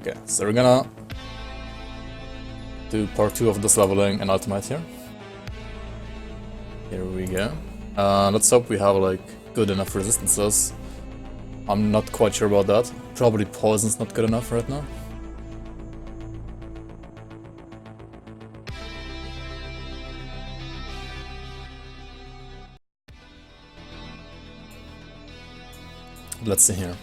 Okay, so we're gonna do part 2 of this leveling and ultimate here. Here we go. Let's hope we have like good enough resistances. I'm not quite sure about that. Probably poison's not good enough right now. Let's see here.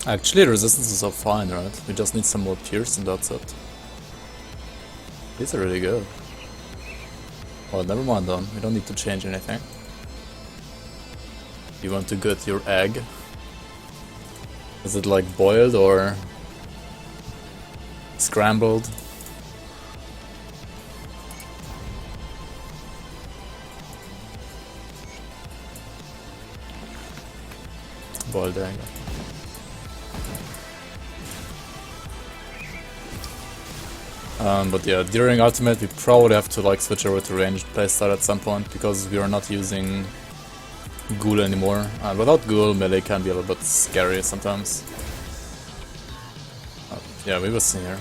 Actually, resistances are fine, right? We just need some more pierce and that's it. These are really good. Well, never mind then. We don't need to change anything. You want to get your egg? Is it like boiled or scrambled? Boiled egg. But yeah, during ultimate we probably have to like switch over to ranged playstyle at some point because we are not using ghoul anymore. Without ghoul, melee can be a little bit scary sometimes. Yeah, we will see here.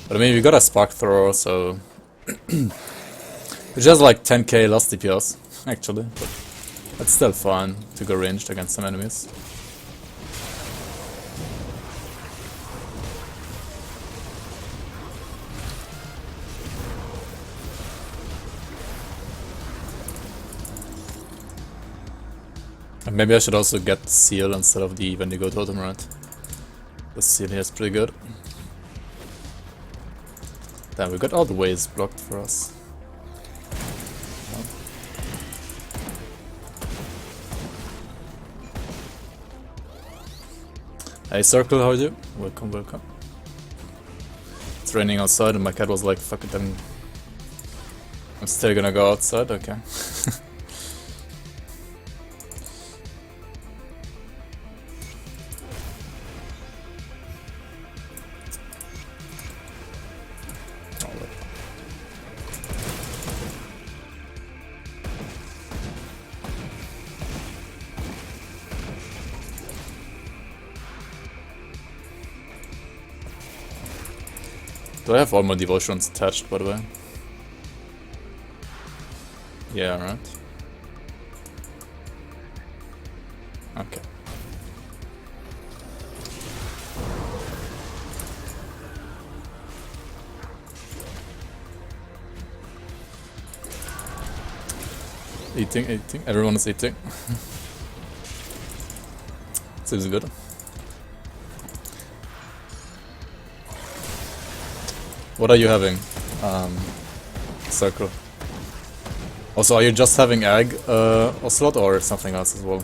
But I mean, we got a spark thrower, so which has like 10k less DPS, actually, but it's still fun to go ranged against some enemies. And maybe I should also get the seal instead of the Vindicator totem, right? The seal here is pretty good. Damn, we got all the ways blocked for us. Hey Circle, how are you? Welcome, welcome. It's raining outside and my cat was like, fuck it, I'm still gonna go outside, okay. Do I have all my devotions attached, by the way? Yeah, right. Okay. Eating. Everyone is eating. Seems good. What are you having, Circle? Also, are you just having egg, Ocelot, or something else as well?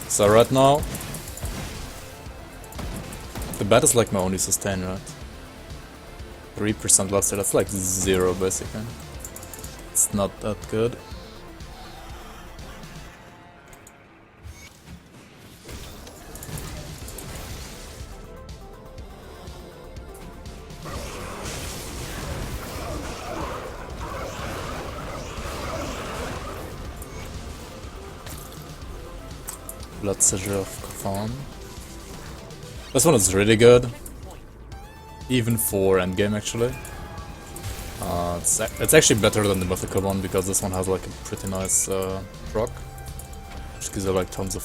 So right now, the bat is like my only sustain, right? 3% left, so that's like 0 basically. It's not that good. Blood Sigil of Kafan. This one is really good. Even for endgame, actually. It's actually better than the mythical one because this one has like a pretty nice proc, which gives you like tons of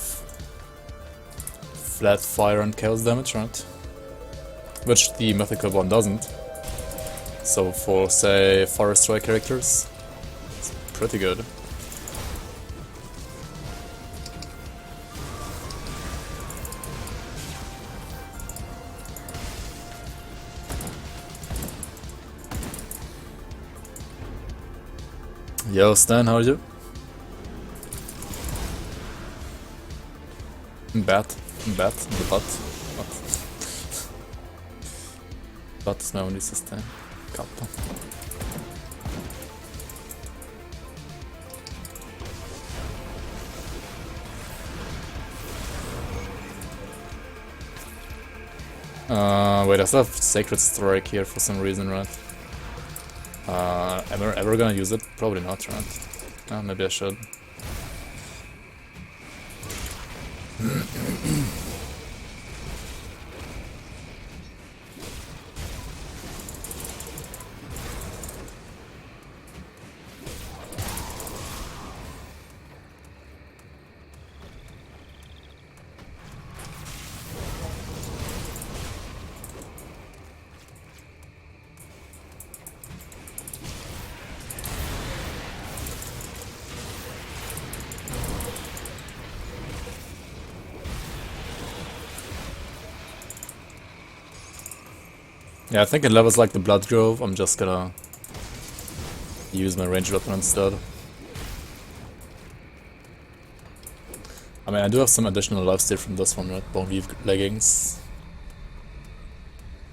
flat fire and chaos damage, right? Which the mythical one doesn't. So for, say, Fire Strike characters, it's pretty good. Yo, Stan, how are you? Bat, the butt. What? Butt is my only system. Kappa. Wait, I still have Sacred Strike here for some reason, right? Am I ever gonna use it? Probably not, right? Maybe I should. Yeah, I think in levels like the Blood Grove, I'm just gonna use my ranged weapon instead. I mean, I do have some additional lifesteal from this one, right? Bone Weave leggings.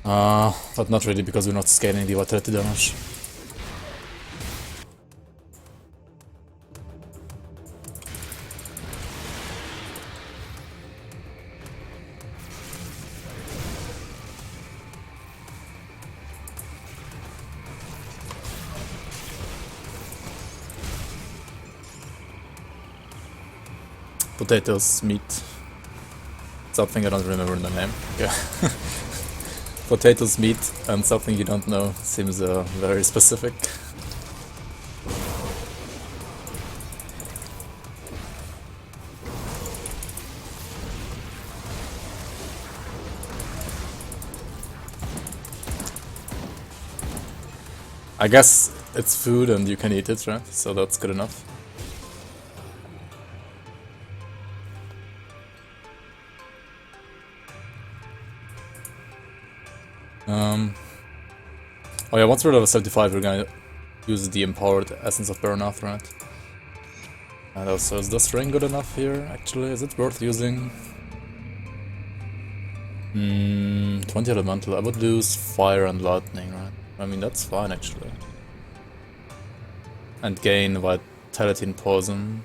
But not really because we're not scaling the vitality damage. Potatoes, meat. Something I don't remember the name. Yeah. Potatoes, meat, and something you don't know seems very specific. I guess it's food and you can eat it, right? So that's good enough. Oh yeah, once we're level 75, we're gonna use the empowered essence of Beronath, right? And also, is this ring good enough here, actually? Is it worth using? 20 elemental. I would lose fire and lightning, right? I mean, that's fine, actually. And gain vitality and poison.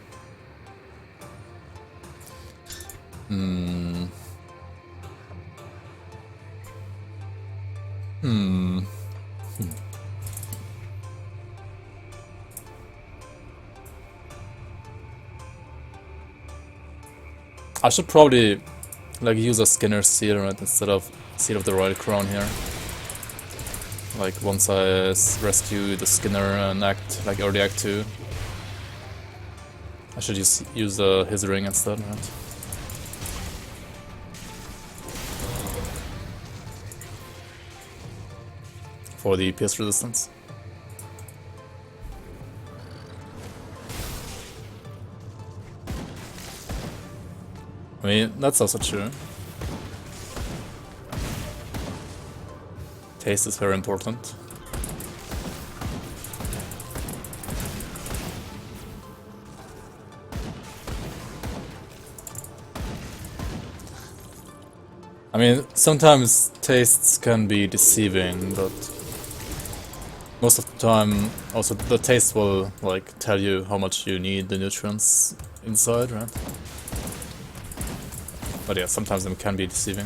I should probably like use a Skinner's Seal, right, instead of Seal of the Royal Crown here. Like once I rescue the Skinner and act like early act 2. I should just use his ring instead, right? For the pierce resistance. I mean, that's also true. Taste is very important. I mean, sometimes tastes can be deceiving, but most of the time also the taste will like tell you how much you need the nutrients inside, right? But yeah, sometimes them can be deceiving.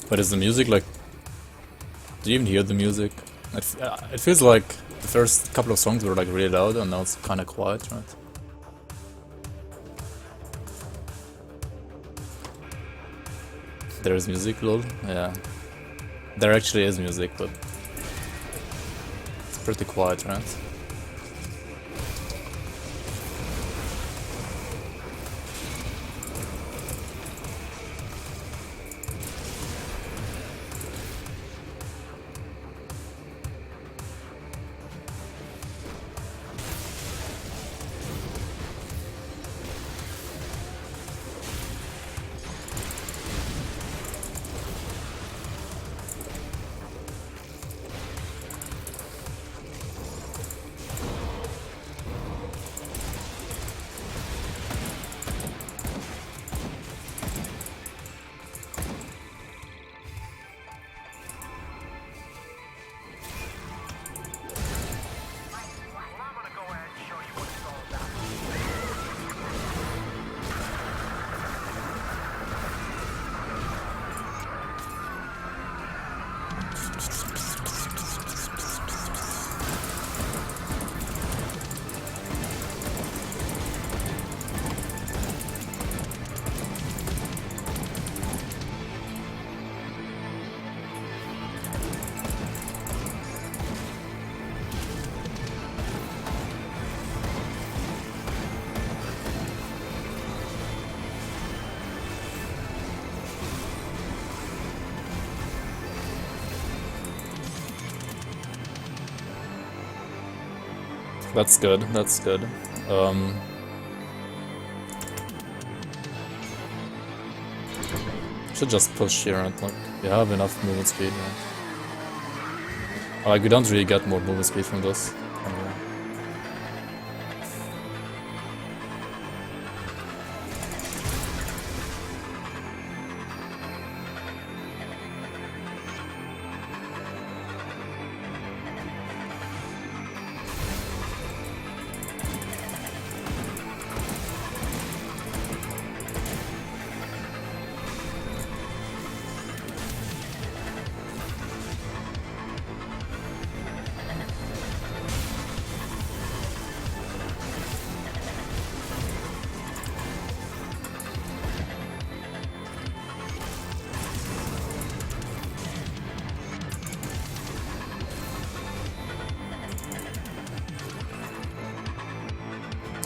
But is the music like... Do you even hear the music? It feels like the first couple of songs were like really loud and now it's kinda quiet, right? There is music, lol? Yeah. There actually is music, but... It's pretty quiet, right? That's good, that's good. Should just push here and like, we have enough movement speed, right? Like, we don't really get more movement speed from this.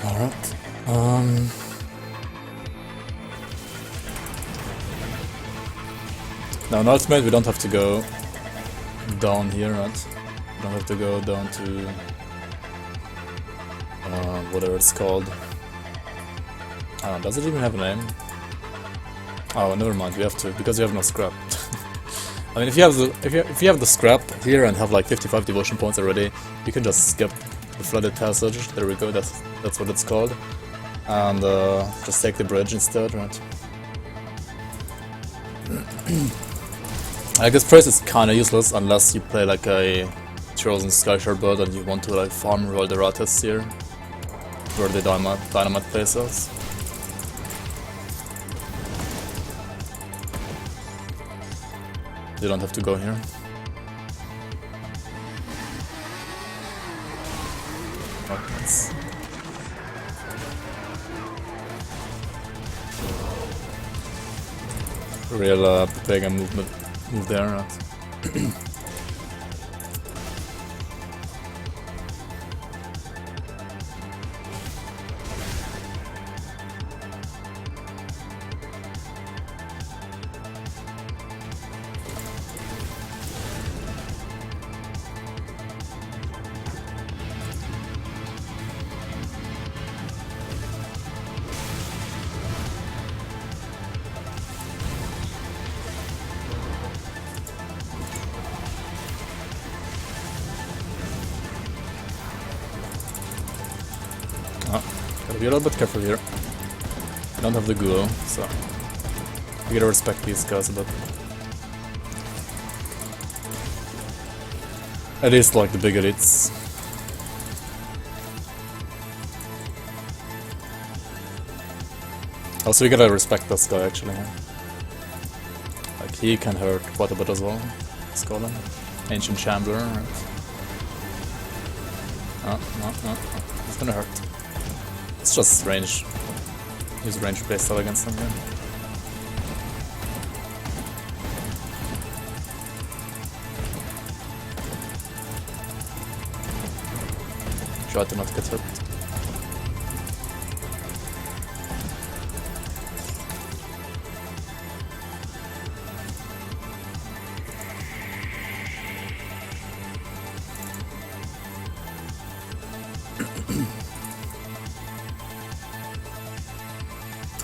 Alright. Now in ultimate we don't have to go down here, right? We don't have to go down to whatever it's called. Does it even have a name? Oh, never mind. We have to because we have no scrap. I mean, if you have the scrap here and have like 55 devotion points already, you can just skip the flooded passage. There we go. That's what it's called, and just take the bridge instead, right? I guess Praise is kinda useless unless you play like a Chosen Skyshard build and you want to like farm Rolderatus here, where the dynamite places. You don't have to go here. Oh, that's... Real pagan move there, right? Gotta be a little bit careful here. I don't have the ghoul, so we gotta respect these guys a bit. At least like the big elites. Also, we gotta respect this guy actually. Like he can hurt quite a bit as well. Golem. Ancient Shambler, right? No. It's gonna hurt. It's just range. Use range playstyle against him here. Try to not get hurt.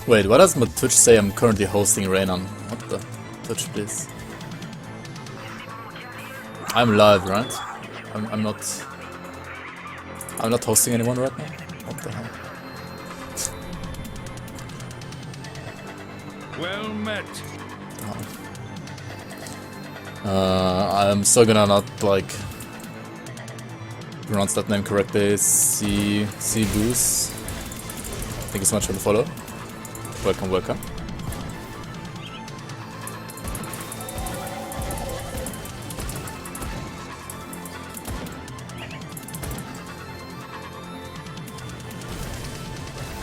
Wait, why does my Twitch say I'm currently hosting Reynan? What the? Twitch, please. I'm live, right? I'm not hosting anyone right now? What the hell? Well met. I'm still gonna not like pronounce that name correctly. C Boost. Thank you so much for the follow. Welcome, welcome.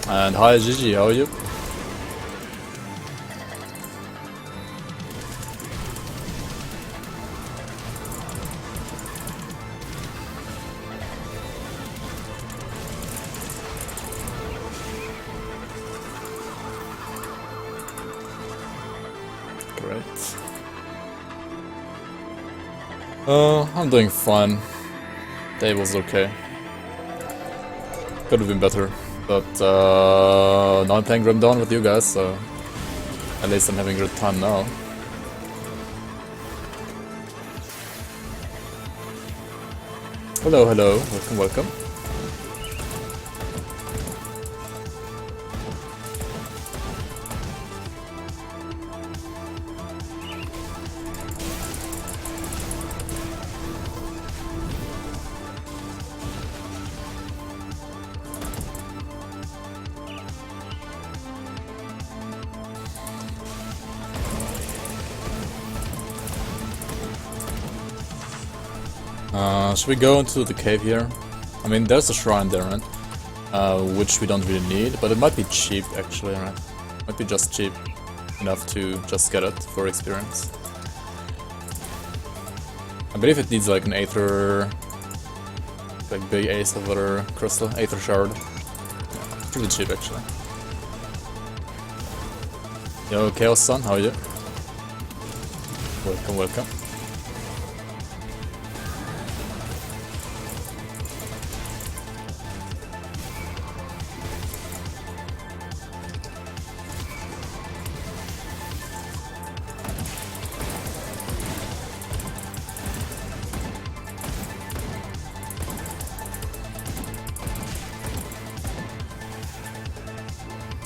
And hi Gigi, how are you? Great. I'm doing fine. Day was okay. Could have been better. But now I'm playing Grim Dawn with you guys, so at least I'm having a good time now. Hello, hello, welcome, welcome. Should we go into the cave here? I mean, there's a shrine there, right? Which we don't really need, but it might be cheap actually, right? Might be just cheap enough to just get it for experience. I believe it needs like an Aether, like big ace of other crystal, Aether shard. Yeah, pretty cheap actually. Yo, Chaos Sun, how are you? Welcome, welcome.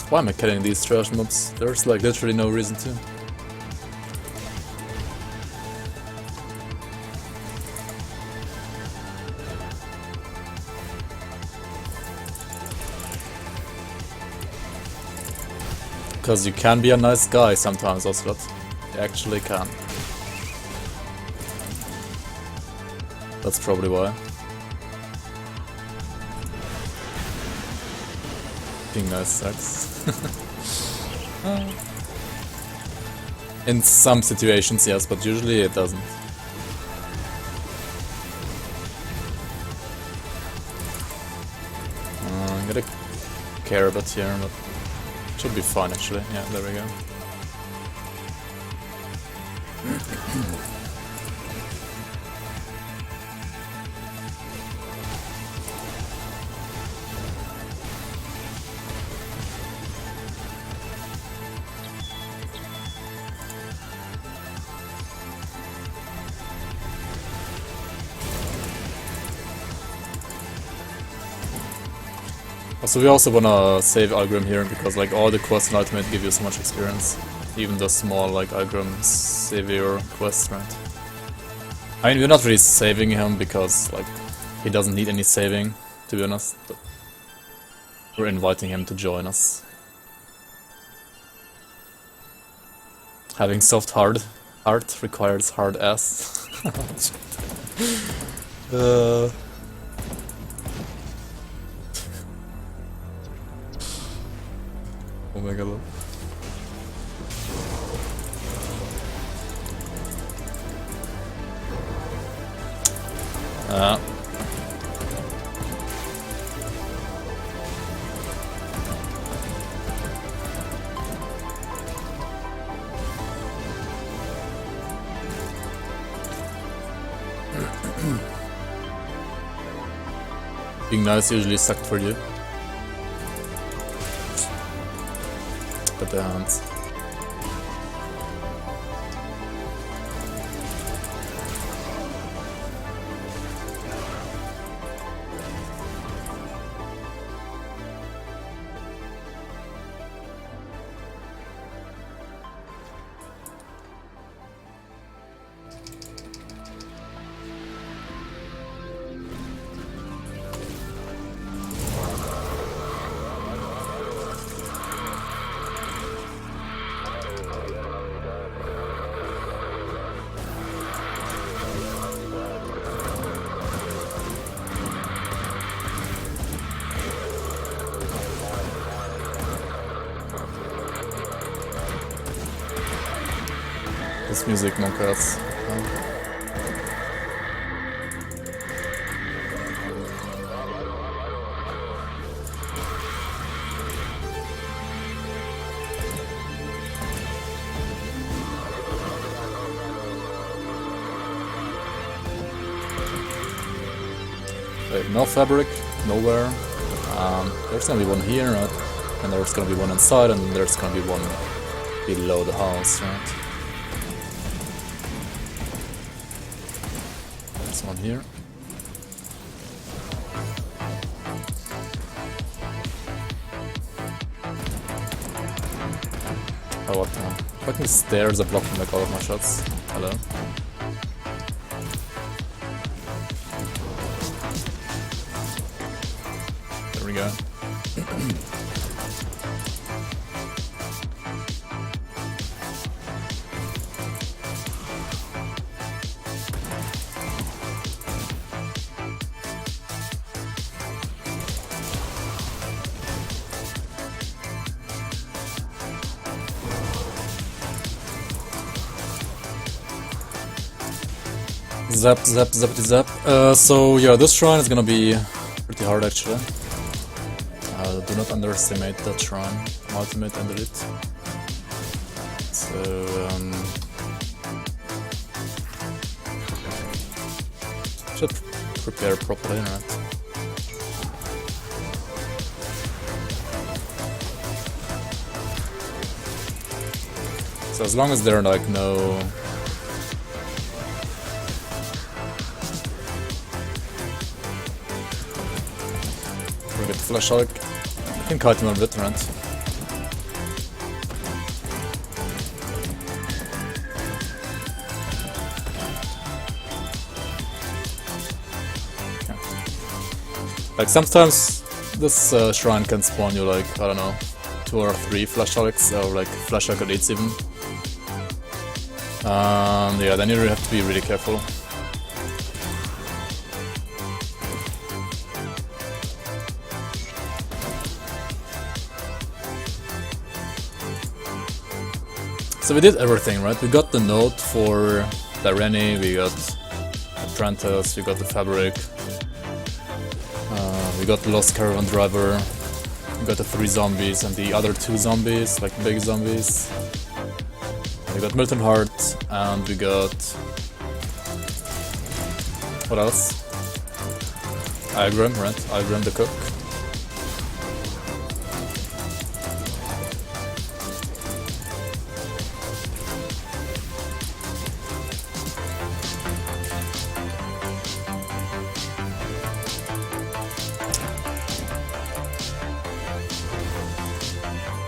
Why am I killing these trash mobs? There's like literally no reason to. Because you can be a nice guy sometimes, Ocelot. You actually can. That's probably why. Being nice sucks. In some situations, yes, but usually it doesn't. I'm gonna care a bit here, but it should be fine actually. Yeah, there we go. So we also wanna save Algrim here because like all the quests in Ultimate give you so much experience. Even the small like Algrim Savior quest, right? I mean, we're not really saving him because like he doesn't need any saving, to be honest. But we're inviting him to join us. Having soft hard. Art requires hard ass. Oh my god. Being nice usually sucked for you. But the hands. This music, monkas. Wait, no fabric, nowhere. There's gonna be one here, right? And there's gonna be one inside, and there's gonna be one below the house, right? There's one here. Oh, what the? Fucking stairs are blocking like all of my shots. Hello. There we go. Zap, zap, zappity zap. So yeah, this shrine is gonna be pretty hard actually. Do not underestimate that shrine. Ultimate and elite. So should prepare properly, right? So as long as there are like no Flash Hulk. I can kite him a bit, right? Okay. Like sometimes this shrine can spawn you like, I don't know, 2 or 3 Flash Hulks or like Flash Hulk elites even. Yeah, then you really have to be really careful. So we did everything, right? We got the note for the Rennie, we got Apprentice, we got the Fabric, we got the Lost Caravan Driver, we got the 3 zombies and the other 2 zombies, like big zombies. We got Milton Heart, and we got... what else? Igram, right? Igram the Cook.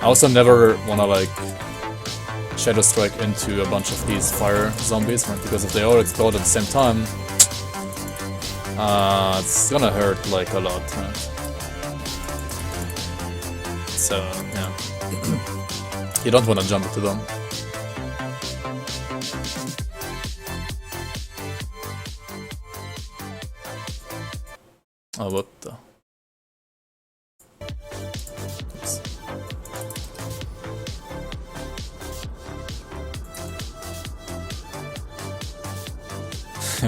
I also never wanna like Shadow Strike into a bunch of these fire zombies, right? Because if they all explode at the same time, it's gonna hurt like a lot, right? So yeah, you don't wanna jump into them. Oh, what the? Oops.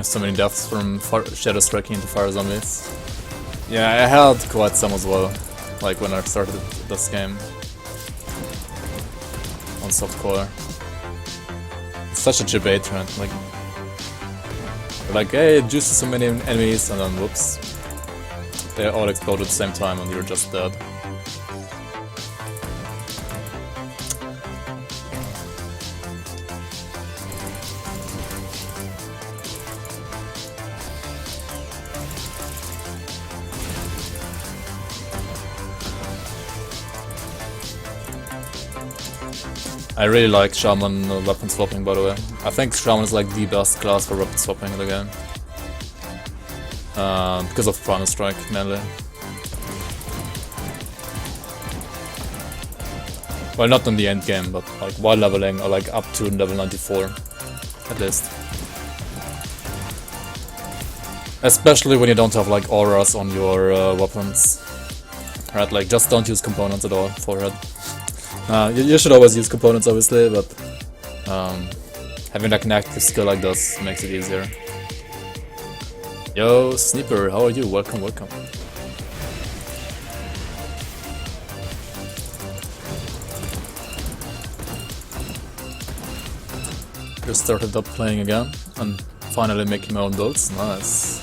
So many deaths from Shadow Striking into Fire Zombies. Yeah, I had quite some as well, like when I started this game. On softcore. It's such a debate trend, like, hey, it juices so many enemies, and then whoops. They all explode at the same time and you're just dead. I really like Shaman weapon swapping, by the way. I think Shaman is like the best class for weapon swapping in the game. Because of Primal Strike, mainly. Well, not in the end game, but like while leveling, or like up to level 94, at least. Especially when you don't have like auras on your weapons. Right, like just don't use components at all for it. You should always use components, obviously, but having like an active skill like this makes it easier. Yo, Sniper, how are you? Welcome, welcome. Just started up playing again, and finally making my own builds. Nice.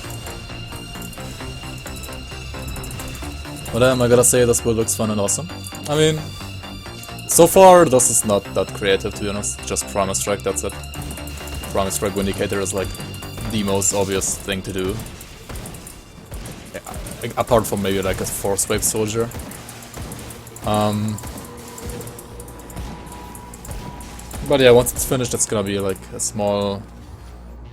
But I gotta say, this build looks fun and awesome. I mean, so far, this is not that creative, to be honest. Just Primal Strike, that's it. Primal Strike Vindicator is like the most obvious thing to do. Yeah, apart from maybe like a Force Wave Soldier. But yeah, once it's finished, it's gonna be like a small,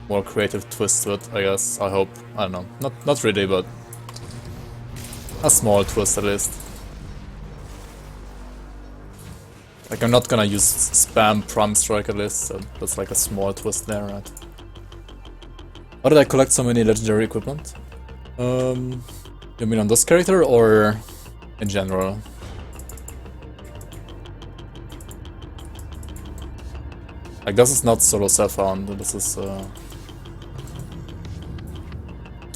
more creative twist to it, I guess. I hope. I don't know. Not really, but a small twist at least. Like, I'm not gonna use spam Primal Strike at least, so that's like a small twist there, right? Why did I collect so many legendary equipment? You mean on this character or in general? Like, this is not solo self-found, this is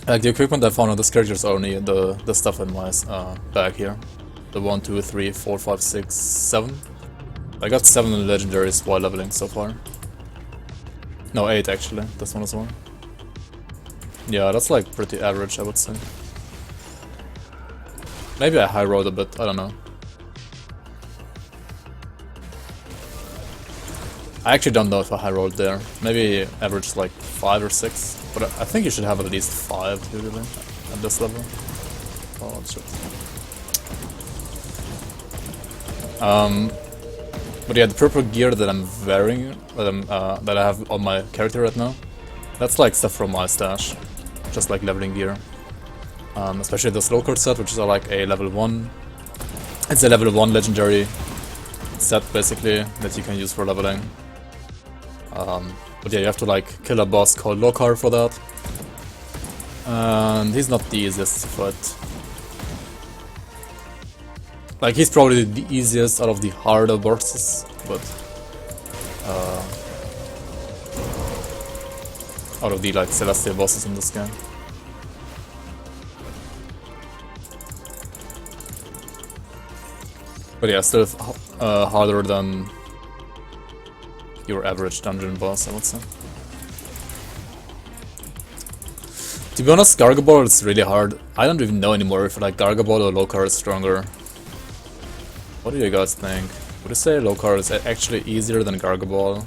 like, the equipment I found on this character is only the stuff in my bag here. The 1, 2, 3, 4, 5, 6, 7. I got 7 legendaries while leveling so far. No, 8 actually, this one as well. Yeah, that's like pretty average, I would say. Maybe I high rolled a bit, I don't know. I actually don't know if I high rolled there. Maybe average like 5 or 6. But I think you should have at least 5 usually at this level. Oh shit. But yeah, the purple gear that I'm wearing, that I have on my character right now, that's like stuff from my stash. Just like leveling gear. Especially the slow card set, which is like a level 1. It's a level 1 legendary set basically that you can use for leveling. But yeah, you have to like kill a boss called Lokar for that. And he's not the easiest to fight. Like, he's probably the easiest out of the harder bosses, but out of the like celestial bosses in this game. But yeah, still harder than your average dungeon boss, I would say. To be honest, Gargaball is really hard. I don't even know anymore if like Gargaball or Lokar is stronger. What do you guys think? Would you say Lokar is actually easier than Gargaball?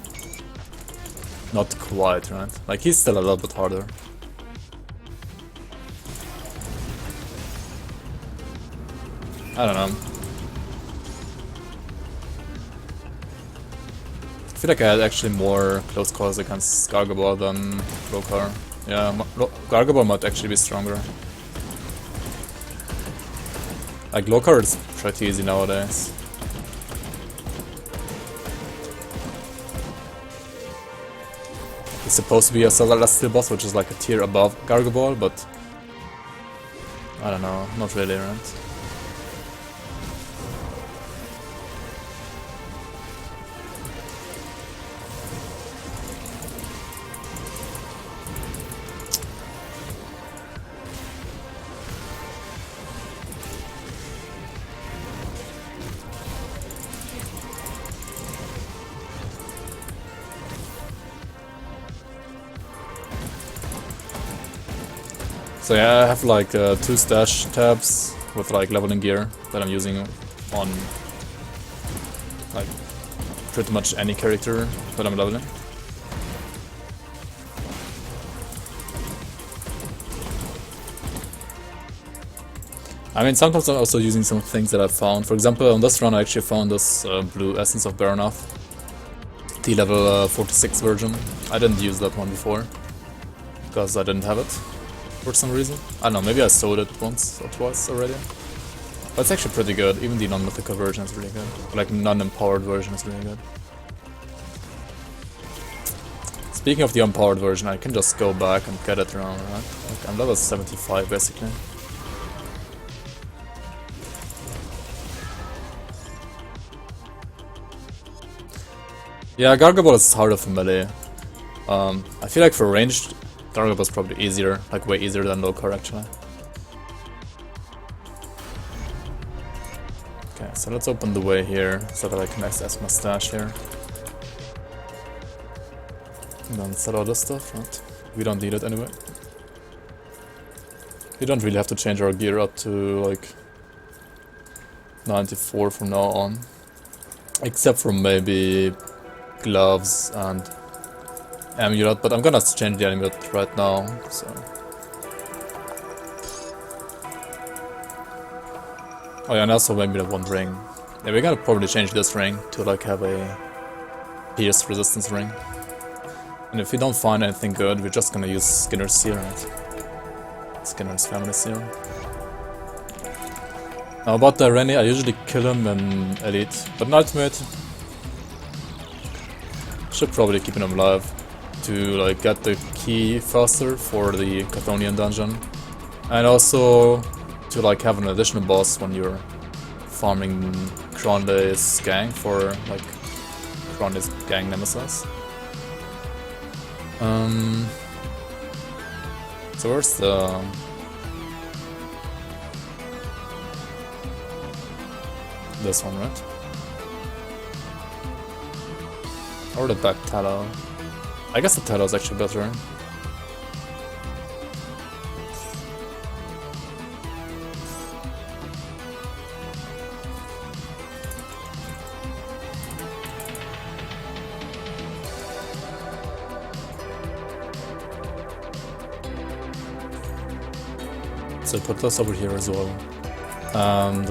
Not quite, right? Like, he's still a little bit harder. I don't know. I feel like I had actually more close calls against Gargaball than Lokar. Yeah, Gargaball might actually be stronger. Like, Lokar is pretty easy nowadays. He's supposed to be a celestial boss, which is like a tier above Gargaball, but I don't know, not really, right? So yeah, I have like 2 stash tabs with like leveling gear that I'm using on like pretty much any character that I'm leveling. I mean, sometimes I'm also using some things that I found. For example, on this run I actually found this blue essence of Beronath, the level 46 version. I didn't use that one before, because I didn't have it for some reason. I don't know, maybe I sold it once or twice already. But it's actually pretty good, even the non-mythical version is really good. Like, non-empowered version is really good. Speaking of the empowered version, I can just go back and get it around, right? Like, I'm level 75 basically. Yeah, Gargaball is harder for melee. I feel like for ranged, Gargaball is probably easier, like way easier than Lokar actually. Okay, so let's open the way here so that I can access my stash here. And then sell all this stuff, right? We don't need it anyway. We don't really have to change our gear up to like 94 from now on. Except for maybe gloves and amulet, but I'm gonna change the amulet right now, so. Oh yeah, and also maybe the one ring. Yeah, we're gonna probably change this ring to like have a pierce resistance ring. And if we don't find anything good, we're just gonna use Skinner's Seal, right? Skinner's Family Seal. Now about the Rennie, I usually kill him in Elite, but in Ultimate, should probably keep him alive to like get the key faster for the Chthonian dungeon, and also to like have an additional boss when you're farming Kronde's gang for like Kronde's gang nemesis. So where's the this one, right? Or the back tallow. I guess the tallow is actually better. So put this over here as well. And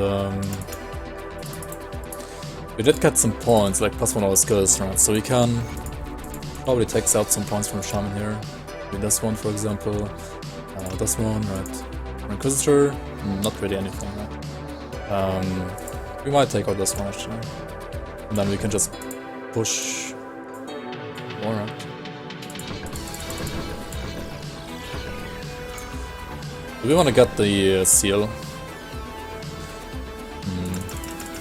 we did get some points, like +1 our skills, right? So we can probably take out some points from Shaman here. With this one, for example. This one, right? Inquisitor, not really anything, right? We might take out this one actually. And then we can just push more, right? Do we want to get the seal?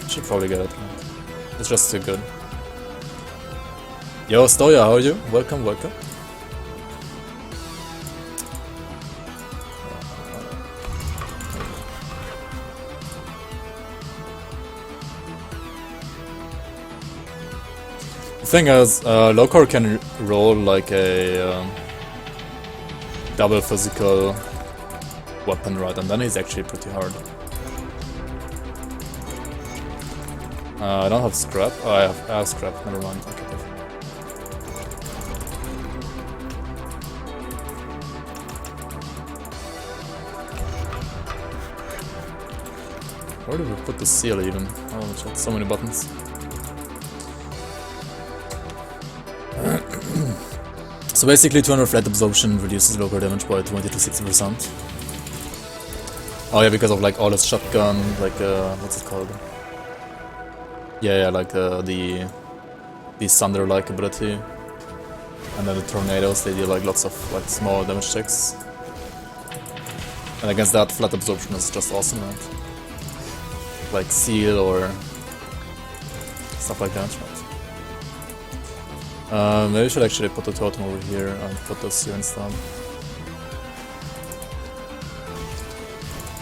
Should probably get it. It's just too good. Yo, Stoya, how are you? Welcome, welcome. The thing is, Lokar can roll like a double physical weapon, right? And then he's actually pretty hard. I don't have scrap. Oh, I have scrap. Never mind. Okay, perfect. Where did we put the seal even? Oh shit, so many buttons. So basically 200 flat absorption reduces local damage by 20 to 60%. Oh yeah, because of like all this shotgun, like what's it called? Yeah, like the thunder-like ability, and then the tornadoes, they deal like lots of like small damage checks. And against that, flat absorption is just awesome, right? Like seal or stuff like that, right? Maybe I should actually put the totem over here and put this here instead.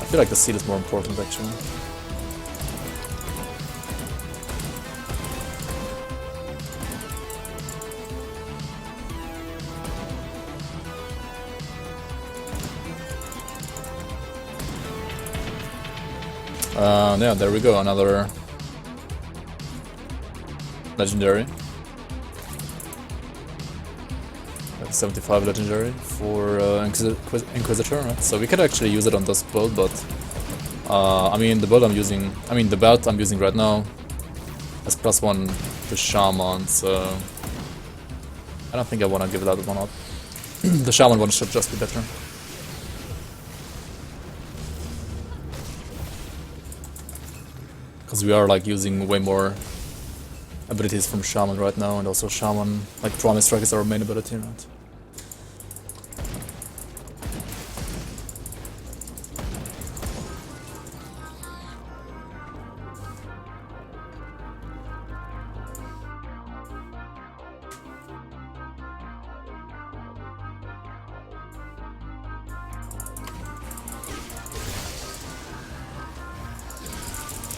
I feel like the seal is more important actually. Yeah, there we go, another legendary. 75 legendary for Inquisitor, right? So we could actually use it on this build, but I mean the build I'm using, the belt I'm using right now has +1 to Shaman, so I don't think I want to give that one up. The Shaman one should just be better. Because we are like using way more abilities from Shaman right now, and also Shaman, like Primal Strike is our main ability, right?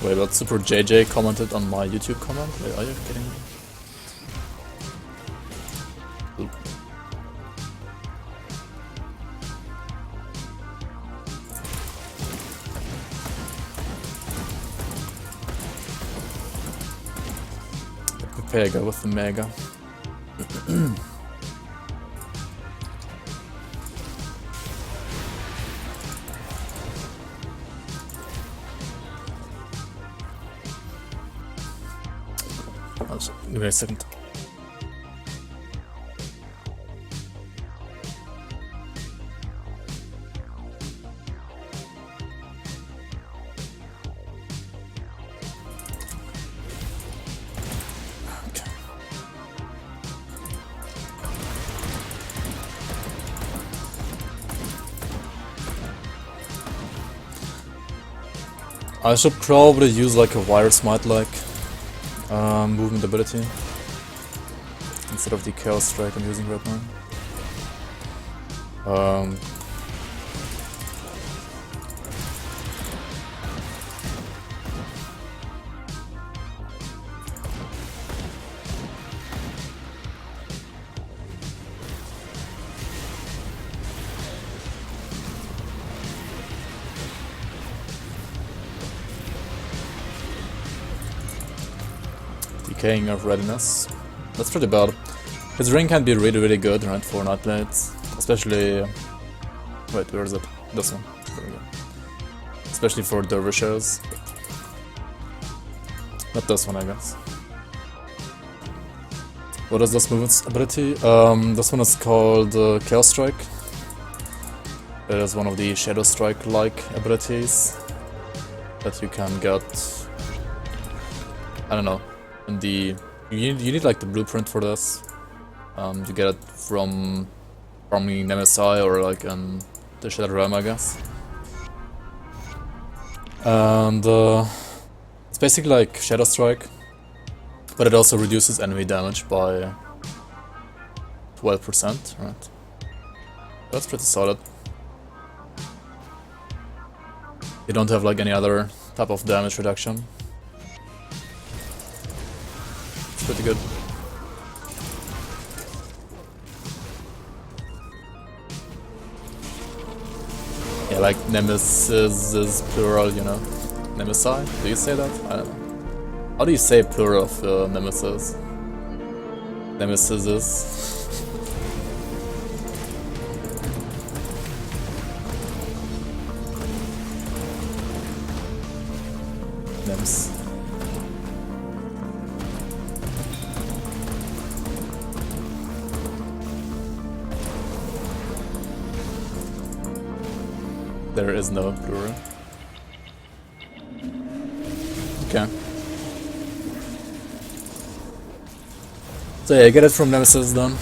Wait, but Super JJ commented on my YouTube comment? Wait, are you kidding me? Oop. Pega with the Mega. Give me a second. Okay. I should probably use like a wire smite like movement ability instead of the Chaos Strike I'm using right now. Decaying of readiness. That's pretty bad. His ring can be really good, right, for Night Blades. Especially... wait, where is it? This one. There we go. Especially for dervishes. Not this one, I guess. What is this movement's ability? This one is called Chaos Strike. It is one of the Shadow Strike-like abilities that you can get... I don't know. You need like the blueprint for this. You get it from farming Nemesis or like in the Shadow Realm, I guess. And it's basically like Shadow Strike, but it also reduces enemy damage by 12%, right? That's pretty solid. You don't have like any other type of damage reduction. Pretty good. Yeah, like Nemesis is plural, you know. Nemesi? Do you say that? I don't know. How do you say plural of Nemesis? Nemesis is... Nems. There is no plural. Okay. So yeah, get it from Nemesis then.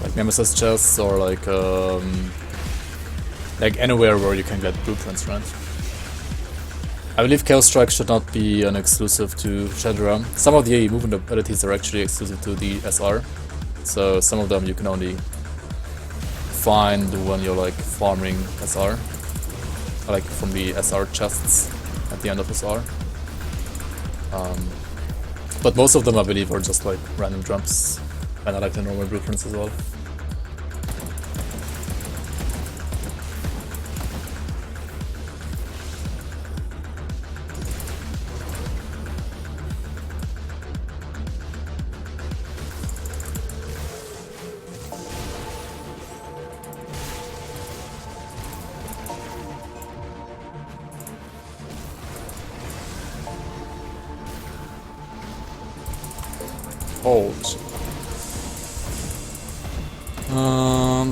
Like nemesis chests or like anywhere where you can get blueprints, right? I believe Chaos Strike should not be an exclusive to Shadowrun. Some of the movement abilities are actually exclusive to the SR, so some of them you can only find when you're like farming SR, like from the SR chests at the end of SR. But most of them I believe are just like random jumps, and I like the normal blueprints as well. Hold.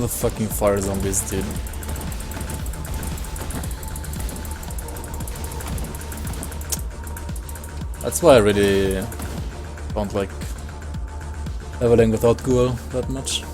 The fucking fire zombies, dude. That's why I really don't like leveling without ghoul that much.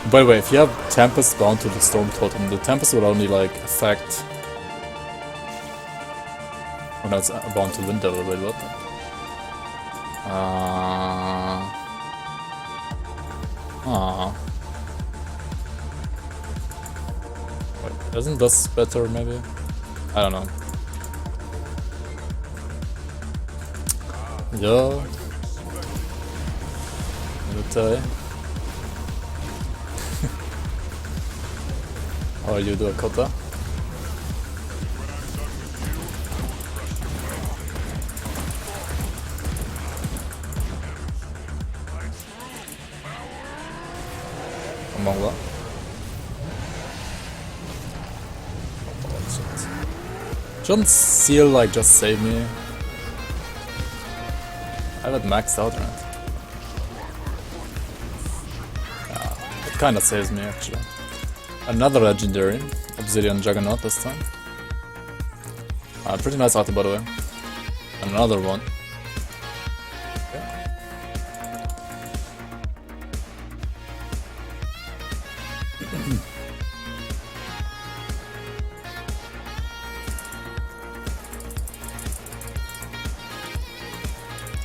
By the way, if you have Tempest bound to the Storm Totem, the Tempest will only like affect... Oh no, it's bound to Wind Devil, wait, what? Wait, isn't this better maybe? I don't know. Yeah. Military. Or you do a kota. Among what? Shouldn't Seal like just save me? I have it maxed out, right? Yeah, it kinda saves me actually. Another legendary, Obsidian Juggernaut this time. Pretty nice item by the way. Another one.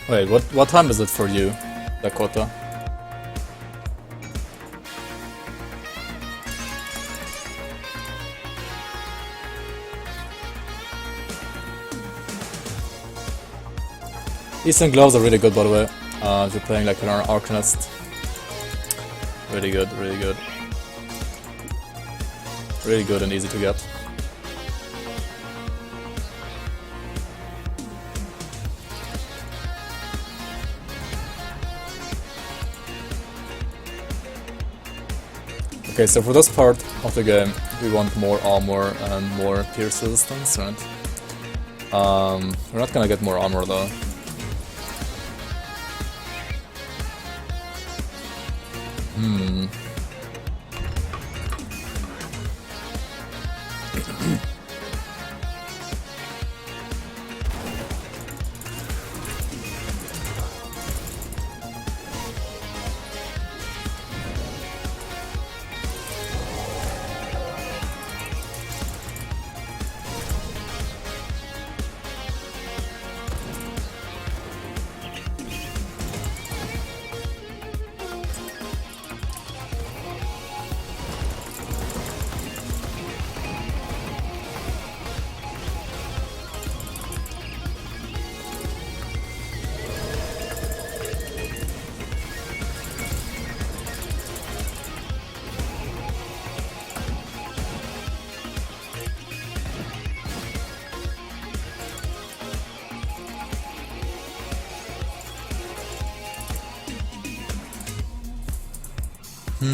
Wait, what time is it for you, Dakota? Eastern gloves are really good, by the way. If you're playing like an Arcanist. Really good, really good. Really good and easy to get. Okay, so for this part of the game, we want more armor and more pierce resistance, right? We're not gonna get more armor though. More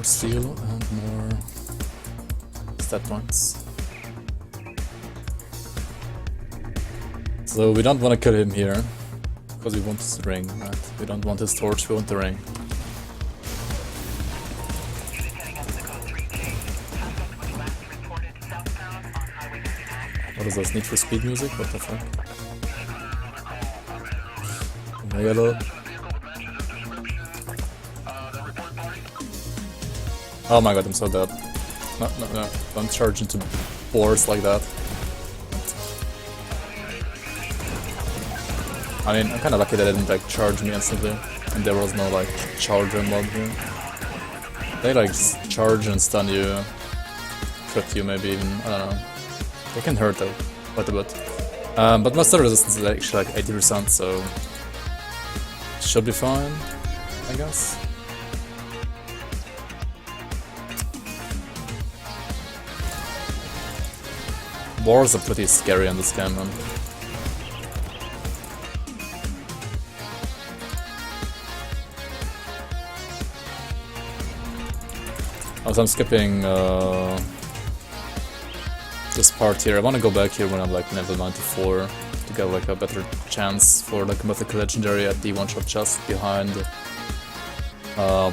steel and more stat points. So we don't want to kill him here, because we want his ring, right? We don't want his torch, we want the ring. What is this? Need for speed music? What the fuck? Yellow. Oh my god, I'm so dead. No, no, no. Don't charge into boards like that. I mean, I'm kinda lucky that they didn't like charge me instantly. And there was no like charger mob here. They like charge and stun you. Crit you maybe even, I don't know. They can hurt though, quite a bit. But my star resistance is actually like 80%, so should be fine, I guess. Wars are pretty scary in this game, man. Also, I'm skipping this part here. I want to go back here when I'm like level 94 to get like a better chance for like a mythic legendary at the one-shot chest behind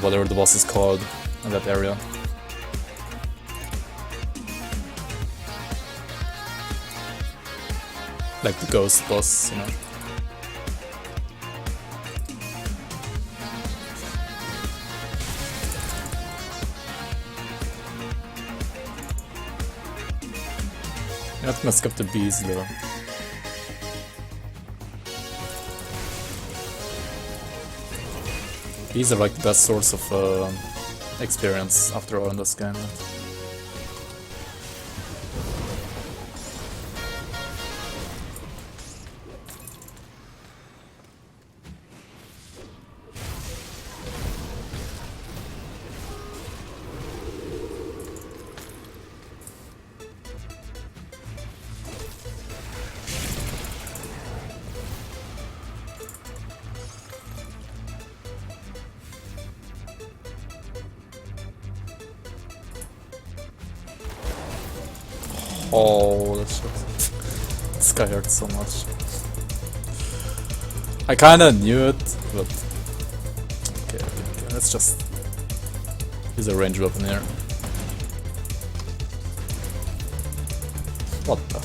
whatever the boss is called in that area. Like the ghost boss, you know. I'm not gonna skip the bees though. Bees are like the best source of experience after all in this game. Right? Oh, that shit. This guy hurts so much. I kinda knew it, but... Okay, let's just use a ranged weapon here. What the?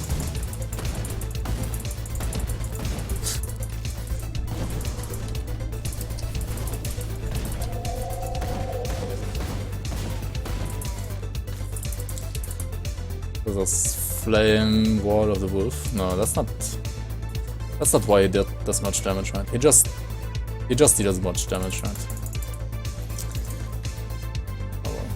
This flame wall of the wolf. No, that's not why he did this much damage, right? He just did as much damage, right? Oh well.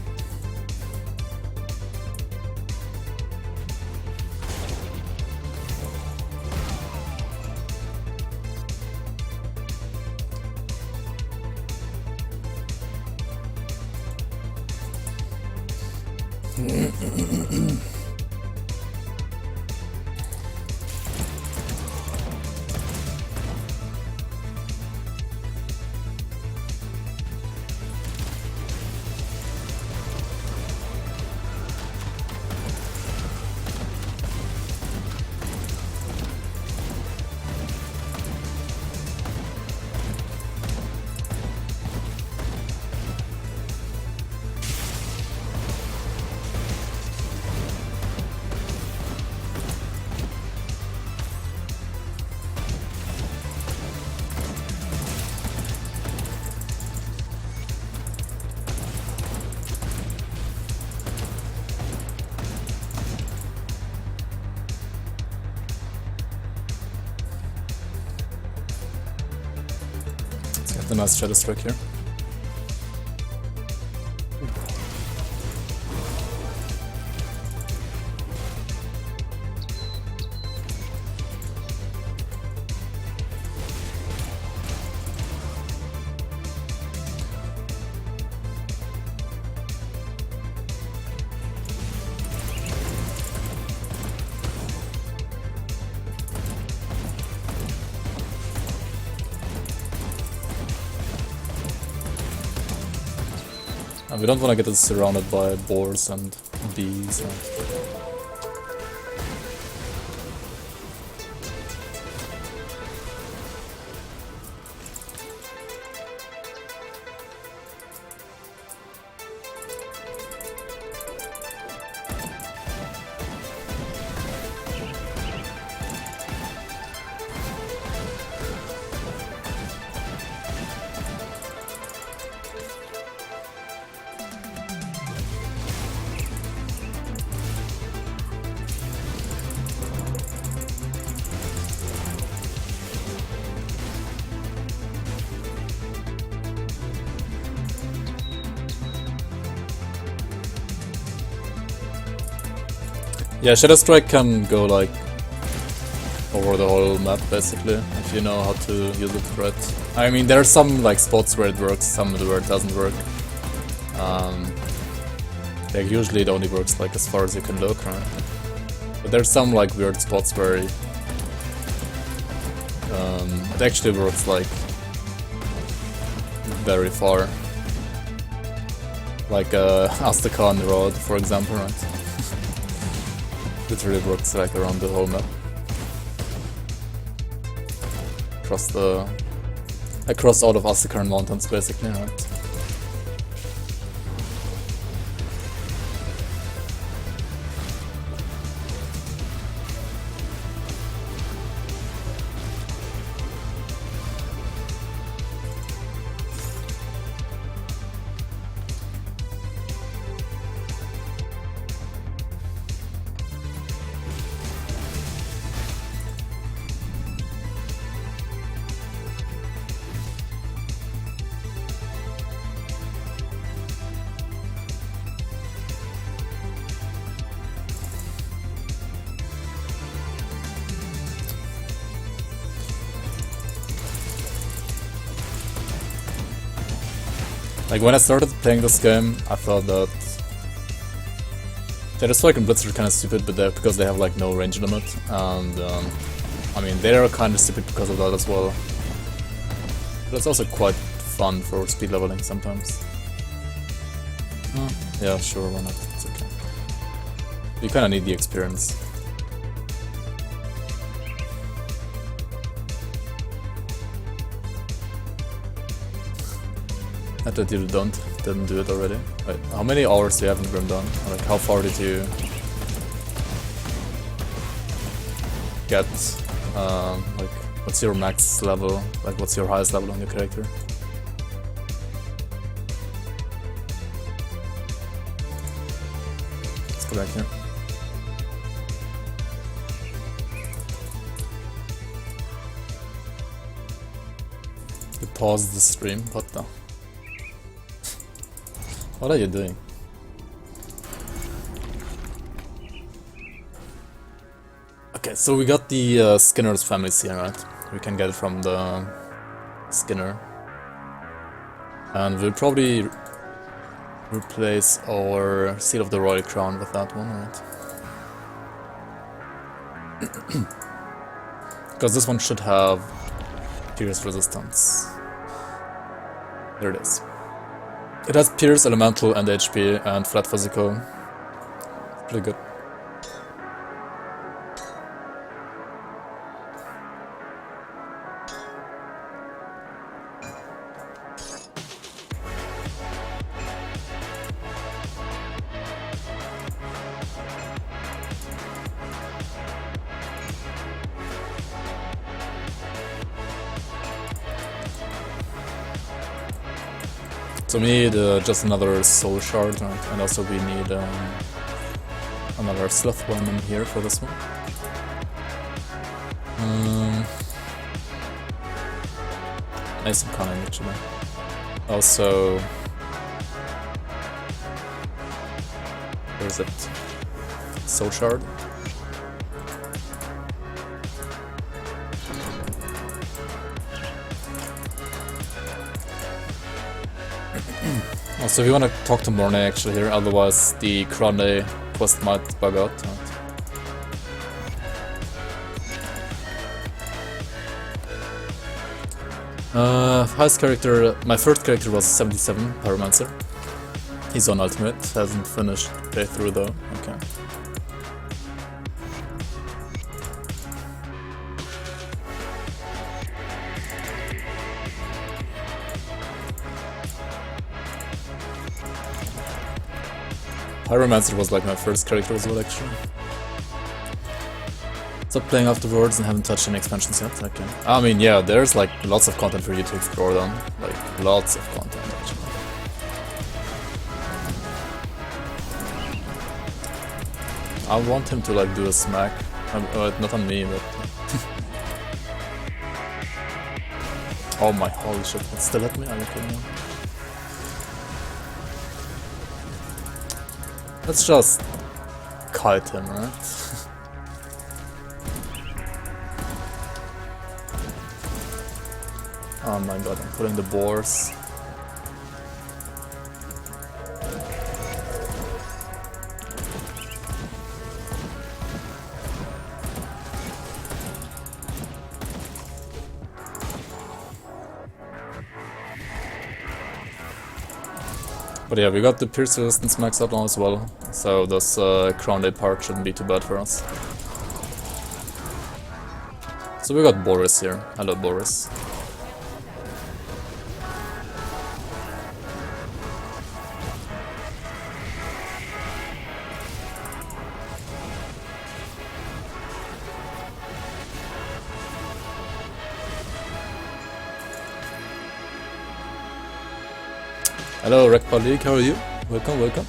The nice shadow strike here. And we don't want to get surrounded by boars and bees. Yeah, Shadow Strike can go like over the whole map basically, if you know how to use it right. I mean, there are some like spots where it works, some where it doesn't work. Like usually it only works like as far as you can look, right? But there's some like weird spots where it actually works like very far. Like Astrakhan Road, for example, right? It really works like around the whole map. Across all of Astrakhan mountains basically, right? Like when I started playing this game, I thought that Shadow Strike and Blitz are kind of stupid, but because they have like no range limit, and I mean they are kind of stupid because of that as well. But it's also quite fun for speed leveling sometimes. Yeah, sure, why not? It's okay. You kind of need the experience. Not that you didn't do it already. Wait, how many hours do you have in Grim Dawn? Like, how far did you get? Like, what's your max level? Like, what's your highest level on your character? Let's go back here. You paused the stream. What the? What are you doing? Okay, so we got the Skinner's families here, right? We can get it from the Skinner. And we'll probably replace our Seal of the Royal Crown with that one, right? Because this one should have Pierce resistance. There it is. It has Pierce, Elemental, and HP, and Flat Physical. Pretty good. So we need just another soul shard, right? And also we need another sloth one in here for this one. Nice and cunning actually. Also, where is it? Soul shard. Also, if you want to talk to Mornay actually here, otherwise the Krone quest might bug out. Highest character, my first character was 77, Pyromancer. He's on ultimate, hasn't finished playthrough though. Okay. Pyromancer was like my first character as well, actually. Stopped playing afterwards and haven't touched any expansions yet. Okay. I mean, yeah, there's like lots of content for you to explore then. Like, lots of content, actually. I want him to like do a smack. Not on me, but... oh my, holy shit, it's still at me? Are you kidding me? Let's just kite him, right? Oh my god, I'm putting the boars. But yeah, we got the pierce resistance maxed out now as well, so this Crown Day part shouldn't be too bad for us. So we got Boris here. Hello, Boris. Hello, Rekpa League, how are you? Welcome, welcome.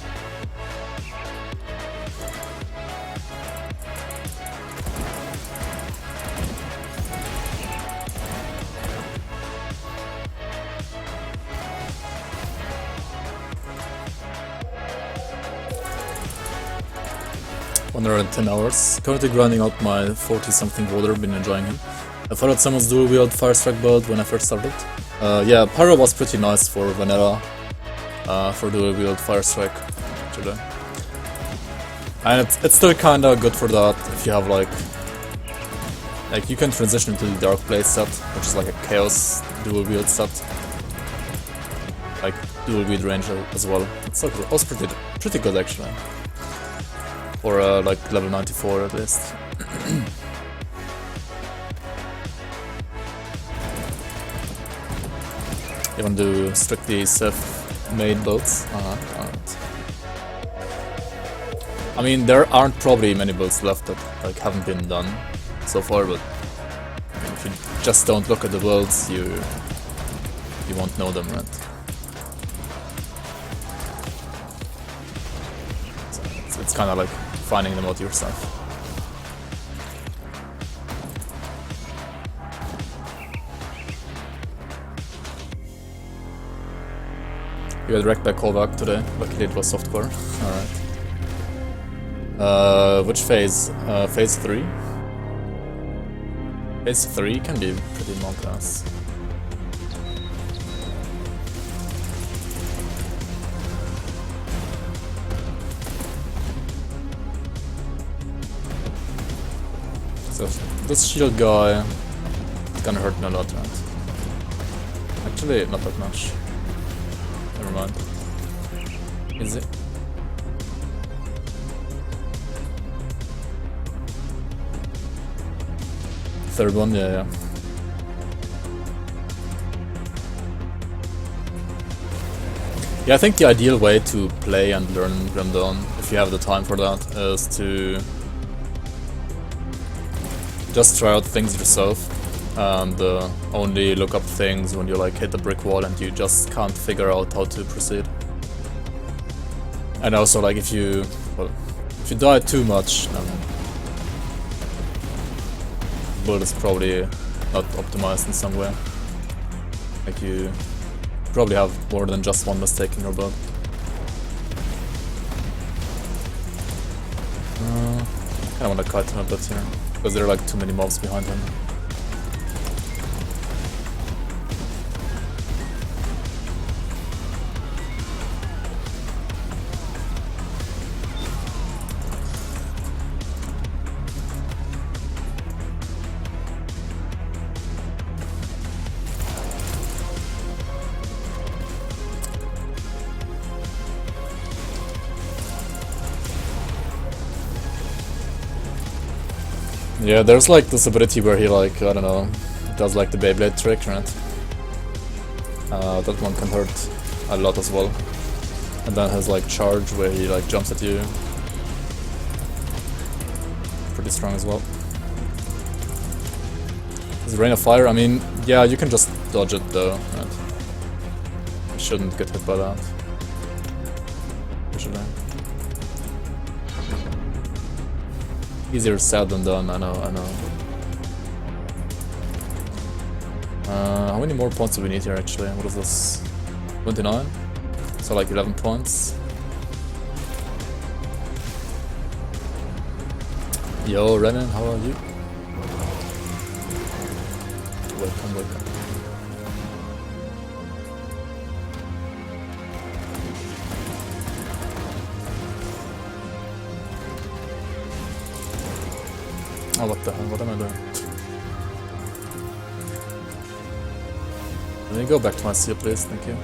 One hour and 10 hours. Currently grinding out my 40-something water, been enjoying him. I followed someone's dual wield Fire Strike build when I first started. Yeah, Pyro was pretty nice for vanilla. For dual wield Fire Strike today. And it's still kinda good for that if you have like you can transition into the Dark Blade set, which is like a Chaos dual wield set. Like dual wield range as well. It's also pretty good actually. For like level 94 at least. You wanna do strictly Sith made builds? Alright. I mean, there aren't probably many builds left that like haven't been done so far, but I mean, if you just don't look at the builds, you won't know them, right? So it's kind of like finding them out yourself. You got wrecked by callback today. Luckily it was softcore. Alright. Which phase? Phase 3? Phase 3 can be pretty monk-ass. So this shield guy is gonna hurt me a lot, right? Actually, not that much. Never mind. Is it? Third one, yeah. Yeah, I think the ideal way to play and learn Grim Dawn, if you have the time for that, is to just try out things yourself. And only look up things when you like hit a brick wall and you just can't figure out how to proceed. And also like if you die too much, then the build is probably not optimized in some way. Like you probably have more than just one mistake in your build. I kinda wanna kite him a bit here, because there are like too many mobs behind him. Yeah, there's like this ability where he like, I don't know, does like the Beyblade trick, right? That one can hurt a lot as well. And then has like charge where he like jumps at you. Pretty strong as well. Is Rain of Fire? I mean, yeah, you can just dodge it though, right? You shouldn't get hit by that. Usually. Easier said than done, I know. How many more points do we need here actually? What is this? 29? So like 11 points. Yo, Renan, how are you? Welcome. Oh, what the hell? What am I doing? Let me go back to my seal, please. Thank you.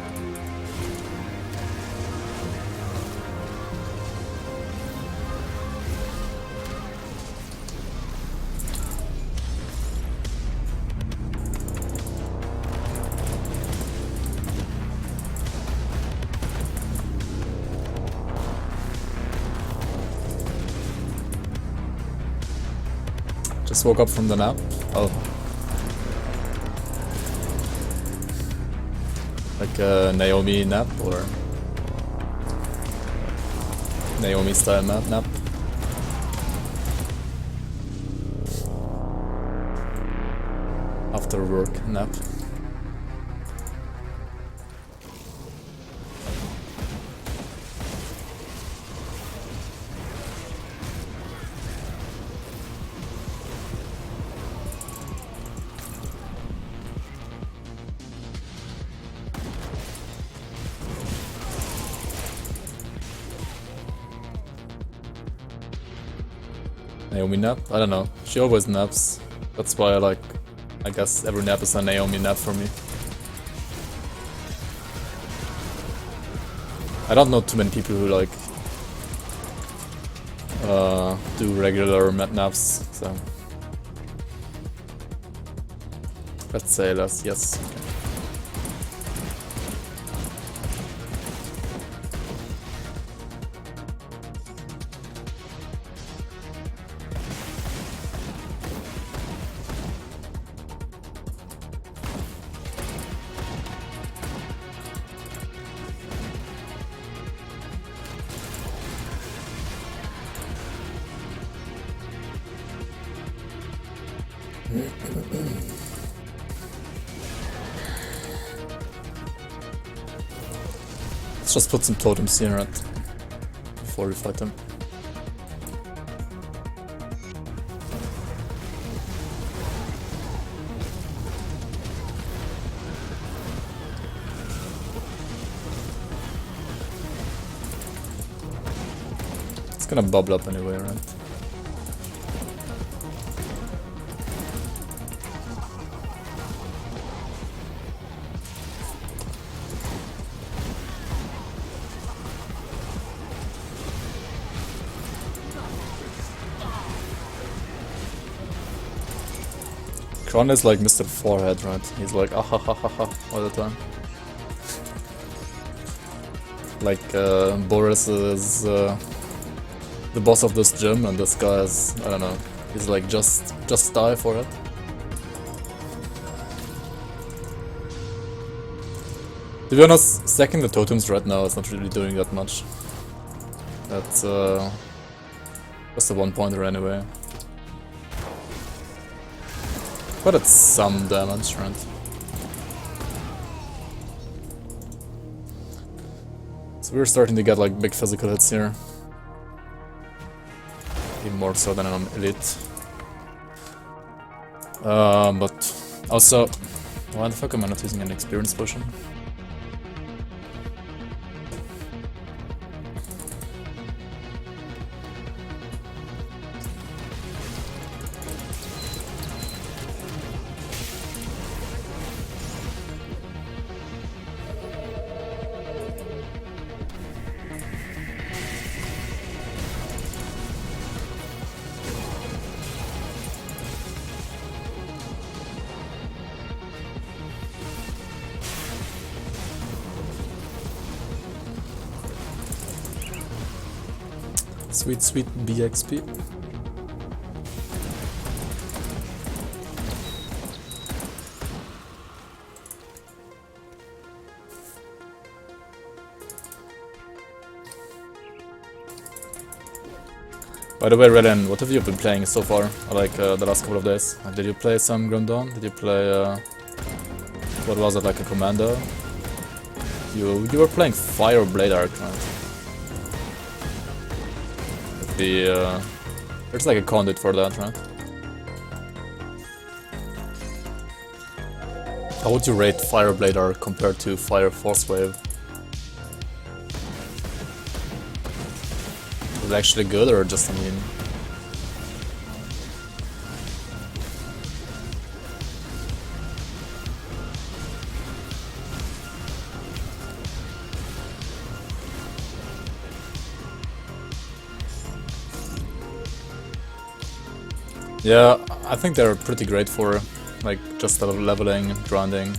Just woke up from the nap. Oh. Like a Naomi nap or Naomi style nap. After work nap. Naomi nap? I don't know. She always naps. That's why I guess every nap is a Naomi nap for me. I don't know too many people who like do regular naps, so let's say less, yes. Let's just put some totems here right before we fight them. It's gonna bubble up anyway, right? Kron is like Mr. Forehead, right? He's like ah ha ha ha ha all the time. Like Boris is the boss of this gym, and this guy is, I don't know, he's like just die for it. To be honest, stacking the totems right now is not really doing that much. That's just a one-pointer anyway. But it's some damage, right? So we're starting to get like big physical hits here. Even more so than an elite. But also, why the fuck am I not using an experience potion? Sweet, sweet BXP. By the way, Redden, what have you been playing so far? Like the last couple of days? Did you play some Grim Dawn? Did you play what was it, like a commando? You were playing Fire Blade Arc, right? There's like a conduit for that, right? How would you rate Fire Blade Arc compared to Fire Force Wave? Is it actually good or just a meme? Yeah, I think they're pretty great for like just leveling, grinding.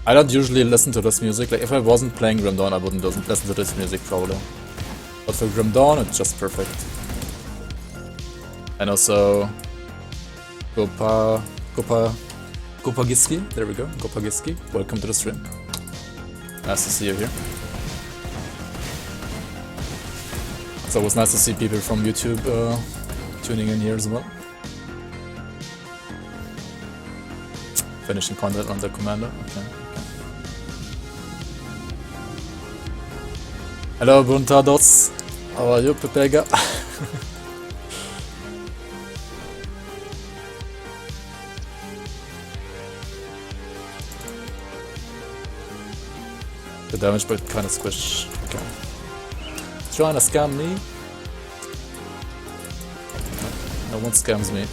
I don't usually listen to this music. Like if I wasn't playing Grim Dawn, I wouldn't listen to this music probably. But for Grim Dawn, it's just perfect. And also Gopagiski, there we go, Gopagiski, welcome to the stream. Nice to see you here. It's always nice to see people from YouTube tuning in here as well. Finishing content on the commander. Okay. Hello Buntados. How are you, Pepega? The damage but kinda squish. Okay. Trying to scam me? No one scams me.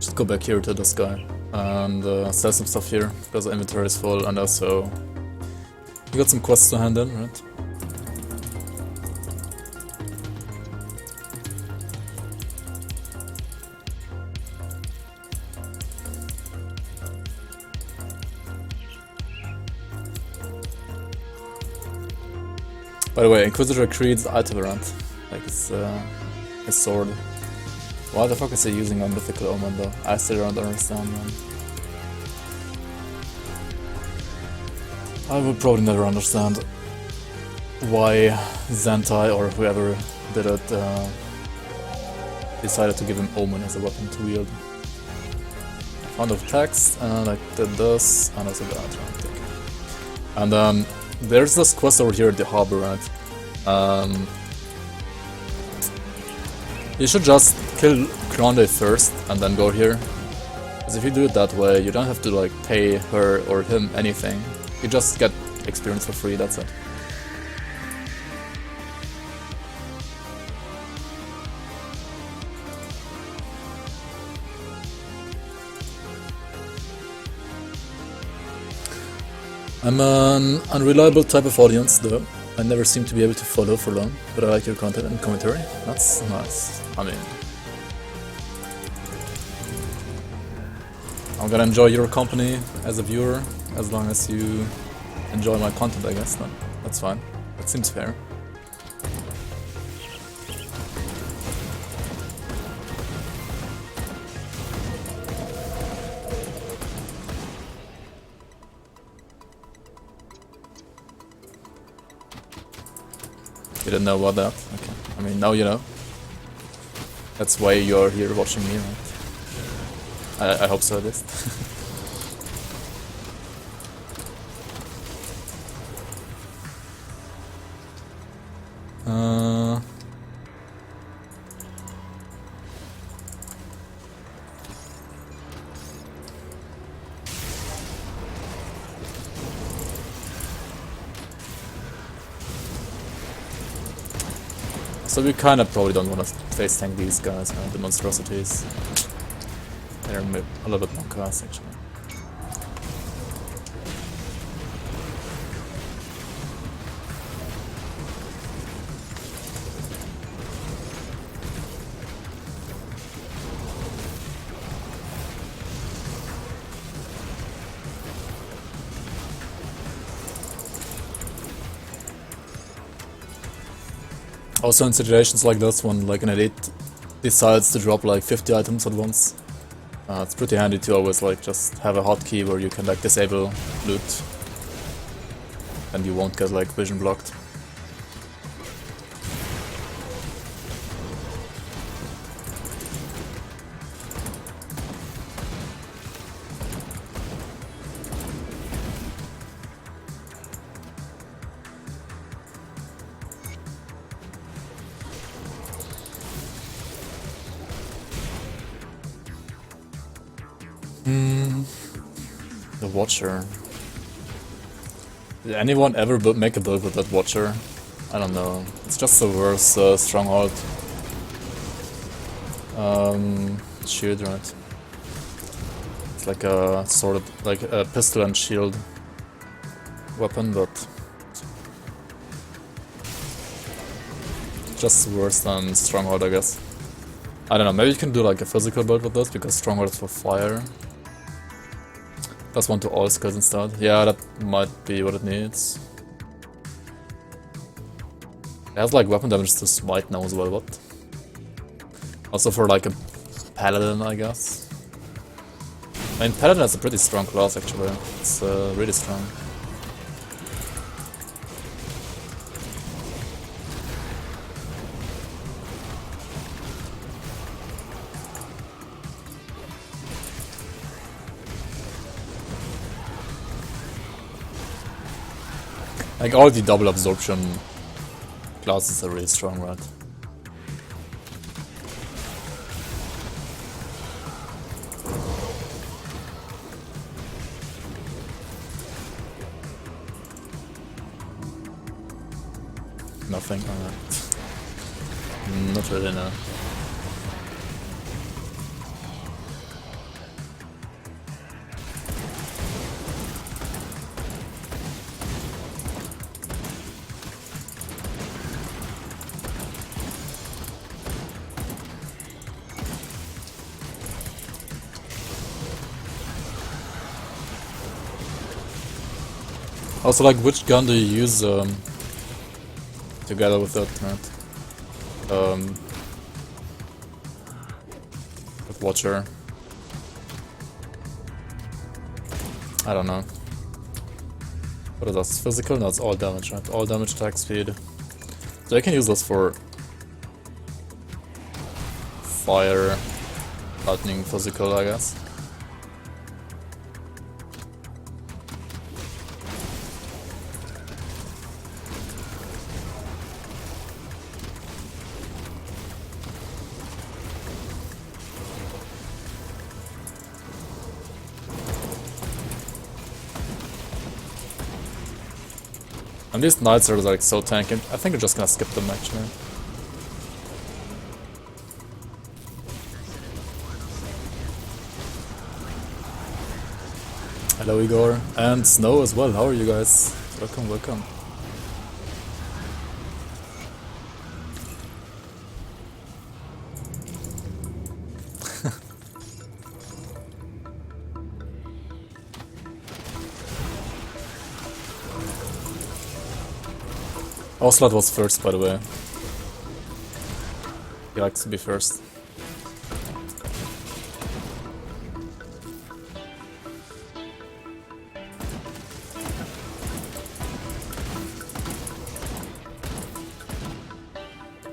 Just go back here to this guy and sell some stuff here because the inventory is full, and also you got some quests to hand in, right? By the way, Inquisitor Creed's item around, like his sword. Why the fuck is he using a mythical omen though? I still don't understand, man. I will probably never understand why Zentai or whoever did it decided to give him omen as a weapon to wield. Found of text, and I did this, and also that, right? And there's this quest over here at the harbor, right? You should just kill Grande first and then go here. Because if you do it that way, you don't have to like pay her or him anything. You just get experience for free, that's it. I'm an unreliable type of audience though. I never seem to be able to follow for long, but I like your content and commentary. That's nice. I mean, I'm gonna enjoy your company as a viewer, as long as you enjoy my content, I guess, then. That's fine. That seems fair. You didn't know about that? Okay. I mean, now you know. That's why you're here watching me, right? I hope so, at least. So we kind of probably don't want to face tank these guys, the monstrosities. They're a little bit more class actually. Also in situations like this, when like an elite decides to drop like 50 items at once, it's pretty handy to always like just have a hotkey where you can like disable loot and you won't get like vision blocked. The Watcher. Did anyone ever make a build with that Watcher? I don't know. It's just the worst stronghold. Shield, right? It's like a sort of like a pistol and shield weapon, but just worse than stronghold, I guess. I don't know. Maybe you can do like a physical build with this because stronghold is for fire. +1 to all skills instead. Yeah, that might be what it needs. It has like weapon damage to smite now as well, what? Also for like a paladin, I guess. I mean, paladin is a pretty strong class actually. It's really strong. Like all the double absorption classes are really strong, right? Nothing? Alright. Not really, no. Also, like, which gun do you use together with that, right? With Watcher. I don't know. What is that? Physical? No, it's all damage, right? All damage, attack speed. So I can use this for fire, lightning, physical, I guess. And these knights are like so tanky. I think we're just gonna skip them actually. Hello Igor. And Snow as well. How are you guys? Welcome, welcome. Ocelot was first, by the way. He likes to be first.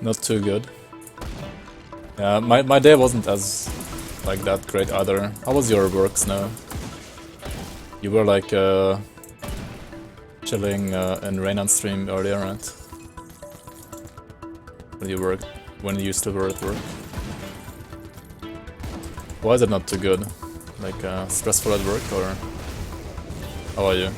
Not too good. Yeah, my day wasn't as like that great either. How was your work, Snow? You were like chilling in Reynan stream earlier, right? When you used to work at work. Why is it not too good? Like stressful at work, or how are you?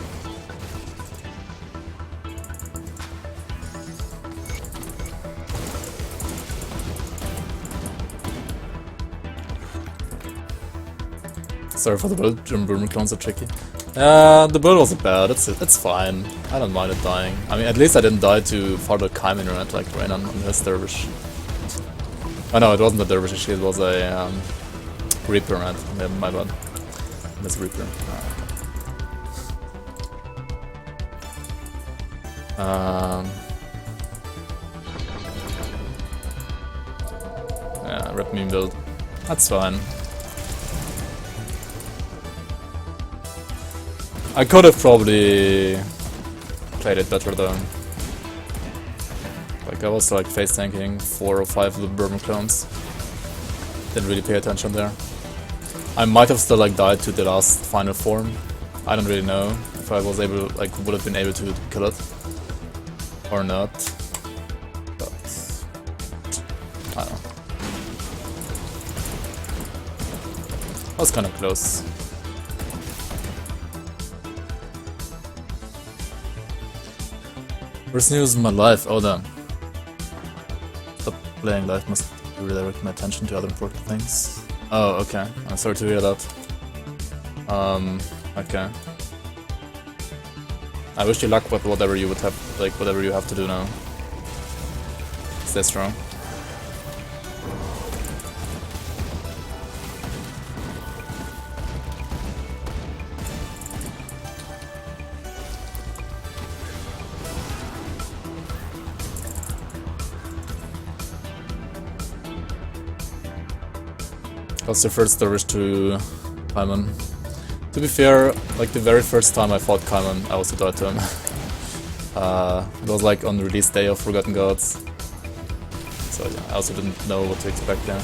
Sorry for the build, German Boomer clones are tricky. The build wasn't bad, it's fine. I don't mind it dying. I mean, at least I didn't die to Father Kaimin or like Rain on his Dervish. Oh no, it wasn't a Dervish actually, it was a Reaper, right? Yeah, my bad. That's Reaper. Yeah, Red Meme build. That's fine. I could have probably played it better though. Like I was like face tanking 4 or 5 of the Bourbon clones. Didn't really pay attention there. I might have still like died to the last final form. I don't really know if I was able, like would have been able to kill it or not. But I don't know. I was kind of close. Worst news in my life, oh damn. Stop playing life must redirect my attention to other important things. Oh, okay. I'm sorry to hear that. Okay. I wish you luck with whatever you would have, like whatever you have to do now. Stay strong. That's the first dervish to Kaiman. To be fair, like the very first time I fought Kaiman, I also died to him. It was like on release day of Forgotten Gods. So yeah, I also didn't know what to expect there.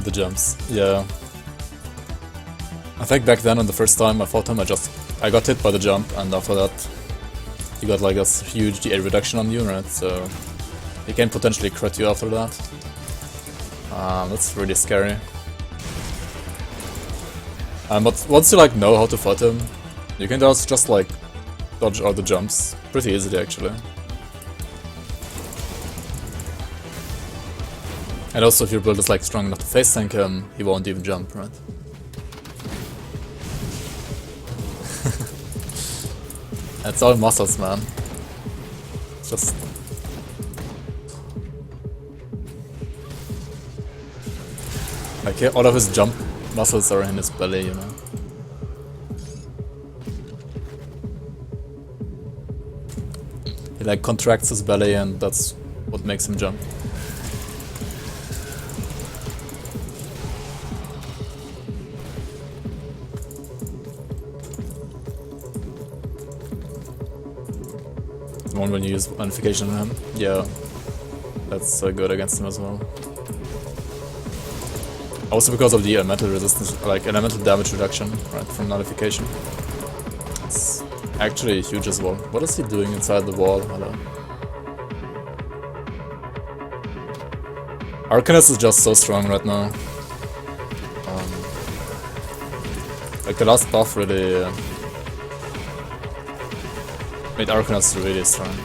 The jumps, yeah. I think back then on the first time I fought him, I got hit by the jump, and after that he got like this huge DA reduction on you, right? So he can potentially crit you after that. That's really scary. But once you like know how to fight him, you can just like dodge all the jumps pretty easily actually. And also if your build is like strong enough to face tank him, he won't even jump, right? It's all muscles, man. Just... like all of his jump muscles are in his belly, you know? He like contracts his belly and that's what makes him jump. When you use Unification on him. Yeah, that's good against him as well. Also because of the elemental resistance, like elemental damage reduction, right, from Nullification. It's actually huge as well. What is he doing inside the wall? Hello. Arcanist is just so strong right now. Like the last buff really... made Arcanist really strong.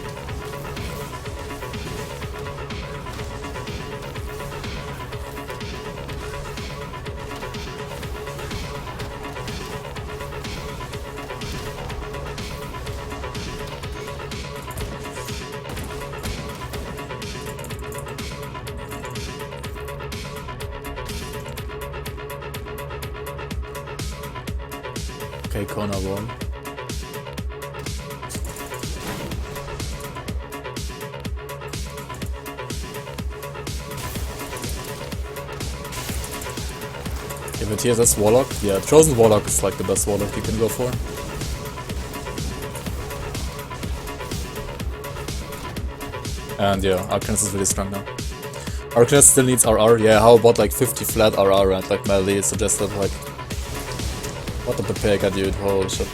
Okay, corner wall. But here, that's Warlock. Yeah, Chosen Warlock is like the best Warlock you can go for. And yeah, Arcanist is really strong now. Arcanist still needs RR. Yeah, how about like 50 flat RR and like melee suggested like... What the pega, dude, holy shit.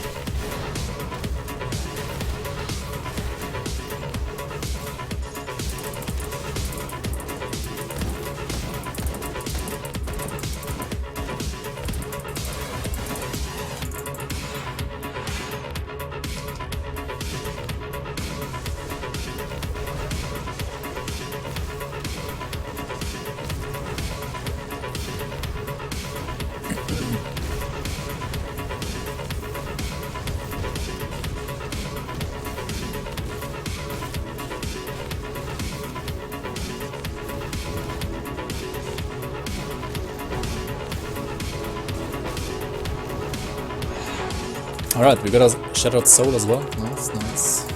Alright, we got a Shattered Soul as well. Nice, nice.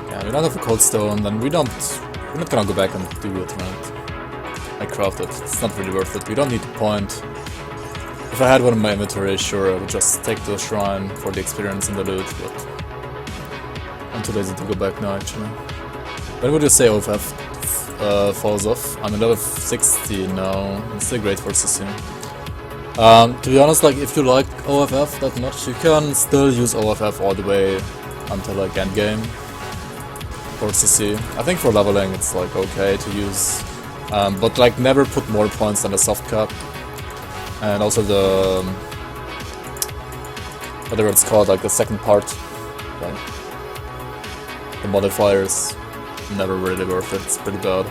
Yeah, we don't have a Cold Stone, then we're not gonna go back and do it, right? I crafted. It's not really worth it. We don't need the point. If I had one in my inventory, sure, I would just take the shrine for the experience and the loot, but I'm too lazy to go back now, actually. When would you say OFF falls off? I'm at level 60 now. It's still great for CC. To be honest, like, if you like OFF that much, you can still use OFF all the way until, like, endgame for CC. I think for leveling it's, like, okay to use, but, like, never put more points than the soft cap. And also the, whatever it's called, like, the second part, like, the modifiers, never really worth it, it's pretty bad.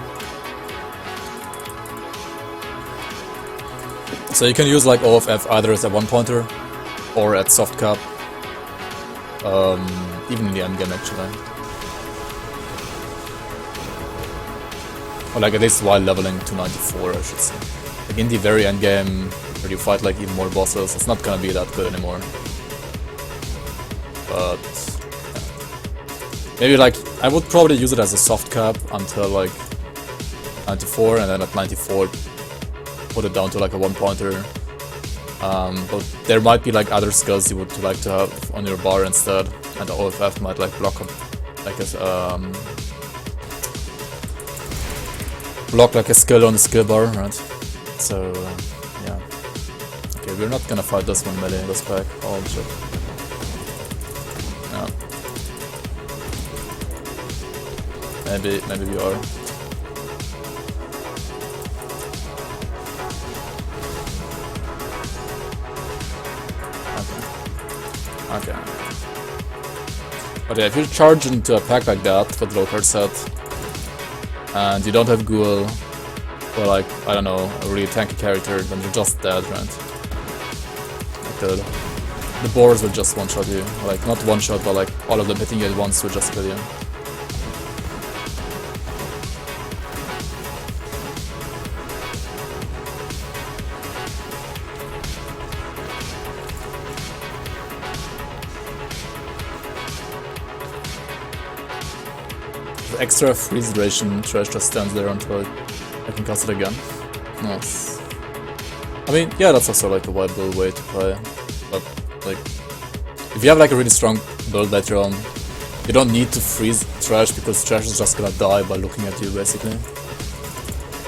So you can use like OFF either as a one pointer or at soft cap, even in the endgame actually. Or like at least while leveling to 94, I should say. Like in the very endgame where you fight like even more bosses, it's not gonna be that good anymore. But yeah. Maybe like I would probably use it as a soft cap until like 94, and then at 94 put it down to like a one pointer, but there might be like other skills you would like to have on your bar instead, and the OFF might like block like a skill on the skill bar, right? So yeah. Okay, we're not gonna fight this one melee, this pack. Oh shit. Yeah. Maybe we are. Okay. But yeah, if you charge into a pack like that with low card set, and you don't have Ghoul, or like, I don't know, a really tanky character, then you're just dead, right? Like the boars will just one-shot you. Like, not one-shot, but like all of them hitting you at once will just kill you. Extra freeze duration, trash just stands there until I can cast it again. Nice. I mean, yeah, that's also like a viable way to play. But like, if you have like a really strong build later on, you don't need to freeze trash because trash is just gonna die by looking at you basically.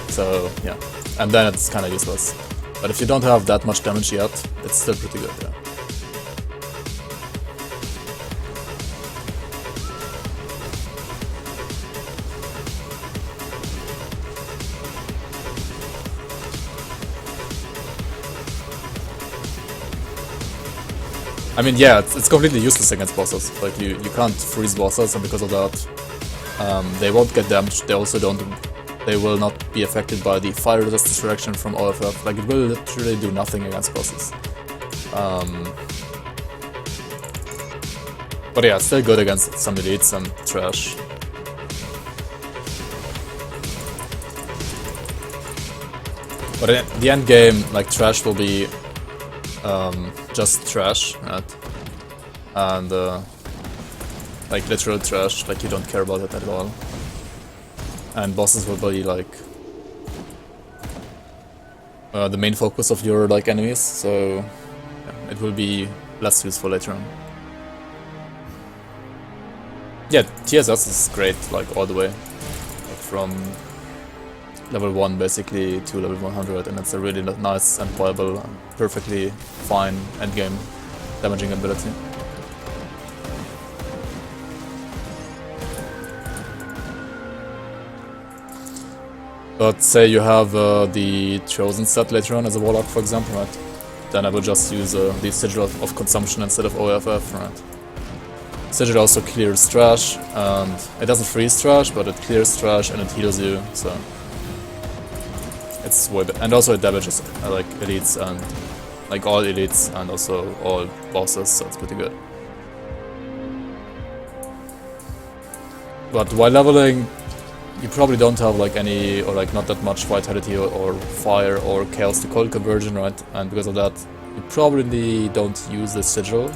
So yeah, and then it's kind of useless. But if you don't have that much damage yet, it's still pretty good. Yeah. I mean, yeah, it's completely useless against bosses. Like, you can't freeze bosses, and because of that, they won't get damaged. They also they will not be affected by the fire resistance reaction from OFF. Like, it will literally do nothing against bosses. But yeah, it's still good against some elites and trash. But in the end game, like, trash will be just trash, right? And like literal trash, like you don't care about it at all. And bosses will be like the main focus of your like enemies, so yeah, it will be less useful later on. Yeah, TSS is great, like all the way, like, from level 1 basically to level 100, and it's a really nice and viable, perfectly fine endgame damaging ability. But say you have the chosen set later on as a Warlock, for example, right? Then I would just use the Sigil of Consumption instead of OFF, right? Sigil also clears trash, and it doesn't freeze trash, but it clears trash and it heals you, so it's way better. And also it damages like elites and like all elites and also all bosses, so it's pretty good. But while leveling, you probably don't have like any, or like not that much vitality or fire or chaos to cold conversion, right? And because of that, you probably don't use the Sigil.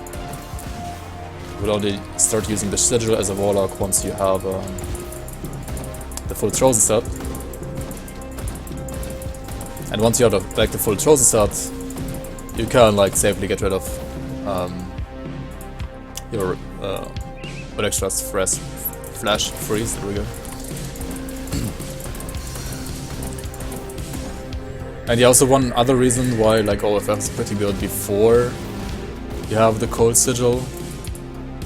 You will only start using the Sigil as a Warlock once you have the full Chosen set. And once you have like the full Chosen set, you can like safely get rid of your what extras, flash, freeze, there we go. And yeah, also one other reason why like OFF is pretty good before you have the cold sigil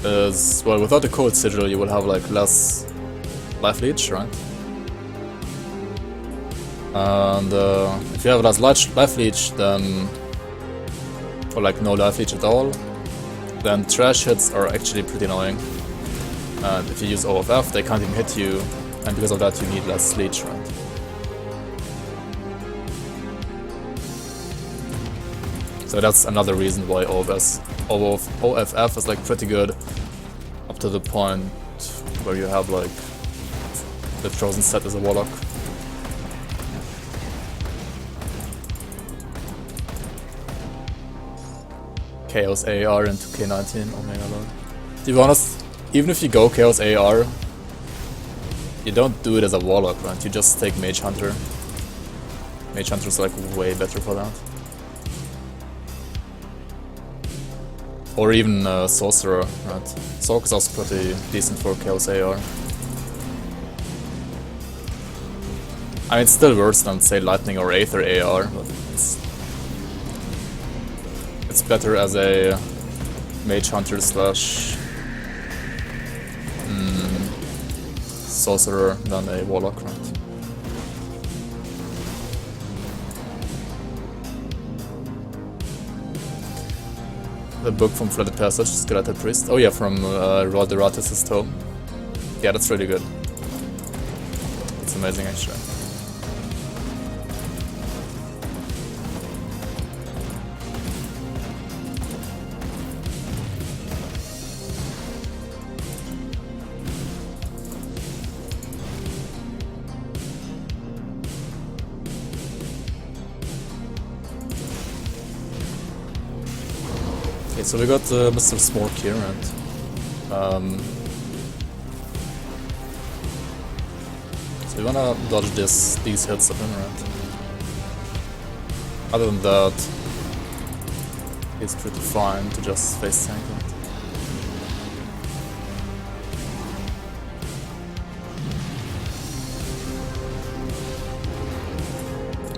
is, well, without the cold sigil you will have like less life leech, right? And if you have less life leech, then, or like no life leech at all, then trash hits are actually pretty annoying. And if you use OFF, they can't even hit you, and because of that you need less leech, right? So that's another reason why OFF is like pretty good, up to the point where you have like the chosen set as a Warlock. Chaos AR into K19, oh my god. To be honest, even if you go Chaos AR, you don't do it as a Warlock, right? You just take Mage Hunter. Mage Hunter's like way better for that. Or even Sorcerer, right? Sorc is also pretty decent for Chaos AR. I mean, it's still worse than, say, Lightning or Aether AR, but it's better as a Mage Hunter slash Sorcerer than a Warlock, right? The book from Flooded Passage, Skeletal Priest. Oh yeah, from Roderatus' tome. Yeah, that's really good. It's amazing, actually. Okay, so we got Mr. Smork here, and so we wanna dodge these hits of him, right? Other than that, it's pretty fine to just face tank it.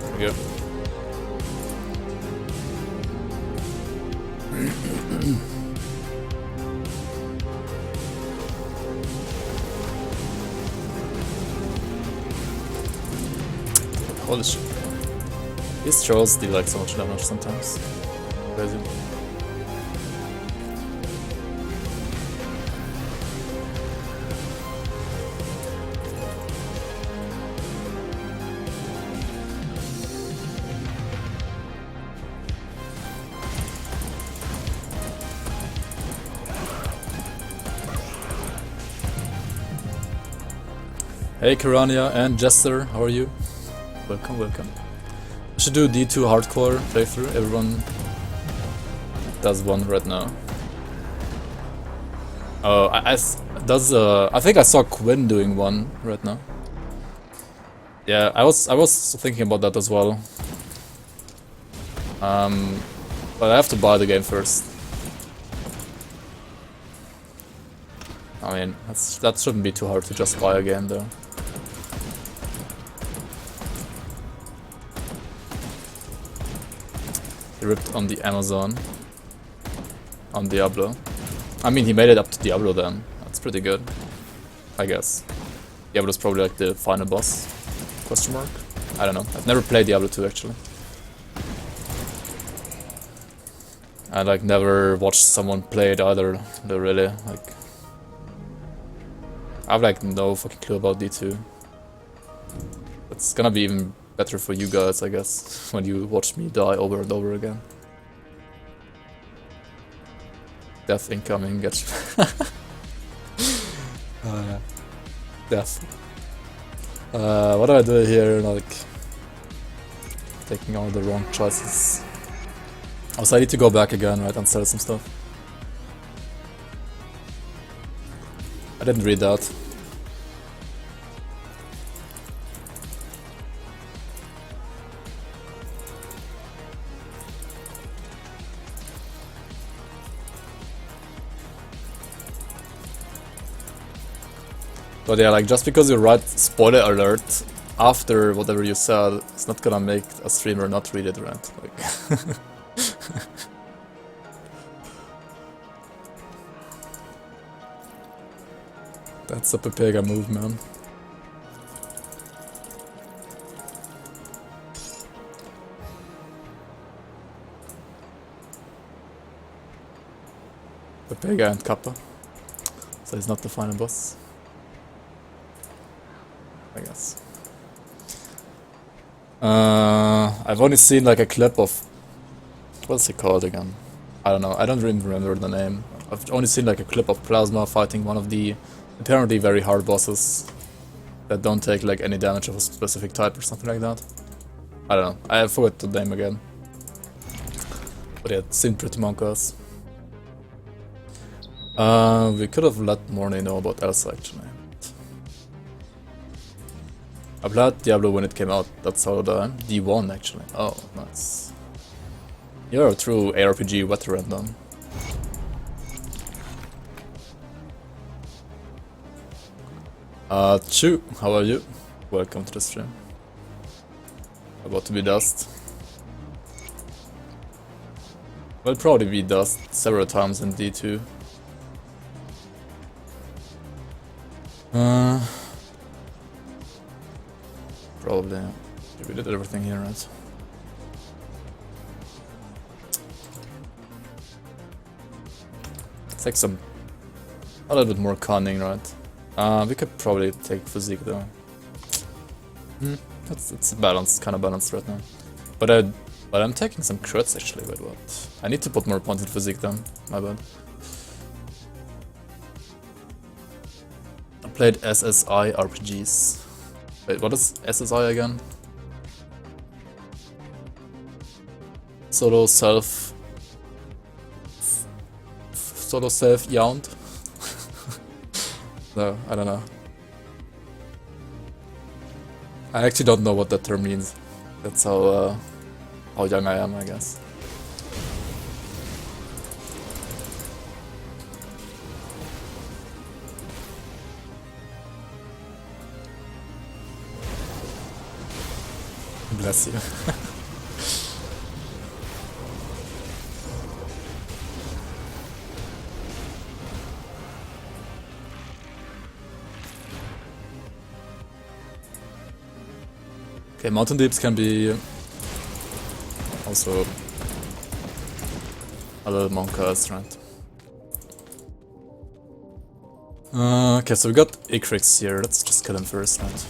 There we go. Holy shit. These trolls deal like so much damage sometimes. Crazy. Hey Karania and Jester, how are you? Welcome, welcome. I should do D2 hardcore playthrough. Everyone does one right now. Oh, I think I saw Quinn doing one right now. Yeah, I was thinking about that as well. But I have to buy the game first. I mean, that shouldn't be too hard to just buy a game though. He ripped on the Amazon. On Diablo. I mean, he made it up to Diablo then. That's pretty good. I guess. Diablo's probably like the final boss. Question mark? I don't know. I've never played Diablo 2 actually. I like never watched someone play it either, though, really. Like, I have like no fucking clue about D2. It's gonna be even better for you guys, I guess, when you watch me die over and over again. Death incoming, get death. What do I do here? Like, taking all the wrong choices. Also, I need to go back again, right, and sell some stuff. I didn't read that. But yeah, like, just because you write spoiler alert after whatever you said, it's not gonna make a streamer not read it, right? Like that's a Pepega move, man. Pepega and Kappa. So he's not the final boss, I guess. I've only seen like a clip of... what's it called again? I don't know, I don't really remember the name. I've only seen like a clip of Plasma fighting one of the apparently very hard bosses that don't take like any damage of a specific type or something like that. I don't know, I forgot the name again. But yeah, it seemed pretty monk-ass. We could have let Morny know about Elsa actually. I played Diablo when it came out, that's how the D1 actually. Oh, nice. You're a true ARPG veteran then. Chu, how are you? Welcome to the stream. About to be dust. Will probably be dust several times in D2. Probably. We did everything here, right? Let's take some... a little bit more cunning, right? We could probably take physique though. It's balanced, kind of balanced right now. But I'm taking some crits actually. Wait, what? I need to put more points in physique then. My bad. I played SSI RPGs. Wait, what is SSI again? Solo self yawned. No, I don't know. I actually don't know what that term means. That's how young I am, I guess. Bless you. Okay, mountain deeps can be also a little monk-ass, right? Okay, so we got Icrix here. Let's just kill him first, right?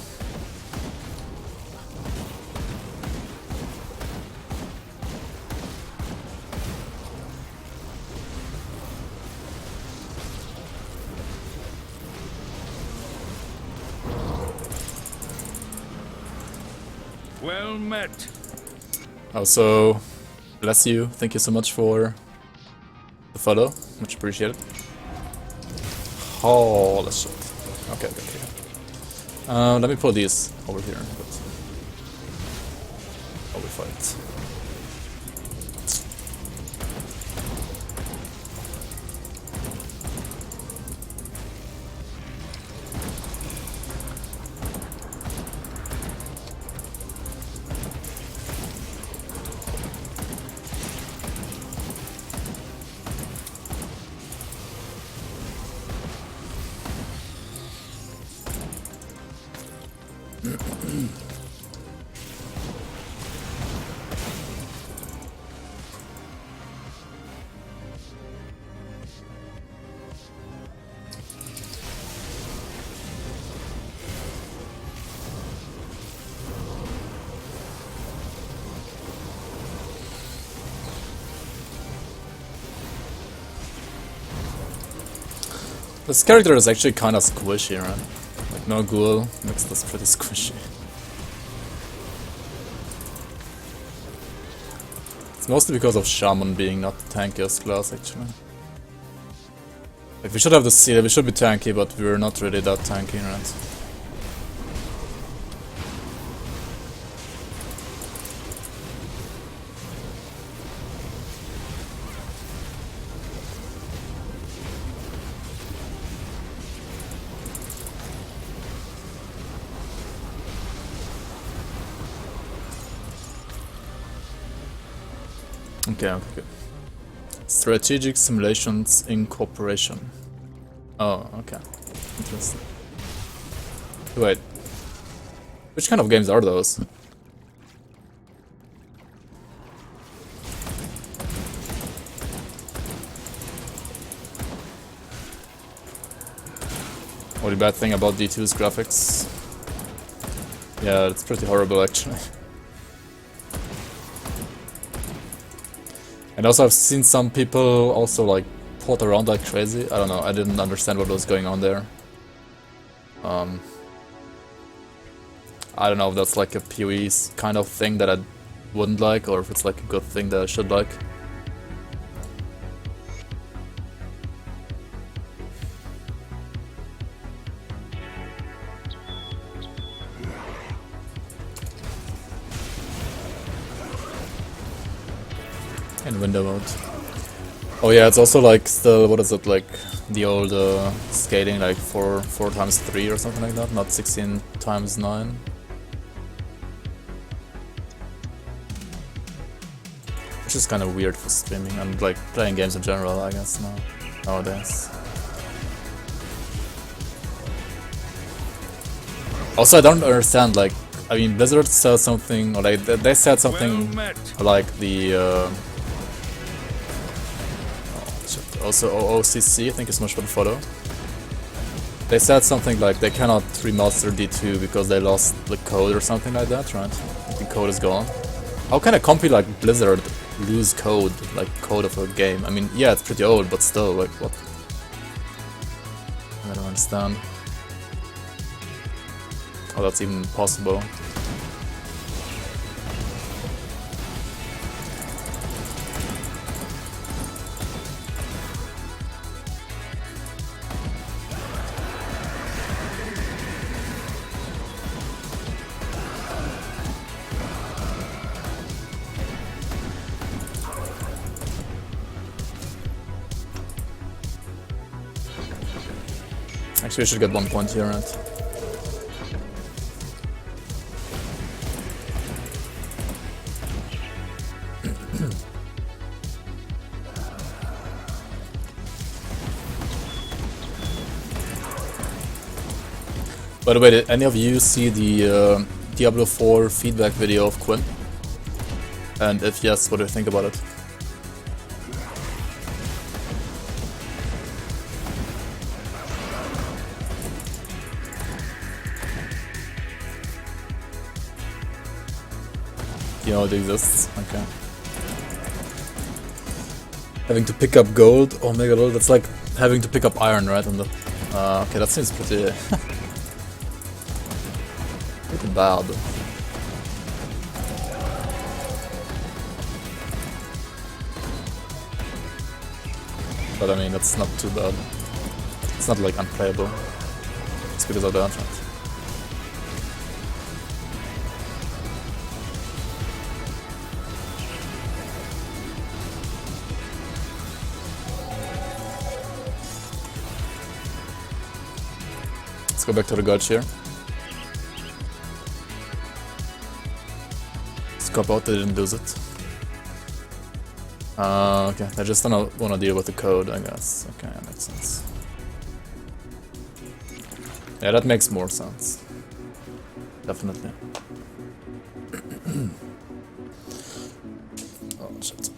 Well met. Also, bless you. Thank you so much for the follow. Much appreciated. Holy shit. Okay. Let me pull these over here. While we fight. This character is actually kind of squishy, right? Like, no ghoul makes this pretty squishy. It's mostly because of Shaman being not the tankiest class, actually. Like, we should have the seal, we should be tanky, but we're not really that tanky, right? Okay, okay, good. Strategic simulations incorporation. Oh, okay. Interesting. Wait. Which kind of games are those? Only bad thing about D2's graphics. Yeah, it's pretty horrible actually. And also I've seen some people also like port around like crazy. I don't know, I didn't understand what was going on there. I don't know if that's like a PoE kind of thing that I wouldn't like, or if it's like a good thing that I should like. In window mode. Oh yeah, it's also like still, what is it, like the old scaling, like 4 times 3 or something like that, not 16 times 9. Which is kind of weird for streaming and like playing games in general, I guess, nowadays. Also, I don't understand, like, I mean, Blizzard said something, or like they said something like the also OOCC, I think is much better photo. They said something like they cannot remaster D2 because they lost the code or something like that, right? Like the code is gone. How can a company like Blizzard lose code, like code of a game? I mean, yeah, it's pretty old, but still, like, what? I don't understand. Oh, that's even possible. Actually, we should get 1 point here, right? By the way, did any of you see the Diablo 4 feedback video of Quinn? And if yes, what do you think about it? You know it exists? Okay. Having to pick up gold, oh mega lol, that's like having to pick up iron, right? On the okay, that seems pretty pretty bad. But I mean, that's not too bad. It's not like unplayable. It's because of the entrance. Let's go back to the gorge here. Scop out, they didn't lose it. Okay, I just don't want to deal with the code, I guess. Okay, that makes sense. Yeah, that makes more sense. definitely. Oh shit.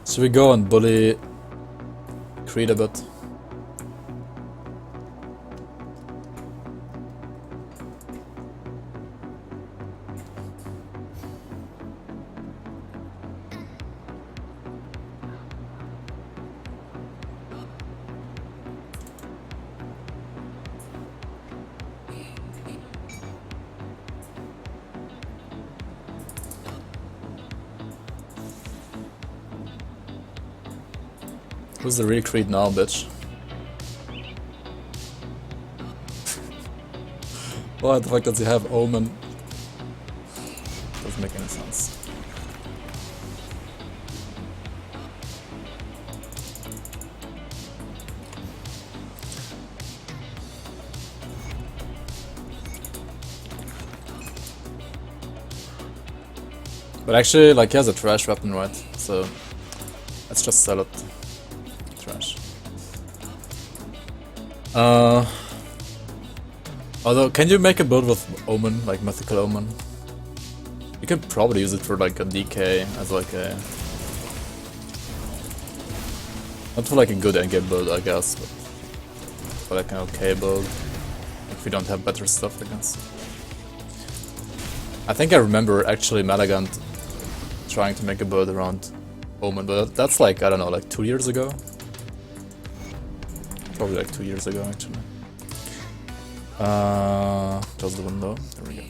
Should we go and bully Creed a bit? Who's the real Creed now, bitch? Why the fuck does he have Omen? Doesn't make any sense. But actually, like, he has a trash weapon, right? So let's just sell it. Trash. Although, can you make a build with Omen, like Mythical Omen? You could probably use it for like a DK as like a... Not for like a good endgame build, I guess, but for like an okay build. If we don't have better stuff, I guess. I think I remember actually Malagant trying to make a build around Omen, but that's like, I don't know, like 2 years ago? Probably like 2 years ago, actually. Close the window. There we go.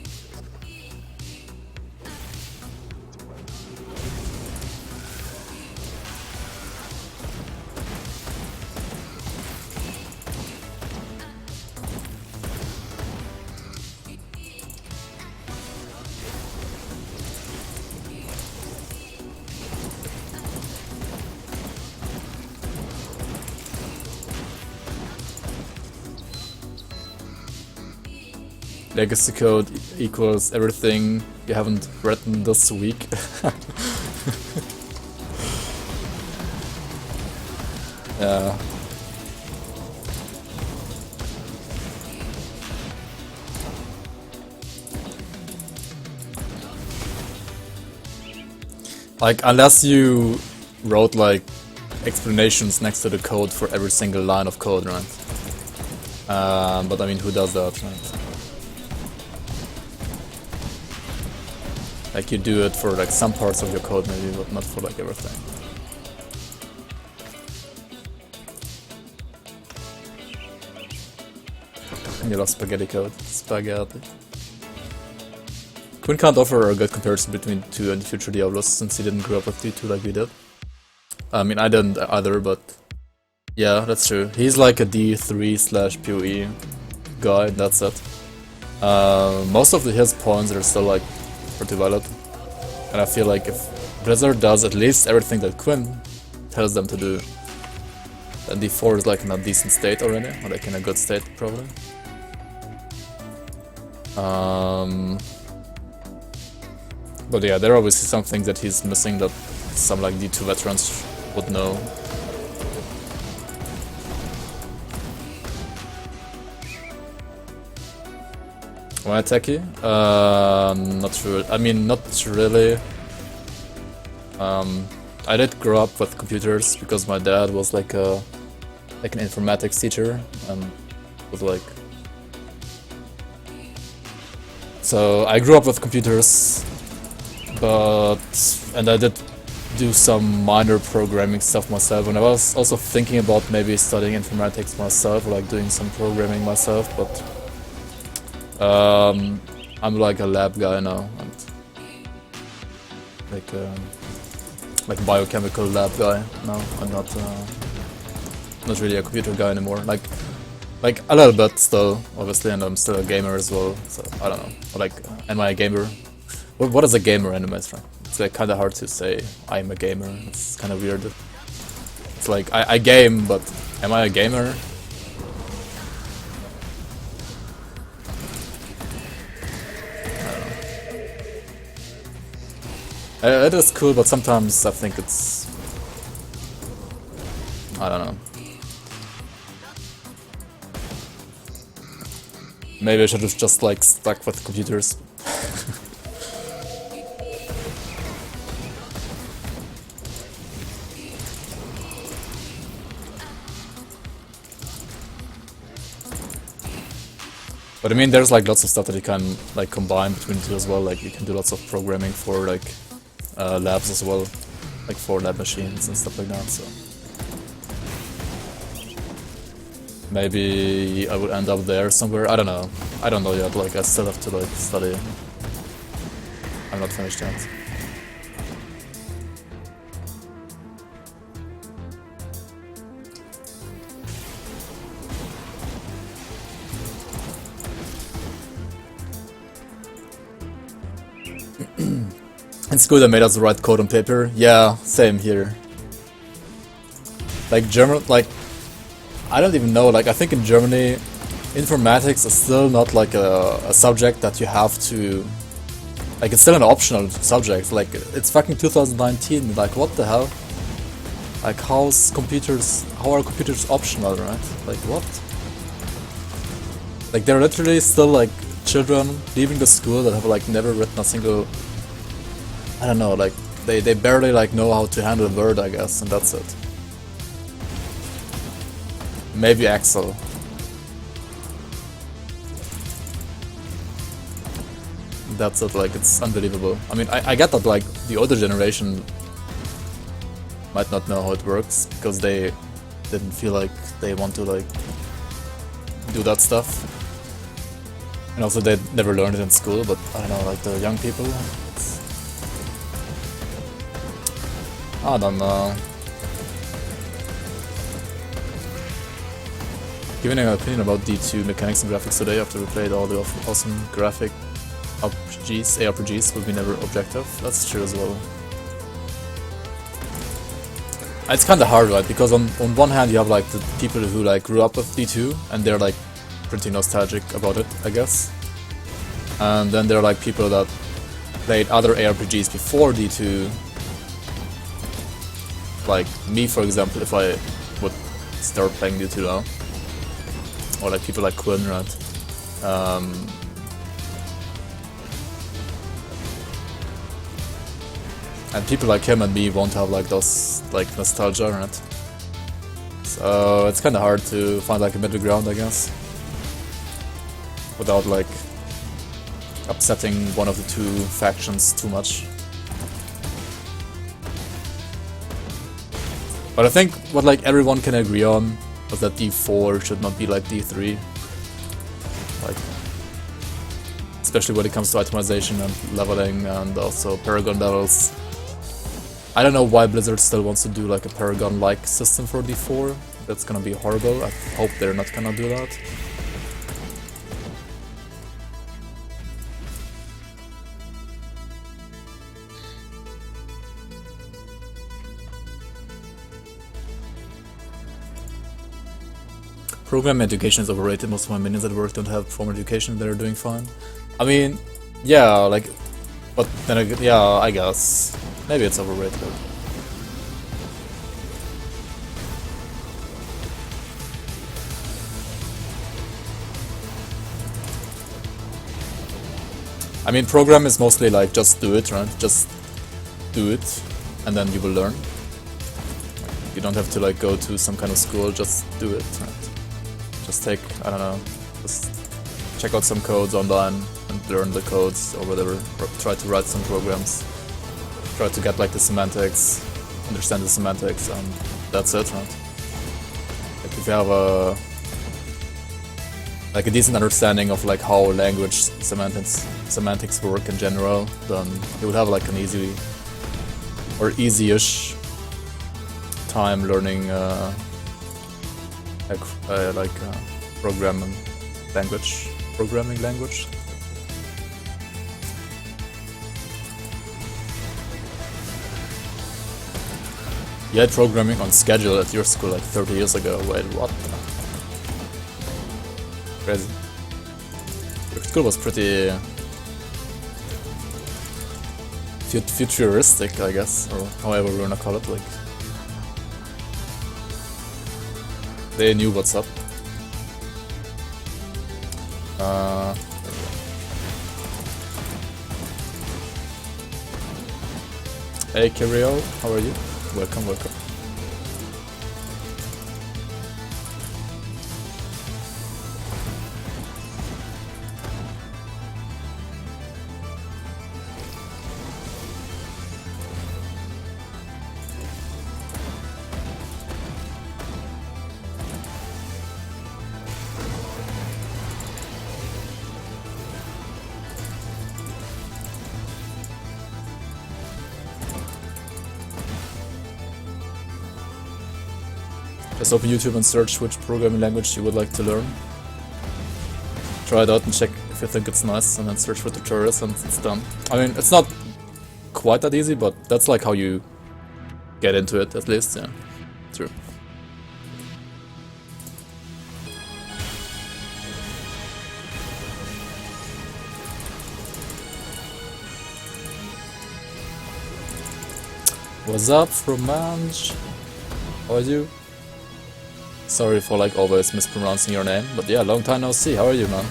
Legacy code equals everything you haven't written this week. Yeah. Like, unless you wrote like explanations next to the code for every single line of code, right? But I mean, who does that, right? Like, you do it for like some parts of your code maybe, but not for like everything. And you lost spaghetti code. Spaghetti. Quinn can't offer a good comparison between D2 and future Diablos since he didn't grow up with D2 like we did. I mean, I didn't either, but yeah, that's true. He's like a D3/PoE guy, that's it. Most of his points are still like pretty valid. And I feel like if Blizzard does at least everything that Quinn tells them to do, then D4 is like in a decent state already, or like in a good state probably. But yeah, there are obviously some things that he's missing that some like D2 veterans would know. Am I techie? Not sure. I mean, not really. I did grow up with computers because my dad was like an informatics teacher and was like. So I grew up with computers, and I did do some minor programming stuff myself, and I was also thinking about maybe studying informatics myself, or like doing some programming myself, but I'm like a lab guy now, and like biochemical lab guy now. I'm not really a computer guy anymore. Like a little bit still, obviously, and I'm still a gamer as well. So I don't know. Or like, am I a gamer? What is a gamer anyways, right? It's like kind of hard to say I'm a gamer. It's kind of weird. It's like I game, but am I a gamer? It is cool, but sometimes I think it's... I don't know. Maybe I should have just like stuck with computers. But I mean, there's like lots of stuff that you can like combine between the two as well. Like you can do lots of programming for like labs as well, like for lab machines and stuff like that. So maybe I would end up there somewhere. I don't know. I don't know yet. Like I still have to like study. I'm not finished yet. It's good I made us write code on paper. Yeah, same here. Like German, like I don't even know. Like I think in Germany, informatics is still not like a subject that you have to. Like it's still an optional subject. Like it's fucking 2019. Like what the hell? Like how are computers optional, right? Like what? Like they're literally still like children leaving the school that have like never written a single. I don't know, like, they barely, like, know how to handle Word, I guess, and that's it. Maybe Excel. That's it, like, it's unbelievable. I mean, I get that, like, the older generation might not know how it works, because they didn't feel like they want to, like, do that stuff. And also they never learned it in school, but, I don't know, like, the young people, I don't know. Giving an opinion about D2 mechanics and graphics today after we played all the awesome graphic ARPGs will be never objective. That's true as well. It's kinda hard, right? Because on one hand you have like the people who like grew up with D2 and they're like pretty nostalgic about it, I guess. And then there are like people that played other ARPGs before D2. Like me, for example, if I would start playing D2 now, or like people like Quinn, right? And people like him and me won't have like those like nostalgia, right? So it's kind of hard to find like a middle ground, I guess, without like upsetting one of the two factions too much. But I think what like everyone can agree on was that D4 should not be like D3. Like, especially when it comes to itemization and leveling and also Paragon levels. I don't know why Blizzard still wants to do like a Paragon-like system for D4. That's gonna be horrible. I hope they're not gonna do that. Program education is overrated. Most of my minions at work don't have formal education. They're doing fine. I mean, yeah, like, but then again, yeah, I guess maybe it's overrated. I mean, program is mostly like just do it, right? Just do it, and then you will learn. You don't have to like go to some kind of school. Just do it, right? Just take, I don't know, just check out some codes online and learn the codes or whatever. Try to write some programs. Try to get like the semantics, understand the semantics, and that's it, right? Like if you have a decent understanding of like how language semantics work in general, then you would have like an easy or easy-ish time learning programming language. You had programming on schedule at your school like 30 years ago. Wait, what? Crazy. Your school was pretty futuristic, I guess, or however we're gonna call it. Like, they knew what's up. Hey Kirill, how are you? Welcome, welcome. Just open YouTube and search which programming language you would like to learn. Try it out and check if you think it's nice, and then search for tutorials and it's done. I mean, it's not quite that easy, but that's like how you get into it, at least, yeah. True. What's up, Romange? How are you? Sorry for like always mispronouncing your name, but yeah, long time no see. How are you, man?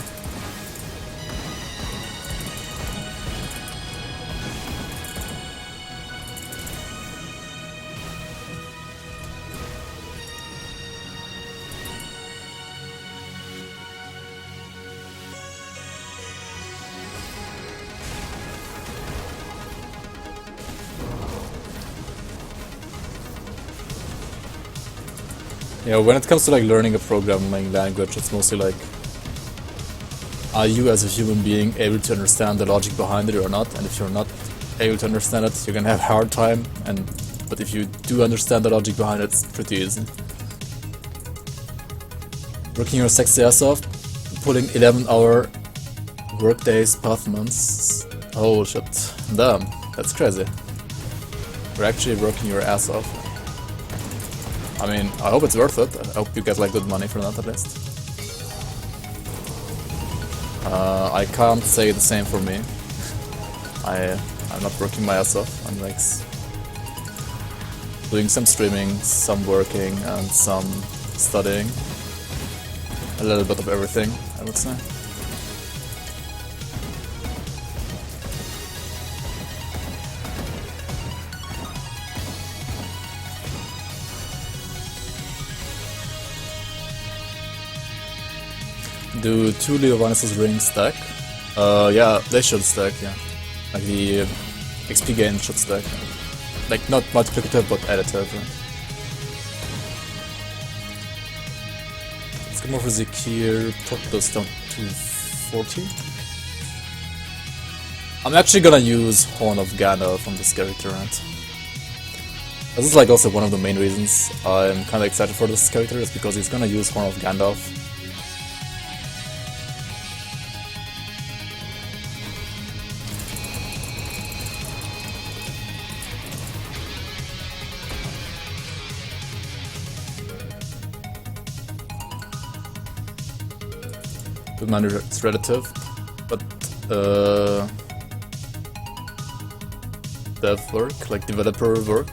Yeah, when it comes to like learning a programming language, it's mostly like, are you as a human being able to understand the logic behind it or not? And if you're not able to understand it, you're gonna have a hard time. But if you do understand the logic behind it, it's pretty easy. Working your sexy ass off, pulling 11-hour workdays, path months. Oh shit, damn, that's crazy. You're actually working your ass off. I mean, I hope it's worth it. I hope you get like good money for that at least. I can't say the same for me. I'm not working my ass off. I'm like doing some streaming, some working, and some studying. A little bit of everything, I would say. Do 2 Leovanis' rings stack? Yeah, they should stack, yeah. Like the XP gain should stack. Like not multiplicative, but additive. Right? Let's go more for Zakir, put this down to 40. I'm actually gonna use Horn of Gandalf on this character, right? This is like also one of the main reasons I'm kinda excited for this character, is because he's gonna use Horn of Gandalf. Good man, it's relative, but dev work, like developer work,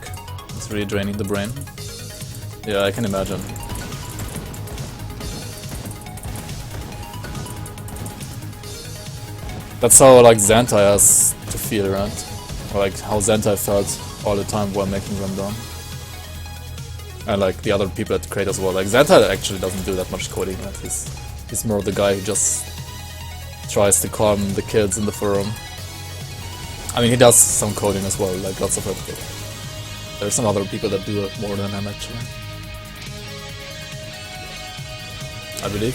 it's really draining the brain. Yeah, I can imagine. That's how like Xantai has to feel, right? Or like how Xantai felt all the time while making Rundown. And like the other people that create as well. Like Xantai actually doesn't do that much coding, right? He's more the guy who just tries to calm the kids in the forum. I mean, he does some coding as well, like lots of it, but there's some other people that do it more than him actually. I believe?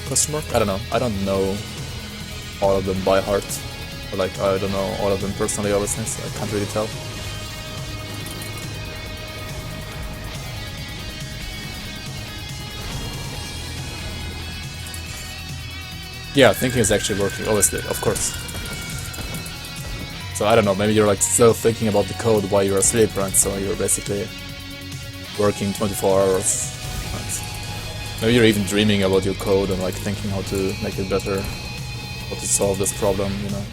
Question mark? I don't know. I don't know all of them by heart. Or like, I don't know all of them personally, obviously, so I can't really tell. Yeah, thinking is actually working, obviously, of course. So I don't know, maybe you're like still thinking about the code while you're asleep, right? So you're basically working 24 hours. Right. Maybe you're even dreaming about your code and like thinking how to make it better, how to solve this problem, you know.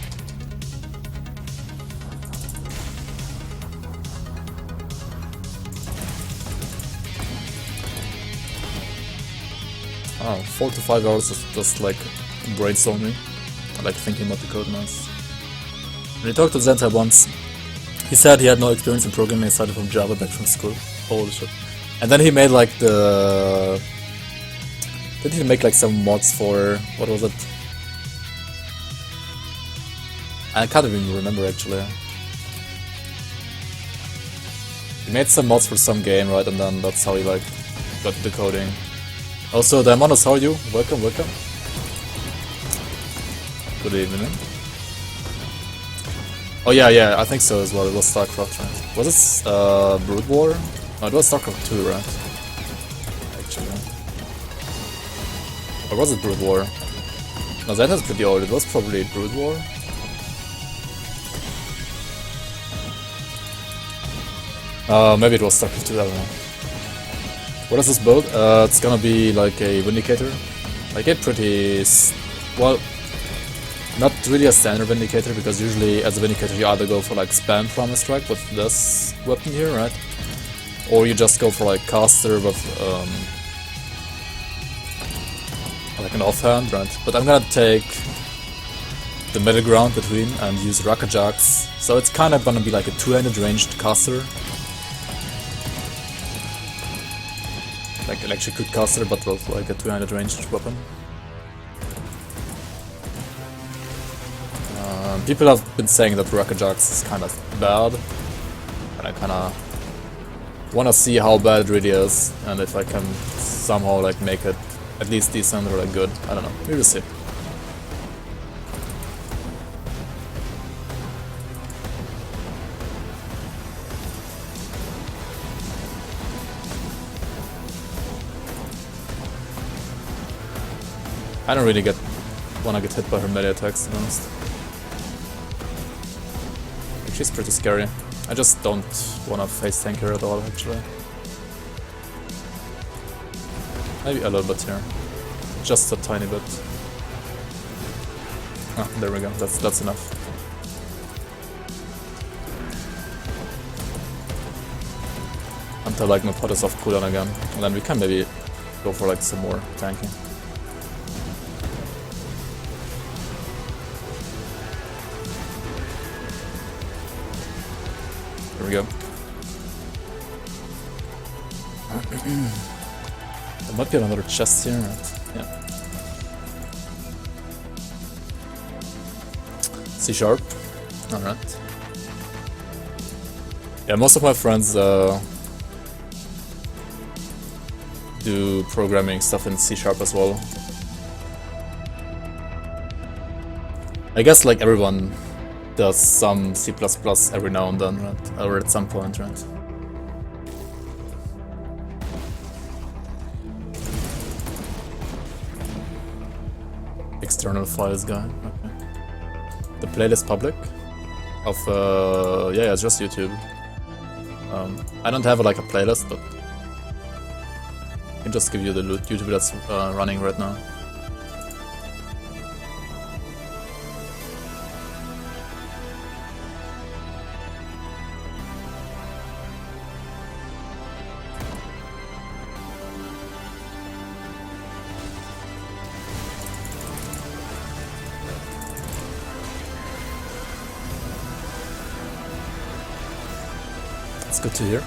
Oh, 4 to 5 hours is just like brainstorming, like thinking about the code nice. When he talked to Zentai once, he said he had no experience in programming aside from Java back from school. Holy shit. And then he made like the... Did he make like some mods for... what was it? I can't even remember actually. He made some mods for some game, right? And then that's how he like got the coding. Also, Daimonos, how are you? Welcome, welcome. Good evening. Oh yeah, I think so as well. It was StarCraft, right? Was it Brood War? No, it was StarCraft 2, right? Actually. Or was it Brood War? No, that is pretty old. It was probably Brood War. Maybe it was StarCraft 2, I don't know. What is this build? It's gonna be like a Vindicator. Like a pretty... well... not really a standard Vindicator, because usually as a Vindicator you either go for like spam Primal Strike with this weapon here, right? Or you just go for like caster with like an offhand, right? But I'm gonna take the middle ground between and use Rakajax. So it's kind of gonna be like a two-handed ranged caster. Like electrocute caster, but with like a two-handed ranged weapon. People have been saying that Rakajax is kind of bad, and I kind of want to see how bad it really is, and if I can somehow like make it at least decent or like good. I don't know. We will see. I don't really want to get hit by her melee attacks, to be honest. She's pretty scary. I just don't want to face tank her at all, actually. Maybe a little bit here. Just a tiny bit. Ah, there we go. That's enough. Until like my pot is off cooldown again. And then we can maybe go for like some more tanking. There we go. There might be another chest here, right? Yeah. C#. Alright. Yeah, most of my friends do programming stuff in C# as well. I guess like everyone does some C++ every now and then, right? Or at some point, right? External files guy, okay. The playlist public? Of, yeah, it's just YouTube. I don't have like a playlist, but I can just give you the YouTube that's running right now. It's good to hear.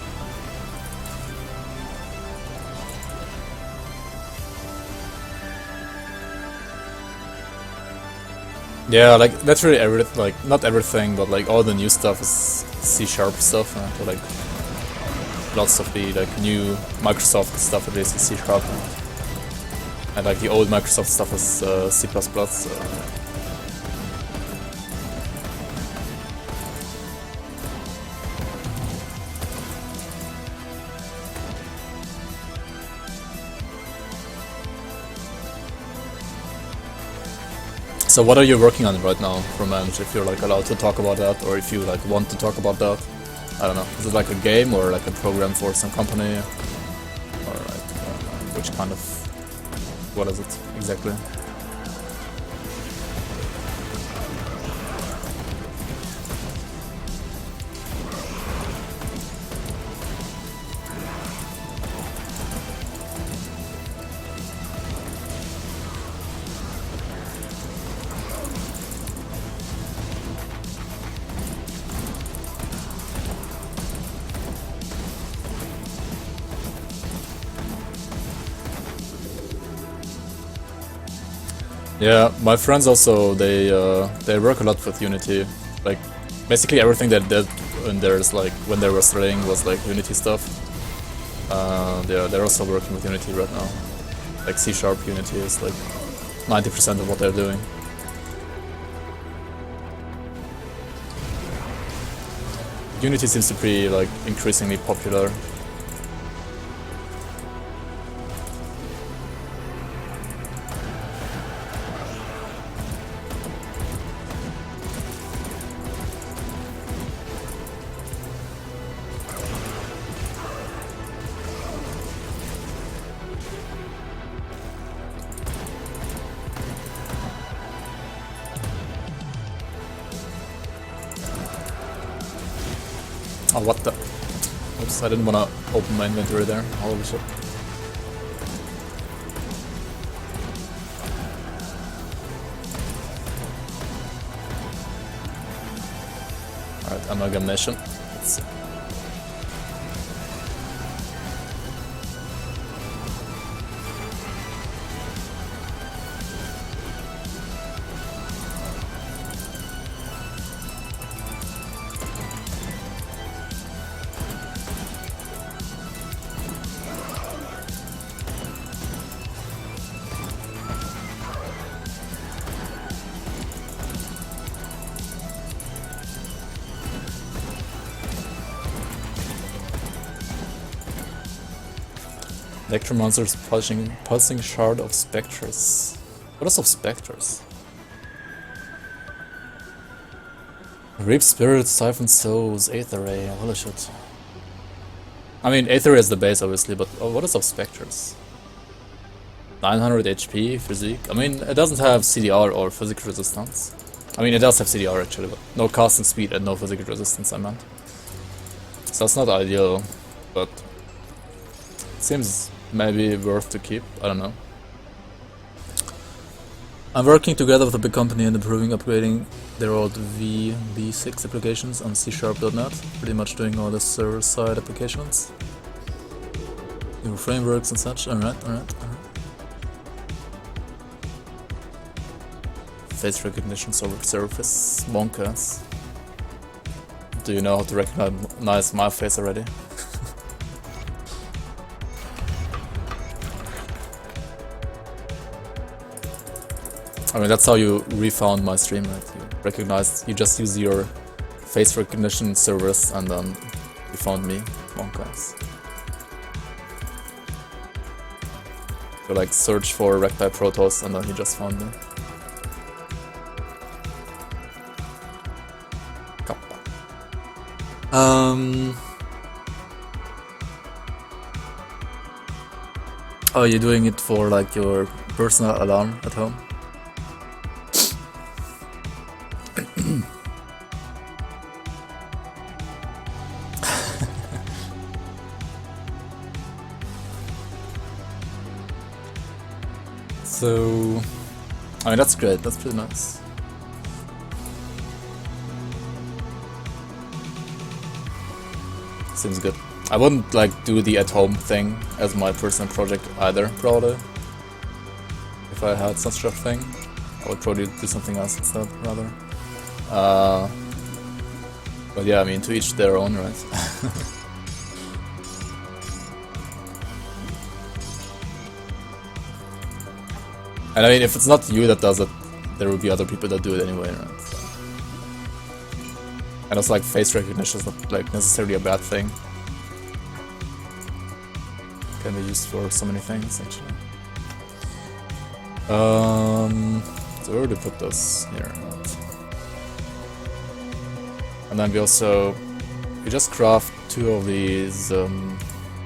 Yeah, like literally everything, like not everything, but like all the new stuff is C# stuff, right? Or like lots of the like new Microsoft stuff at least is C#, and like the old Microsoft stuff is C++. So what are you working on right now, Romanj, if you're like allowed to talk about that, or if you like want to talk about that? I don't know. Is it like a game or like a program for some company? Or like, which kind of... what is it exactly? Yeah, my friends also, they work a lot with Unity. Like, basically everything they did when there's like, when they were studying was like Unity stuff. They're also working with Unity right now. Like C# Unity is like 90% of what they're doing. Unity seems to be like increasingly popular. Oh, what the? Oops, I didn't want to open my inventory there. Holy shit. Alright, amalgamation. Let's see. Electromonster's pulsing shard of spectres. What is of spectres? Reap spirits, siphon souls, aether ray, holy shit. I mean, aether ray is the base obviously, but what is of spectres? 900 HP, physique. I mean, it doesn't have CDR or physical resistance. I mean, it does have CDR actually, but no casting speed and no physical resistance, I meant. So that's not ideal, but seems maybe worth to keep, I don't know. I'm working together with a big company and improving, upgrading their old VB6 applications on C#.net, pretty much doing all the server-side applications. New frameworks and such, alright. Face recognition surface, bonkers. Do you know how to recognize my face already? I mean, that's how you refound my stream, right? You just use your face recognition service and then you found me. Bonkers. You like search for Recti Protoss and then he just found me. Kappa. Oh, you're doing it for like your personal alarm at home? So, I mean, that's great, that's pretty nice. Seems good. I wouldn't like do the at-home thing as my personal project either, probably. If I had such a thing, I would probably do something else instead, rather. But yeah, I mean, to each their own, right? And I mean, if it's not you that does it, there will be other people that do it anyway, right? So. And also, like, face recognition is not like necessarily a bad thing. Can be used for so many things, actually. So where do we put this? Here. Right. And then we also you just craft 2 of these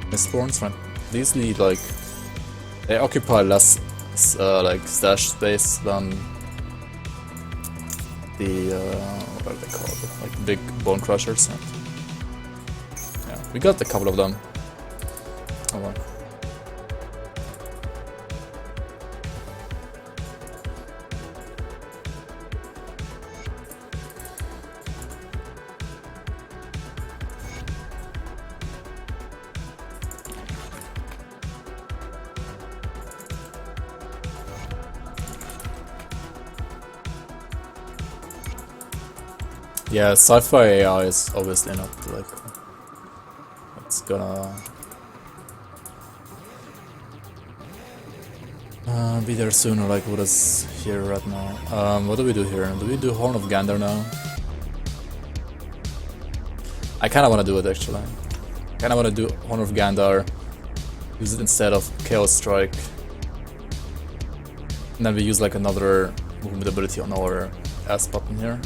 mistborns, right? These need like they occupy less like stash space than the what are they called? Like big bone crushers. Right? Yeah, we got a couple of them. Oh well. Yeah, sci-fi AI is obviously not like it's gonna be there sooner, like what is here right now. What do we do here? Do we do Horn of Gander now? I kinda wanna do it actually. I kinda wanna do Horn of Gander, use it instead of Chaos Strike. And then we use like another movement ability on our S button here.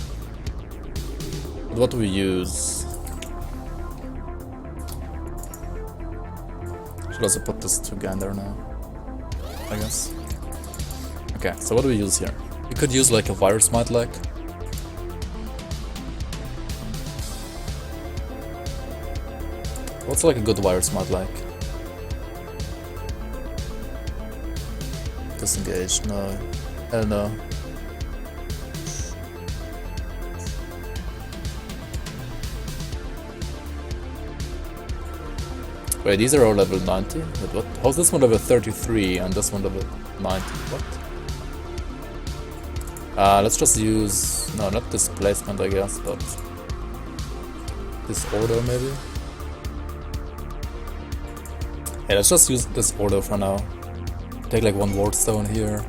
But what do we use? Should also put this to Gander now, I guess. Okay, so what do we use here? We could use like a Virus Might leg. What's like a good Virus Might leg? Disengage, no. Hell no. Wait, these are all level 90? Wait, what? How's this one level 33 and this one level 90? What? Let's just use... no, not displacement I guess, but... this order maybe? Yeah, let's just use this order for now. Take like 1 ward stone here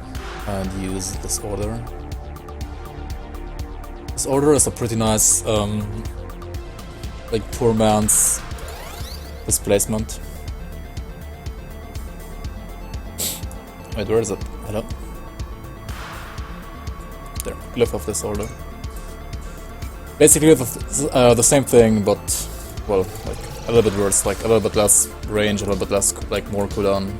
and use this order. This order is a pretty nice, like poor man's displacement. Wait, where is it? Hello? There, glyph of this order. Basically the same thing, but, well, like a little bit worse, like a little bit less range, a little bit less, like more cooldown.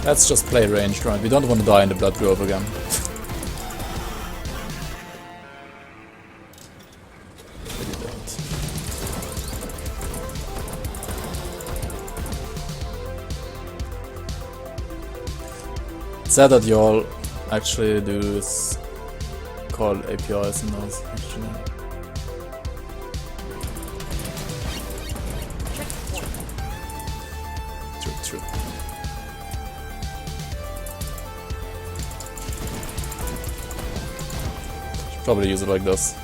Let's just play ranged, right? We don't want to die in the Blood Grove again. Maybe don't. It's sad that y'all actually do is call APIs and those, actually. True. Probably use it like this.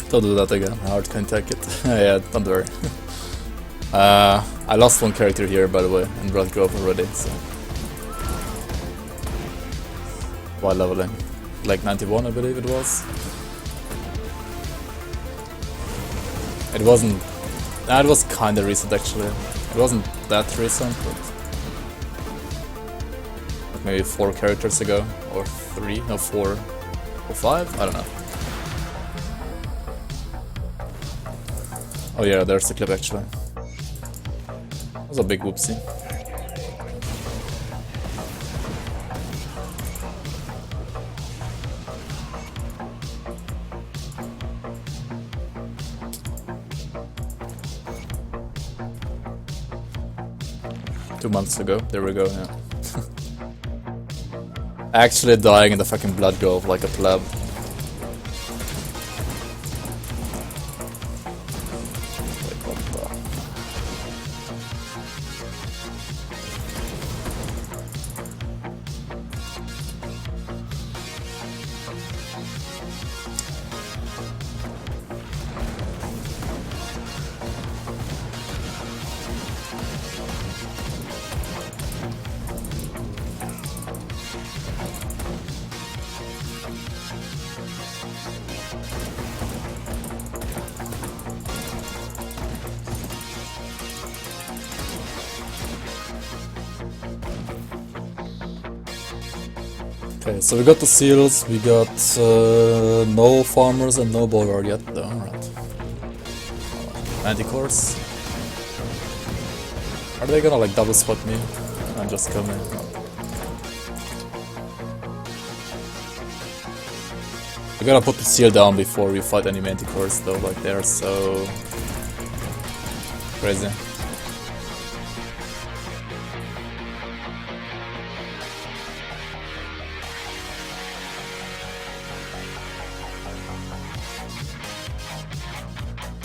Don't do that again, Hard can take it. Yeah, don't worry. I lost 1 character here, by the way, in Blood Grove already, so... while leveling. Like 91, I believe it was. It wasn't... it was kinda recent, actually. It wasn't that recent, but... like maybe 4 characters ago, or 3, no 4, or 5? I don't know. Oh yeah, there's the clip, actually. That was a big whoopsie. Two months ago, there we go, yeah. Actually dying in the fucking Blood Grove like a pleb. Okay, so we got the seals, we got no farmers and no bulwark yet though, right. Anti-cores. Are they gonna like double spot me and just kill me? No. We gotta put the seal down before we fight any manticores though, like they're so crazy.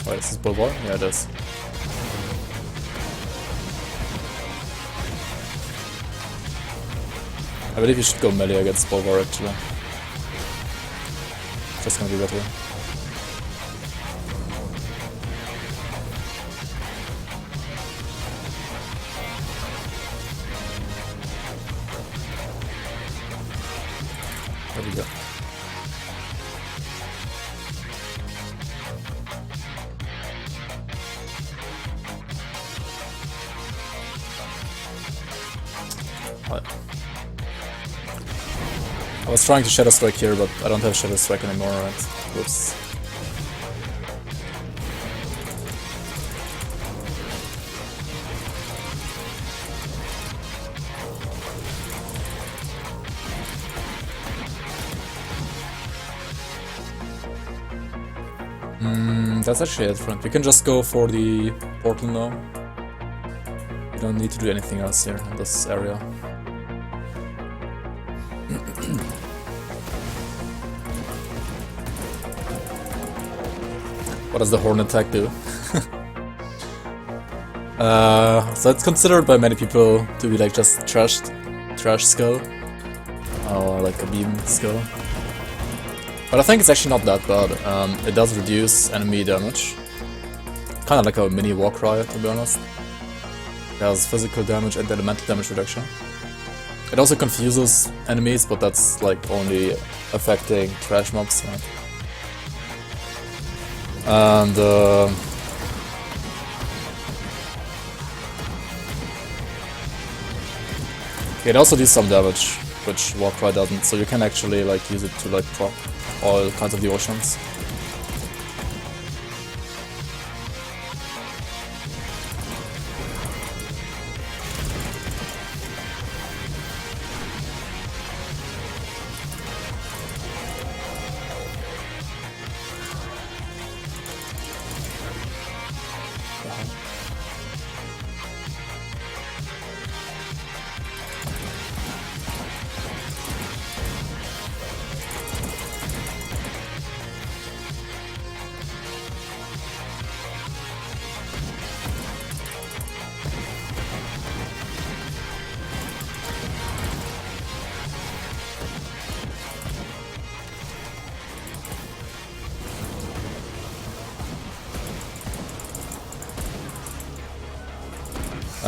Wait, is this bulwark? Yeah, it is. I believe you should go melee against bulwark actually. Just gonna be better. There we go. I was trying to Shadow Strike here, but I don't have Shadow Strike anymore, right? Whoops. That's actually it, friend. We can just go for the portal now. We don't need to do anything else here in this area. What does the horn attack do? So it's considered by many people to be like just trash skill, or like a beam skill. But I think it's actually not that bad. It does reduce enemy damage, kind of like a mini Warcry to be honest. It has physical damage and elemental damage reduction. It also confuses enemies, but that's like only affecting trash mobs, right? And it also does some damage, which Warcry doesn't, so you can actually like use it to like proc all kinds of the oceans.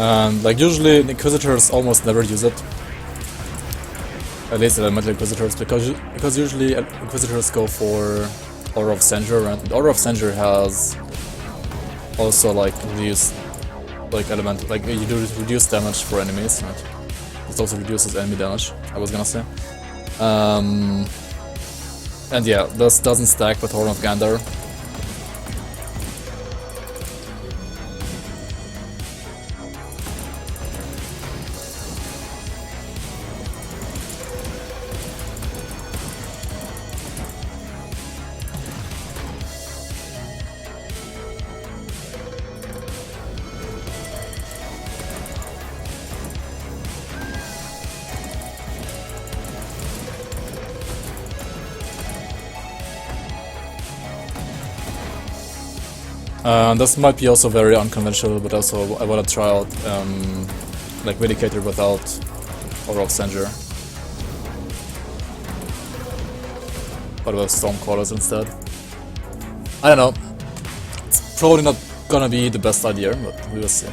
And like usually Inquisitors almost never use it. At least elemental Inquisitors, because usually Inquisitors go for Aura of Censure, and Aura of Censure has also like reduced like element, like you do reduce damage for enemies, right? It also reduces enemy damage, I was gonna say. And yeah, this doesn't stack with Horn of Gandar. This might be also very unconventional, but also I wanna try out like Vindicator without Aura of Censure, but with Stormcallers instead. I don't know. It's probably not gonna be the best idea, but we will see.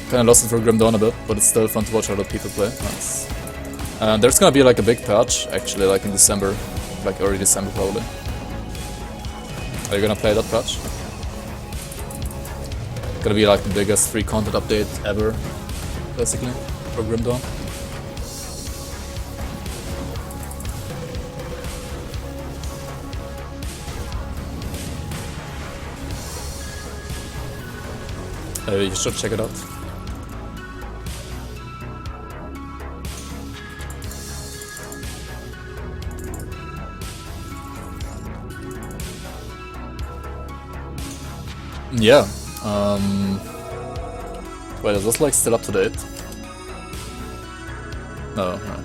Kinda lost it for Grim Dawn a bit, but it's still fun to watch other people play. Nice. And there's gonna be like a big patch, actually, like in December. Like early December, probably. Are you gonna play that patch? Gonna be like the biggest free content update ever, basically, for Grim Dawn. You should check it out. Yeah. Wait, is this like still up to date? No, no.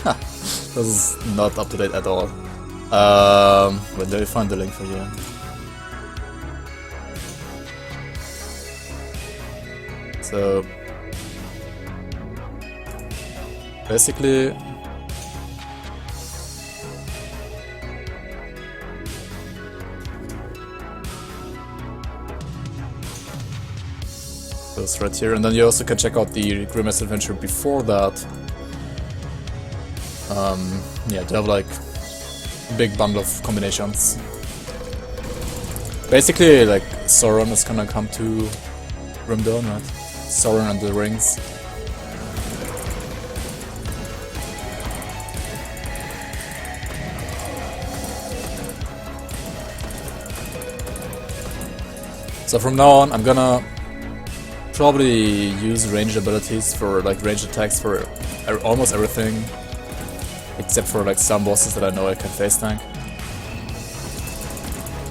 This is not up to date at all. Wait, let me find the link for you. So basically, it's right here, and then you also can check out the Grimace adventure before that. Yeah, to have like a big bundle of combinations. Basically, like Sauron is gonna come to Grim Dawn, right? Sauron and the rings. So from now on, I'm gonna probably use ranged abilities for like ranged attacks for almost everything, except for like some bosses that I know I can face tank.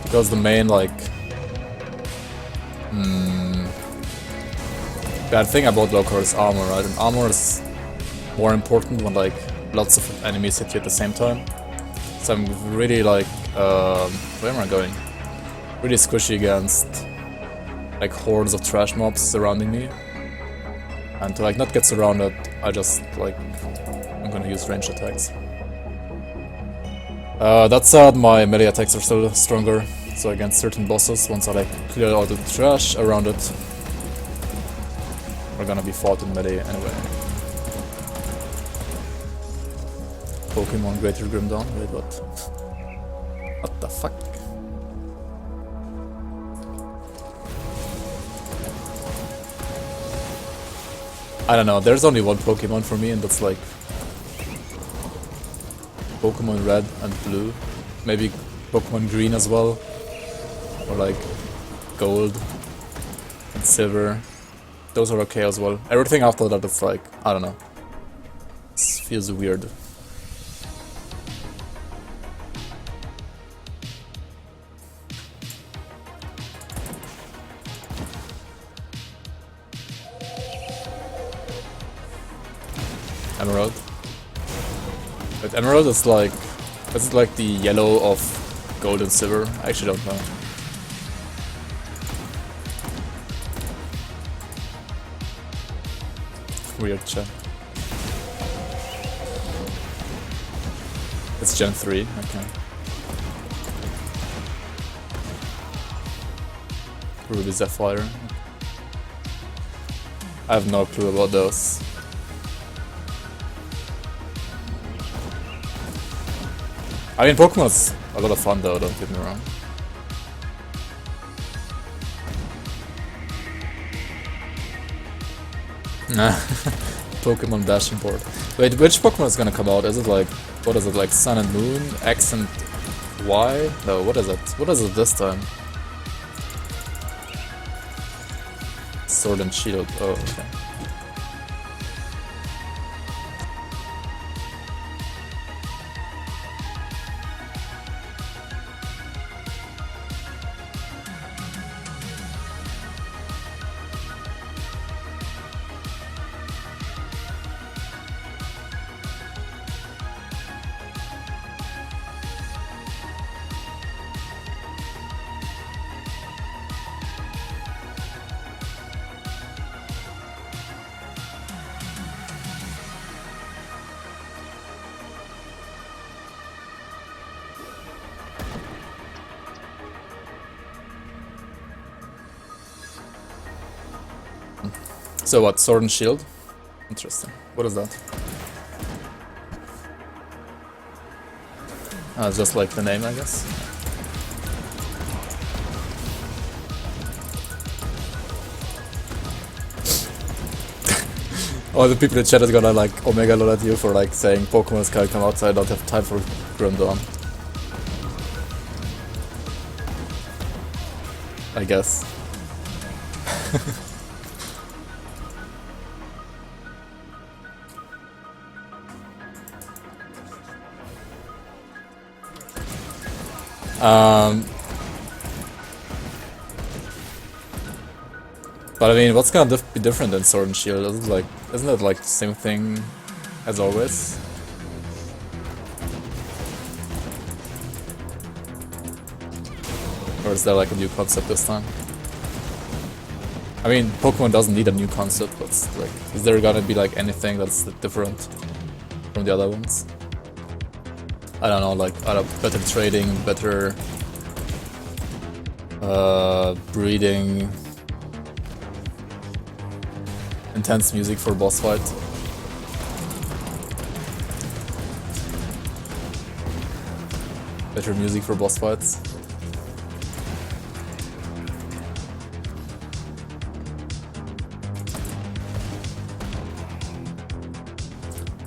Because the main like bad thing about low card is armor, right? And armor is more important when like lots of enemies hit you at the same time. So I'm really like where am I going? Really squishy against like hordes of trash mobs surrounding me. And to like not get surrounded, I just like I'm gonna use ranged attacks. That said, my melee attacks are still stronger. So against certain bosses, once I like clear all the trash around it, we're gonna be fought in melee anyway. Pokemon Greater Grim Dawn? Wait, what? What the fuck? I don't know, there's only one Pokemon for me, and that's like Pokemon Red and Blue. Maybe Pokemon Green as well. Or like Gold and Silver. Those are okay as well. Everything after that is like, I don't know. It feels weird. Emerald. But Emerald is like the yellow of Gold and Silver? I actually don't know. Weird chat. It's Gen 3, okay. Ruby Sapphire. I have no clue about those. I mean, Pokemon's a lot of fun though, don't get me wrong. Pokemon Dashing Board. Wait, which Pokemon is gonna come out? Is it like, what is it, like Sun and Moon? X and Y? No, what is it? What is it this time? Sword and Shield, oh, okay. So what, Sword and Shield? Interesting. What is that? Just like the name, I guess. All the people in chat is gonna like Omega lol at you for like saying Pokemon's can't come outside, I don't have time for Grim Dawn. I guess. But I mean, what's gonna be different than Sword and Shield? Isn't it like the same thing as always? Or is there like a new concept this time? I mean, Pokemon doesn't need a new concept, but like, is there gonna be like anything that's different from the other ones? I don't know, like better trading, better breeding, intense music for boss fight. Better music for boss fights.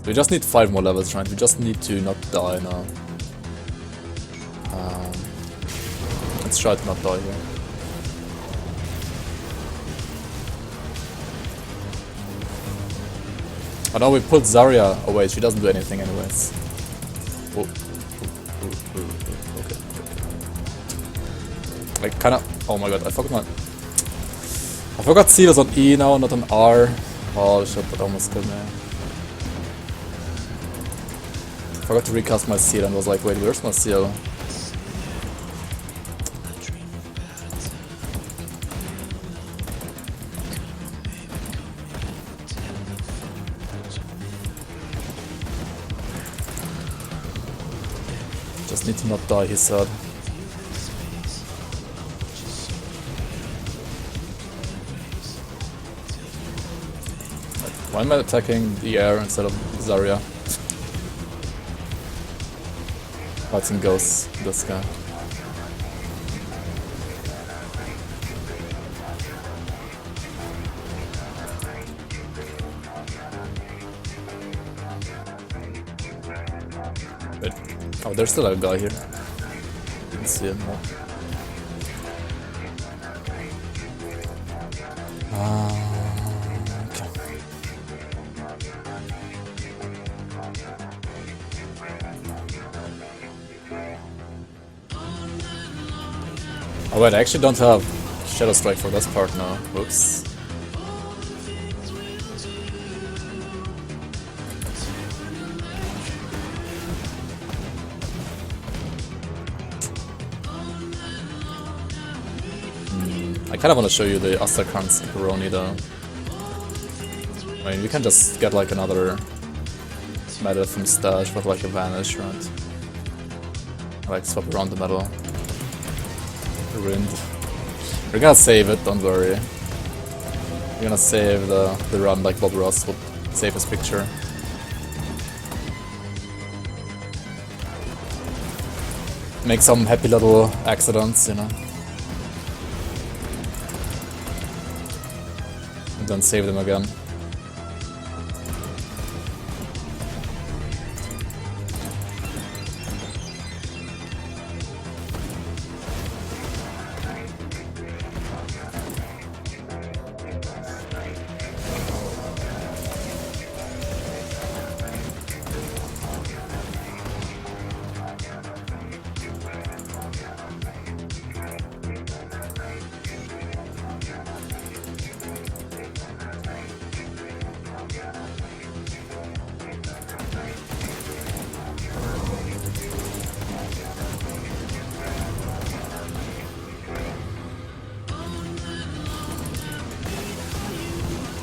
We just need 5 more levels, right? We just need to not die now. Let's try to not die here. Oh no, we put Zarya away, she doesn't do anything anyways. Oh. Okay. Like kinda... Oh my god, I forgot Seal is on E now, not on R. Oh shit, that almost killed me. I forgot to recast my seal and was like, wait, where's my seal? Just need to not die, he said. Why am I attacking the air instead of Zarya? Fighting ghosts, this guy. Wait. Oh, there's still a guy here. Didn't see him. No. Okay. Oh wait, I actually don't have Shadow Strike for this part now. Whoops. I kinda wanna show you the Astrakhan's Peroni though. I mean, we can just get like another medal from Stash with like a Vanish, right? Like swap around the medal. Ruined. We're gonna save it, don't worry. We're gonna save the run like Bob Ross would save his picture. Make some happy little accidents, you know. And then save them again.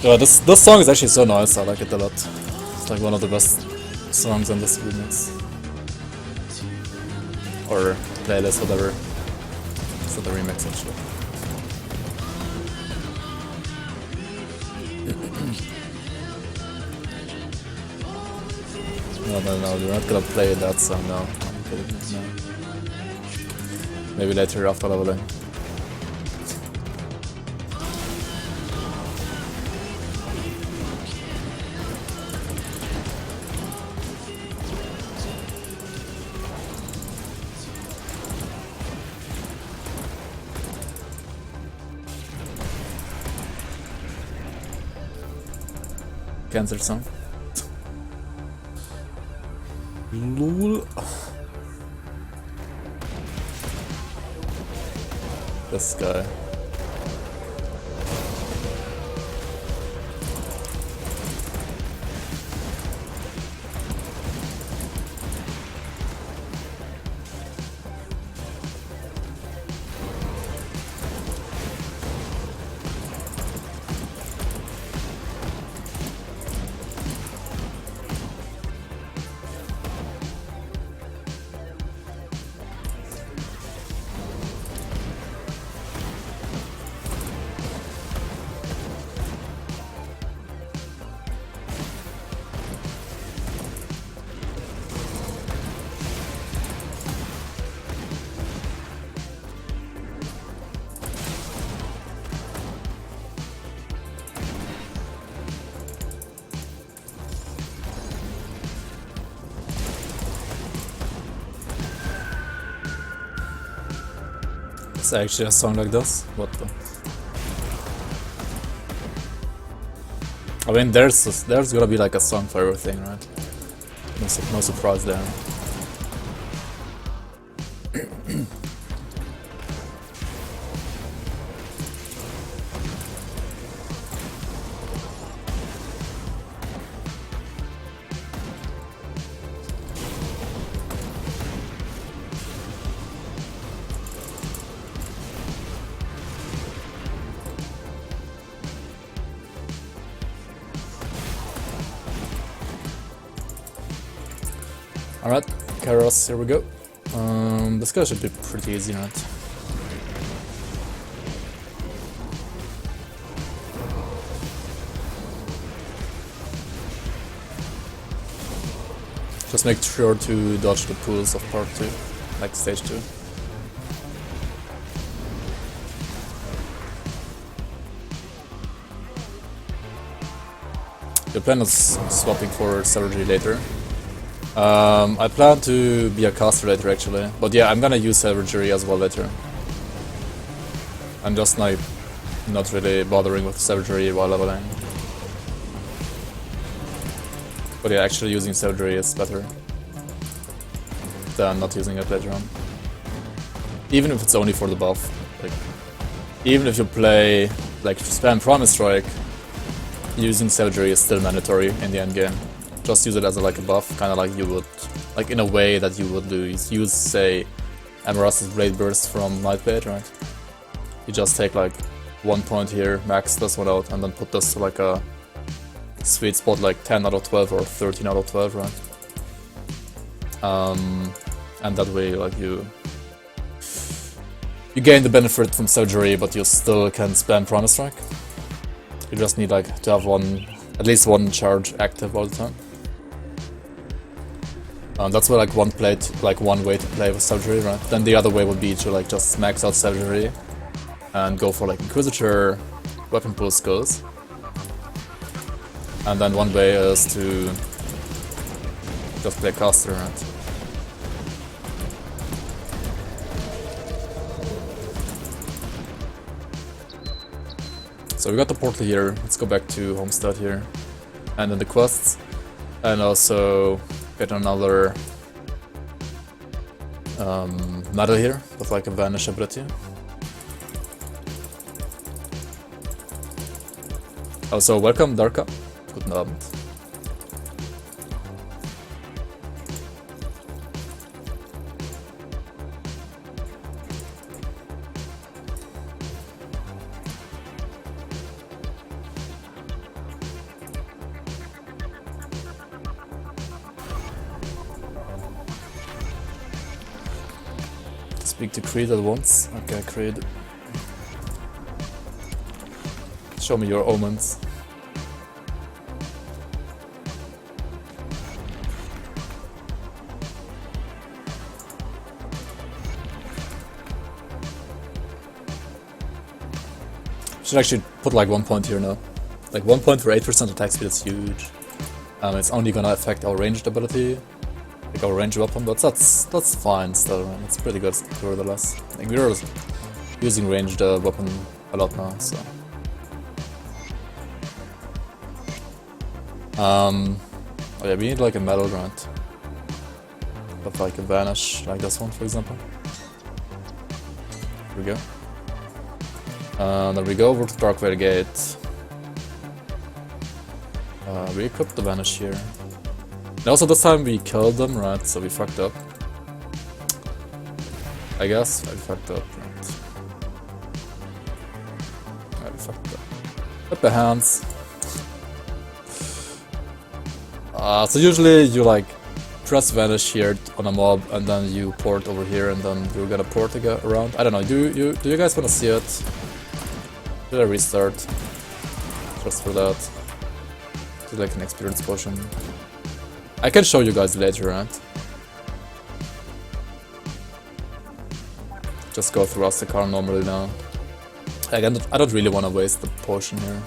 Yeah, this song is actually so nice, I like it a lot. It's like one of the best songs on this remix. Or playlist, whatever. It's not a remix actually. No, you're not gonna play that song now. I'm kidding, no. Maybe later after leveling. Cancel song. Lol. This guy. It's actually a song like this? What the? I mean, there's gonna be like a song for everything, right? No surprise there. Alright, Kairos, here we go. This guy should be pretty easy, right? Just make sure to dodge the pools of part 2, like stage 2. The plan is swapping for Savagery later. I plan to be a caster later actually, but yeah, I'm gonna use Savagery as well later. I'm just like not really bothering with Savagery while leveling. But yeah, actually using Savagery is better than not using it later on. Even if it's only for the buff. Like, even if you play, like, spam Primal Strike, using Savagery is still mandatory in the endgame. Just use it as like a buff, kind of like you would, like in a way that you would do. Use, say, Amaras's Blade Burst from Nightblade, right? You just take like 1 point here, max this one out, and then put this to like a sweet spot like 10 out of 12 or 13 out of 12, right? And that way, like you gain the benefit from Savagery, but you still can spam Primal Strike. You just need like to have at least one charge active all the time. That's where like one way to play with Savagery, right? Then the other way would be to like just max out Savagery and go for like Inquisitor, Weapon Pool Skills. And then one way is to just play caster, right? So we got the portal here, let's go back to Homestead here. And then the quests. And also get another medal here with like a vanish ability. Also welcome Darka. Guten Abend. Speak to Creed at once. Okay, Creed. Show me your omens. Should actually put like 1 point here now. Like 1 point for 8% attack speed is huge. It's only gonna affect our ranged ability, like our ranged weapon, but that's fine still, man. It's pretty good nevertheless. Like we're using ranged weapon a lot now, so. Oh yeah, we need like a metal grant. But like a vanish, like this one for example. Here we go. There we go over to Darkveil Gate. We equipped the vanish here. And also this time we killed them, right? So we fucked up. I guess I fucked up, right? Yeah, we fucked up. With the hands. So usually you like press vanish here on a mob and then you port over here and then you're gonna port around. I don't know. Do you guys wanna see it? Should I restart? Just for that. Do like an experience potion. I can show you guys later, right? Just go through Rustic-Car normally now. Again, I don't really want to waste the potion here.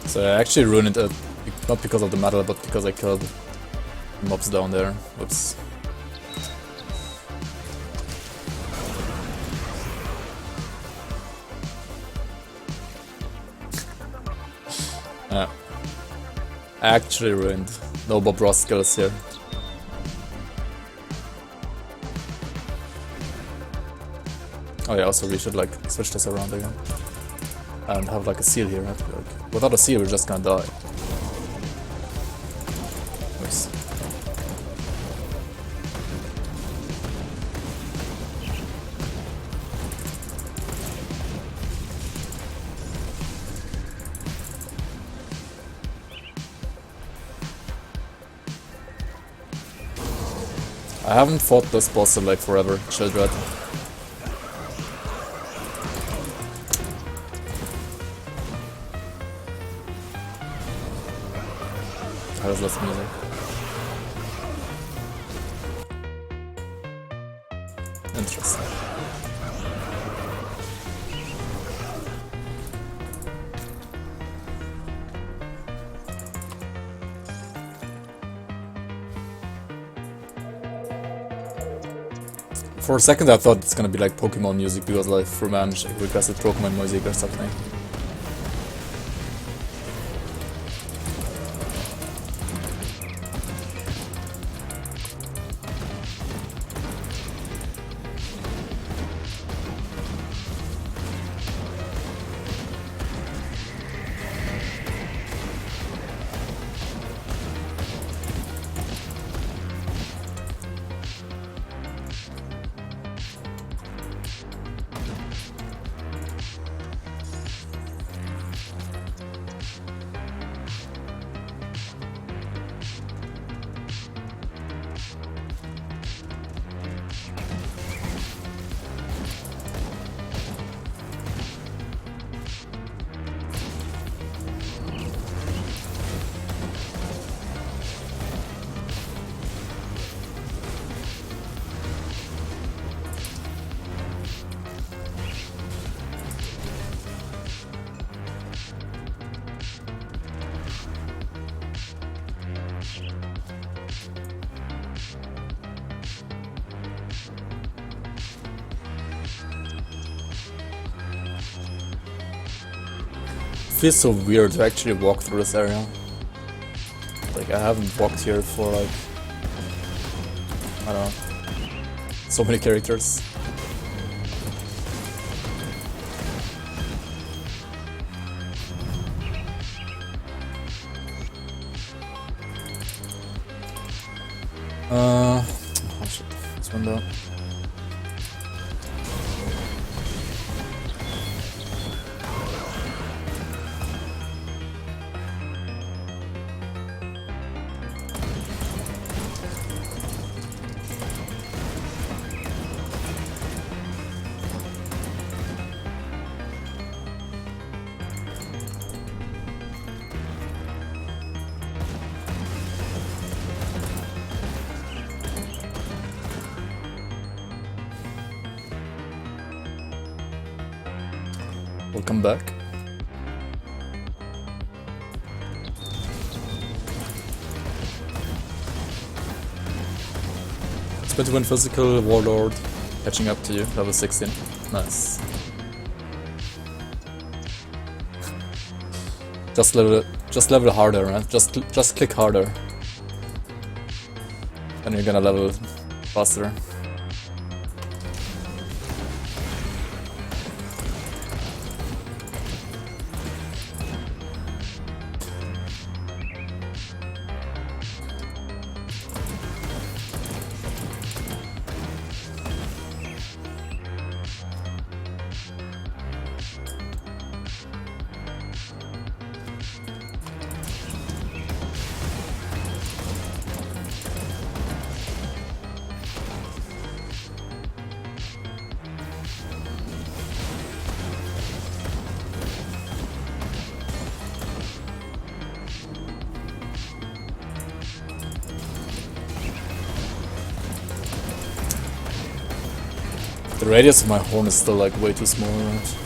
So I actually ruined it, not because of the metal, but because I killed mobs down there. Whoops. Yeah. Actually ruined. No Bob Ross skills here. Oh yeah, also we should like switch this around again. And have like a seal here, right? Like, without a seal we're just gonna die. Oops. I haven't fought this boss in like forever, Childred. How's less music? Interesting. For a second I thought it's gonna be like Pokemon music because like Frumange requested Pokemon music or something. Feels so weird to actually walk through this area. Like I haven't walked here for like, I don't know, so many characters. Oh shit, this window. Welcome back. It's 21 physical, Warlord, catching up to you, level 16. Nice. Just level harder, right? Just click harder. And you're gonna level faster. The radius of my horn is still like way too small, right?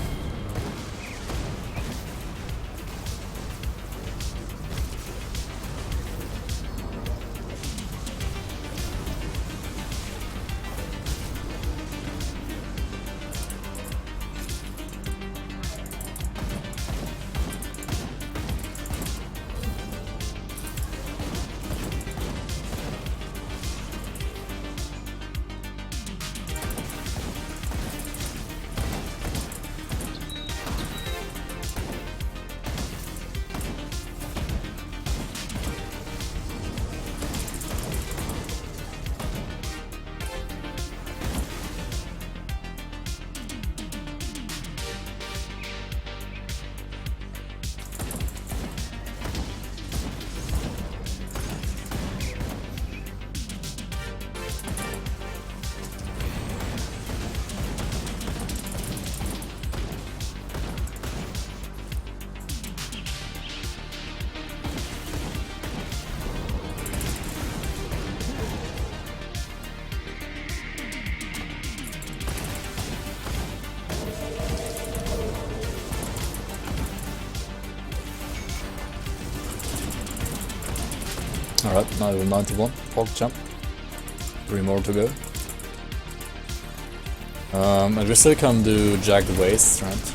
Alright, now level 91, Pork Jump. 3 more to go. And we still can do Jagged Waste, right?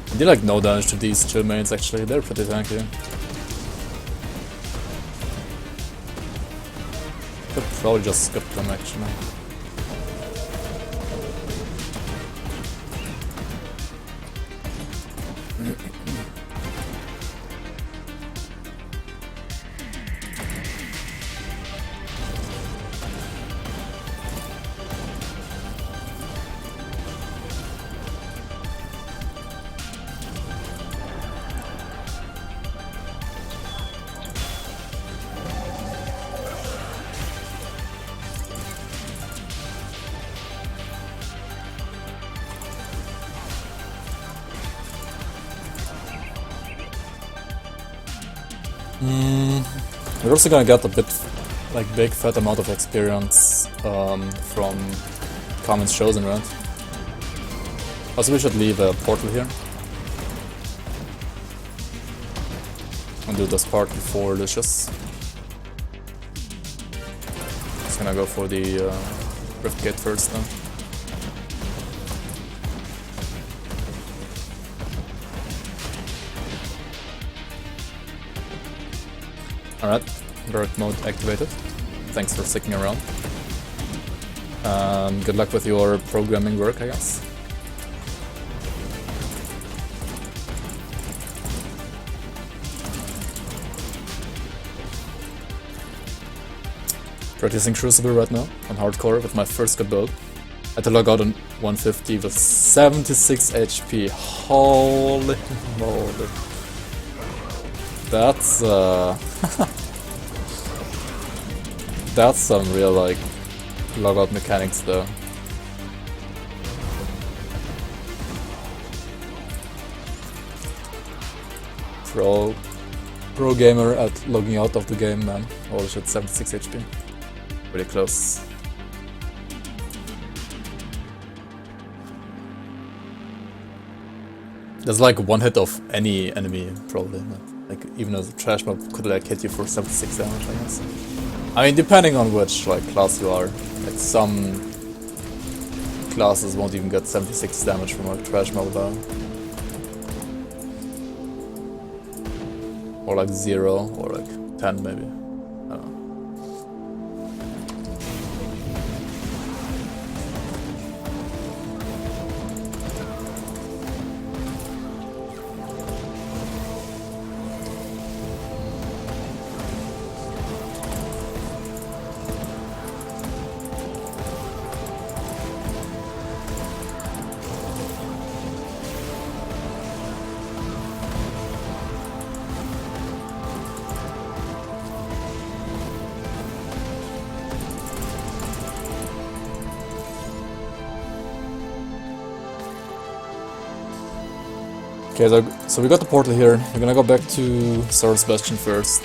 I did like no damage to these two mains actually, they're pretty tanky. Could probably just skip them actually. We're also gonna get a bit, like, big fat amount of experience from Commons Chosen, right? Also, we should leave a portal here. And do this part before Lucius. Just gonna go for the Rift Gate first then. Alright, dark mode activated. Thanks for sticking around. Good luck with your programming work, I guess. Practicing Crucible right now on hardcore with my first good build. I had to log out on 150 with 76 HP. Holy moly. That's That's some real like logout mechanics though. Pro gamer at logging out of the game, man. Holy shit, 76 HP. Pretty close. There's like one hit of any enemy, probably. Like even a trash mob could like hit you for 76 damage, I guess. I mean, depending on which like class you are. Like some classes won't even get 76 damage from a trash mob though. Or like 0, or like 10 maybe. I don't know. Okay, so we got the portal here. We're gonna go back to Source Bastion first,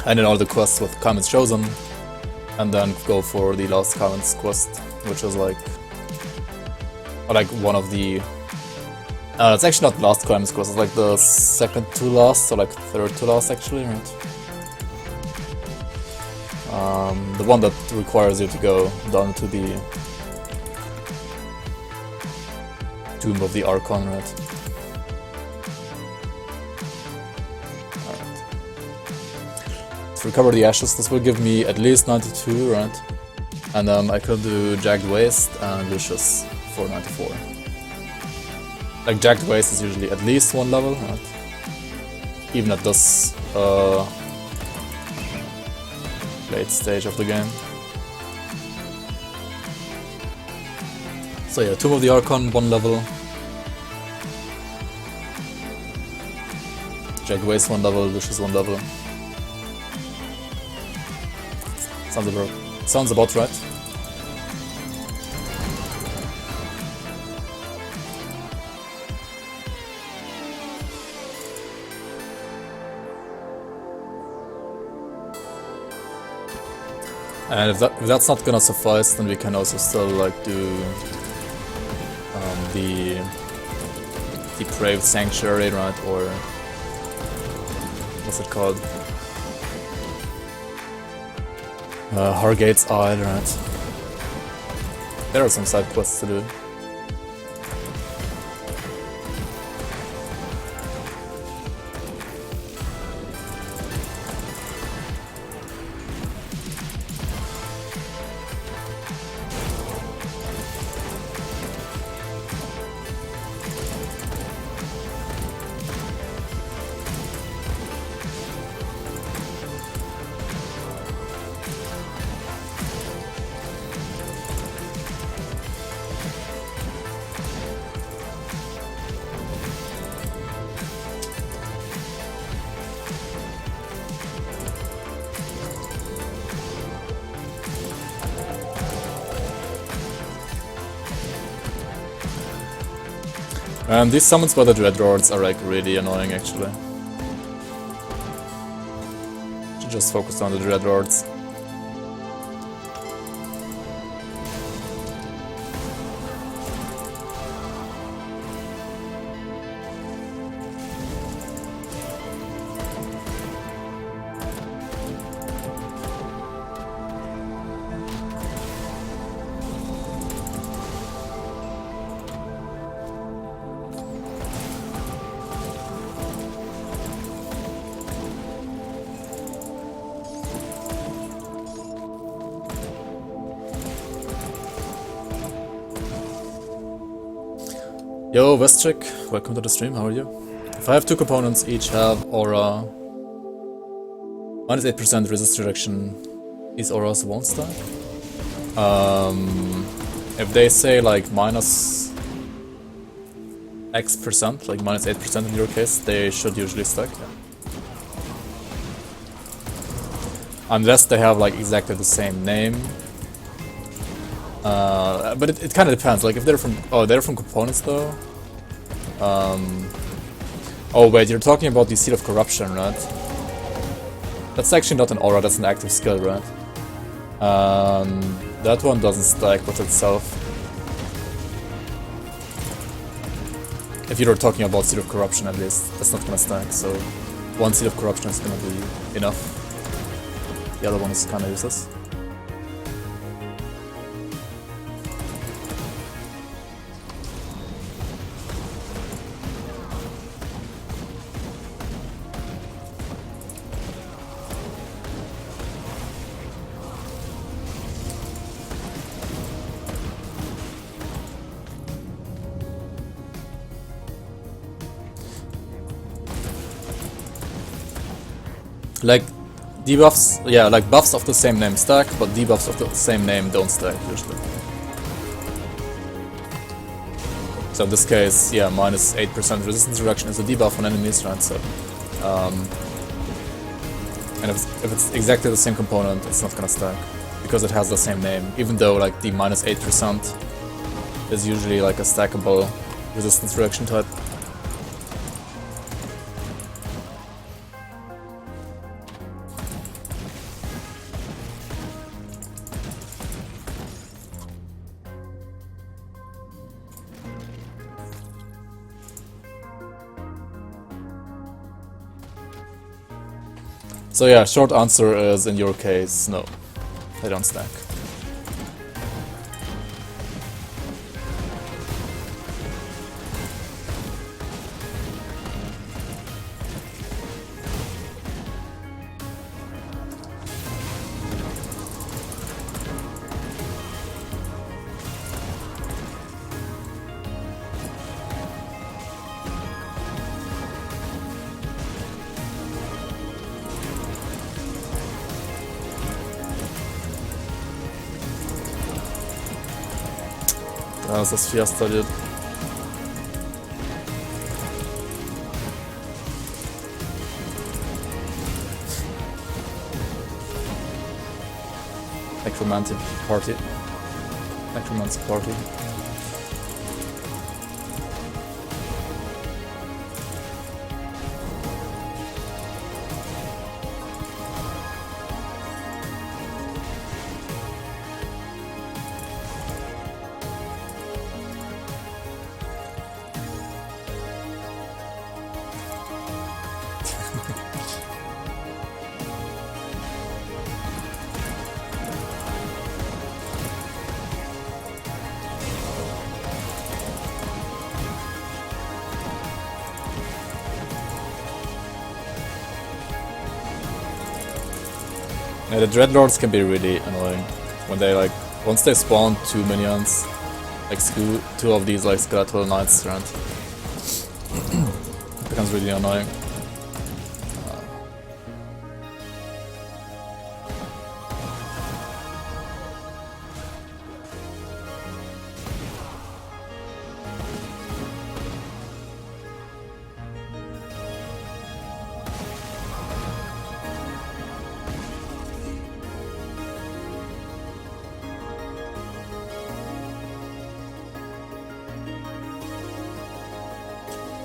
and then all the quests with Kamen's Chosen, and then go for the last Kamen's quest, which is like one of the. It's actually not last Kamen's quest. It's like the second to last, or like third to last actually, right? The one that requires you to go down to the Tomb of the Archon, right? Recover the ashes. This will give me at least 92, right? And I could do Jagged Waste and Vicious for 94. Like Jagged Waste is usually at least 1 level, right? Even at this late stage of the game. So yeah, Tomb of the Archon 1 level. Jagged Waste 1 level, Vicious 1 level. Sounds about right. And if that's not gonna suffice, then we can also still like do the Depraved Sanctuary, right? Or what's it called? Hargate's Isle, right? There are some side quests to do. These summons by the Dreadlords are like really annoying actually. Should just focus on the Dreadlords. Yo, Westchick, welcome to the stream, how are you? If I have 2 components, each have aura, minus 8% resist reduction, these auras won't stack. If they say like minus X%, like minus 8% in your case, they should usually stack. unless they have like exactly the same name. But it kind of depends. Like if they're from they're from components though. Oh wait, you're talking about the Seed of Corruption, right? That's actually not an aura. That's an active skill, right? That one doesn't stack with itself. If you're talking about Seed of Corruption, at least that's not gonna stack. So one Seed of Corruption is gonna be enough. The other one is kind of useless. Like debuffs, yeah, like buffs of the same name stack, but debuffs of the same name don't stack usually. So in this case, yeah, minus 8% resistance reduction is a debuff on enemies, right? So, and if it's exactly the same component, it's not gonna stack because it has the same name. Even though like the minus 8% is usually like a stackable resistance reduction type. So yeah, short answer is in your case, no, they don't stack. Da ist das Fiesta, dude. Necromantic party. Necromantic party. Yeah, the Dreadlords can be really annoying when they like once they spawn 2 minions, like two of these like skeletal knights around. It becomes really annoying.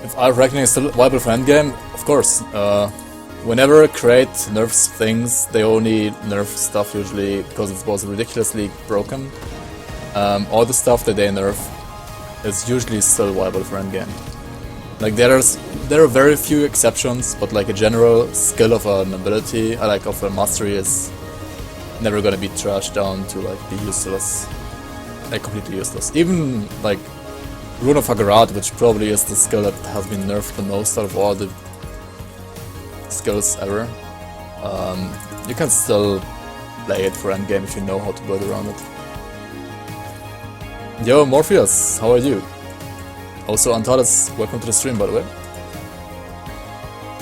If Eye of Reckoning is still viable for endgame, of course. Whenever Crate nerfs things, they only nerf stuff usually because it was ridiculously broken. All the stuff that they nerf is usually still viable for endgame. Like there are very few exceptions, but like a general skill of an ability, like of a mastery, is never gonna be trashed down to like be useless, like completely useless. Even like Rune of Hagarat, which probably is the skill that has been nerfed the most out of all the skills ever. You can still play it for endgame if you know how to build around it. Yo, Morpheus, how are you? Also, Antares, welcome to the stream, by the way.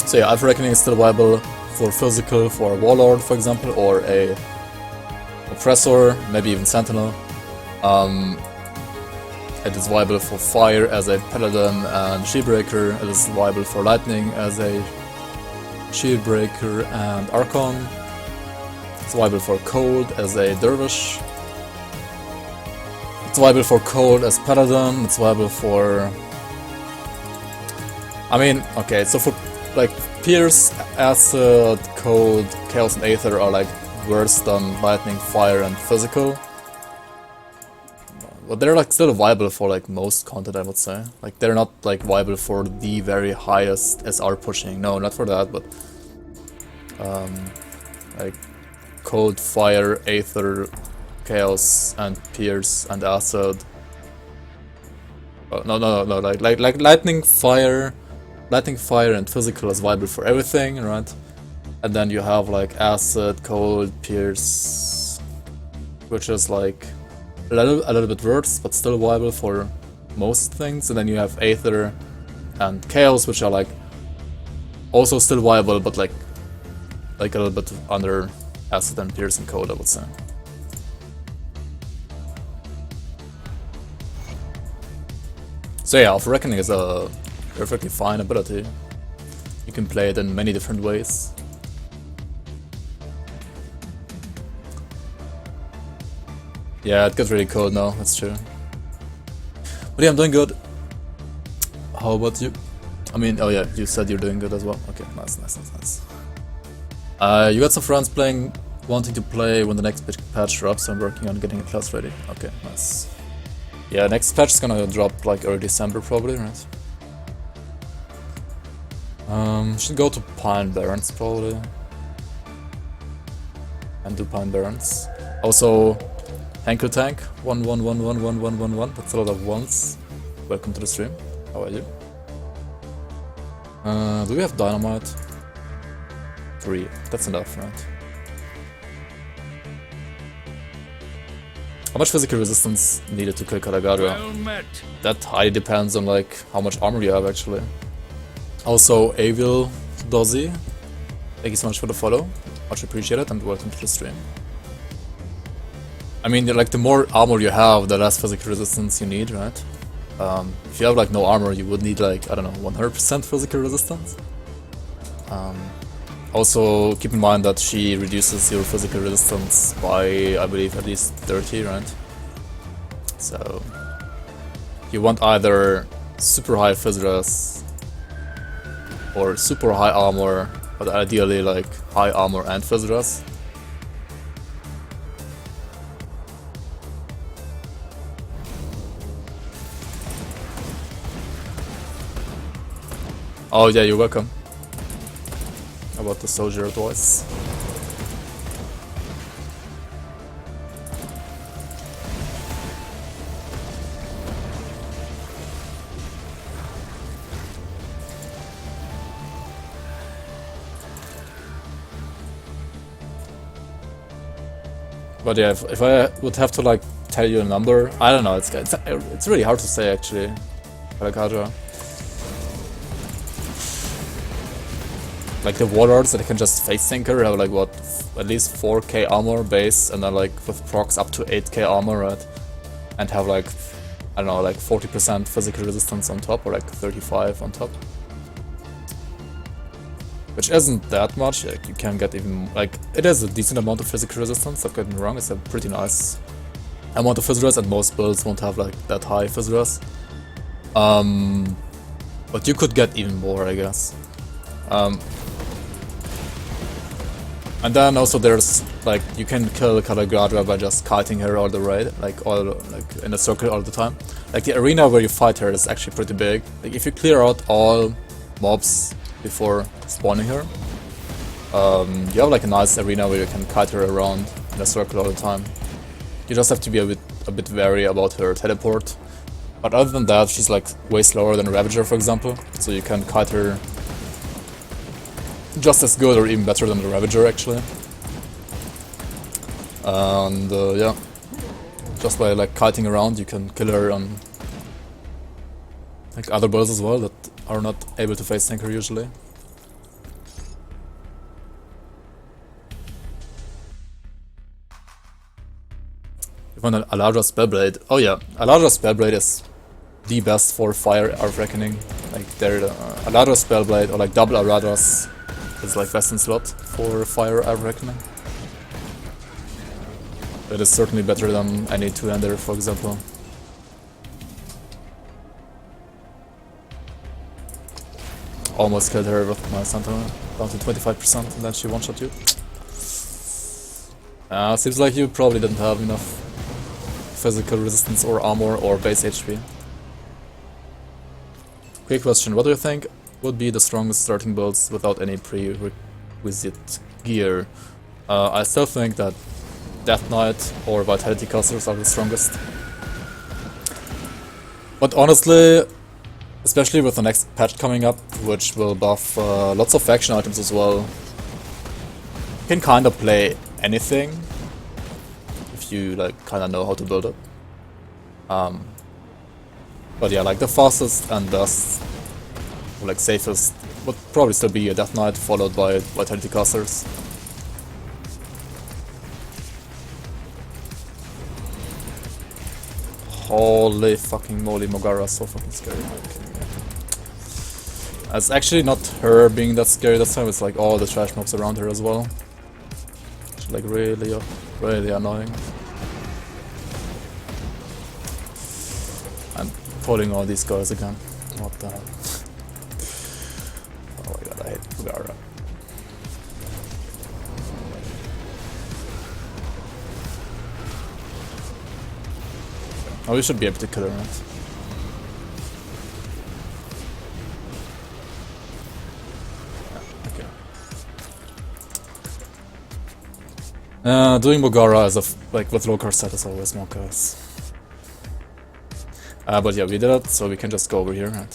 So yeah, Eye of Reckoning is still viable for physical, for a Warlord, for example, or a Oppressor, maybe even Sentinel. It is viable for fire as a Paladin and Shieldbreaker. It is viable for lightning as a Shieldbreaker and Archon. It's viable for cold as a dervish. It's viable for cold as paladin. It's viable for... I mean, okay, so for like pierce, acid, cold, chaos and aether are like worse than lightning, fire and physical. But they're like still viable for like most content, I would say. Like they're not like viable for the very highest SR pushing. No, not for that, but like cold, fire, aether, chaos, and pierce and acid. Oh, no, like lightning, fire, and physical is viable for everything, right? And then you have like acid, cold, pierce, which is like a little bit worse, but still viable for most things. And then you have aether and chaos, which are like also still viable, but like a little bit under acid and pierce and cold, I would say. So yeah, Alpha Reckoning is a perfectly fine ability. You can play it in many different ways. Yeah, it gets really cold now, that's true. But yeah, I'm doing good. How about you? I mean, oh yeah, you said you're doing good as well. Okay, nice. You got some friends wanting to play when the next patch drops, so I'm working on getting a class ready. Okay, nice. Yeah, next patch is gonna drop like early December probably, right? Should go to Pine Barrens probably. And do Pine Barrens. Also, Hanker Tank 11111111. That's a lot of ones. Welcome to the stream. How are you? Do we have dynamite? 3. That's enough, right? How much physical resistance needed to kill Kalagadra? Well That highly depends on like how much armor you have actually. Also, Avil Dozzy, thank you so much for the follow. Much appreciated and welcome to the stream. I mean, like the more armor you have, the less physical resistance you need, right? If you have like no armor, you would need like, I don't know, 100% physical resistance. Also, keep in mind that she reduces your physical resistance by, I believe, at least 30, right? So, you want either super high phys res or super high armor, but ideally like high armor and phys res. Oh yeah, you're welcome. How about the soldier advice? But yeah, if I would have to like tell you a number, I don't know. It's really hard to say actually. Kalakaja. Like the warlords that can just face tinker have like what, at least 4k armor base, and then like with procs up to 8k armor, right? And have like, I don't know, like 40% physical resistance on top, or like 35 on top. Which isn't that much. Like you can get even like, it is a decent amount of physical resistance, don't get me wrong. It's a pretty nice amount of phys res, and most builds won't have like that high phys res. But you could get even more, I guess. And then also there's like, you can kill Kalagadra by just kiting her all the way, like in a circle all the time. Like the arena where you fight her is actually pretty big. Like if you clear out all mobs before spawning her, you have like a nice arena where you can kite her around in a circle all the time. You just have to be a bit wary about her teleport. But other than that, she's like way slower than a Ravager, for example, so you can kite her just as good or even better than the Ravager actually. And yeah, just by like kiting around you can kill her on like other builds as well that are not able to face tanker usually. You want an Aladra Spellblade? Oh yeah, Aladra Spellblade is the best for Fire Earth Reckoning. Like they're Aladra Spellblade or like double Aladras is like best in slot for Fire Earth Reckoning. It is certainly better than any two-hander, for example. Almost killed her with my Sentinel, down to 25%, and then she one-shot you. Seems like you probably didn't have enough physical resistance or armor or base HP. Quick question, what do you think would be the strongest starting builds without any prerequisite gear? I still think that Death Knight or Vitality Casters are the strongest. But honestly, especially with the next patch coming up, which will buff lots of faction items as well, you can kinda play anything if you like kinda know how to build it. But yeah, like the fastest and best, or like safest, would probably still be a Death Knight followed by Vitality Casters. Holy fucking moly, Mogara is so fucking scary. It's actually not her being that scary this time, it's like all the trash mobs around her as well. It's like really, really annoying. I'm pulling all these guys again. What the hell? Oh my god, I hate Mogara. Oh, we should be able to kill her, right? Doing Mogara as like with low card set is always more chaos. But yeah, we did it, so we can just go over here, right?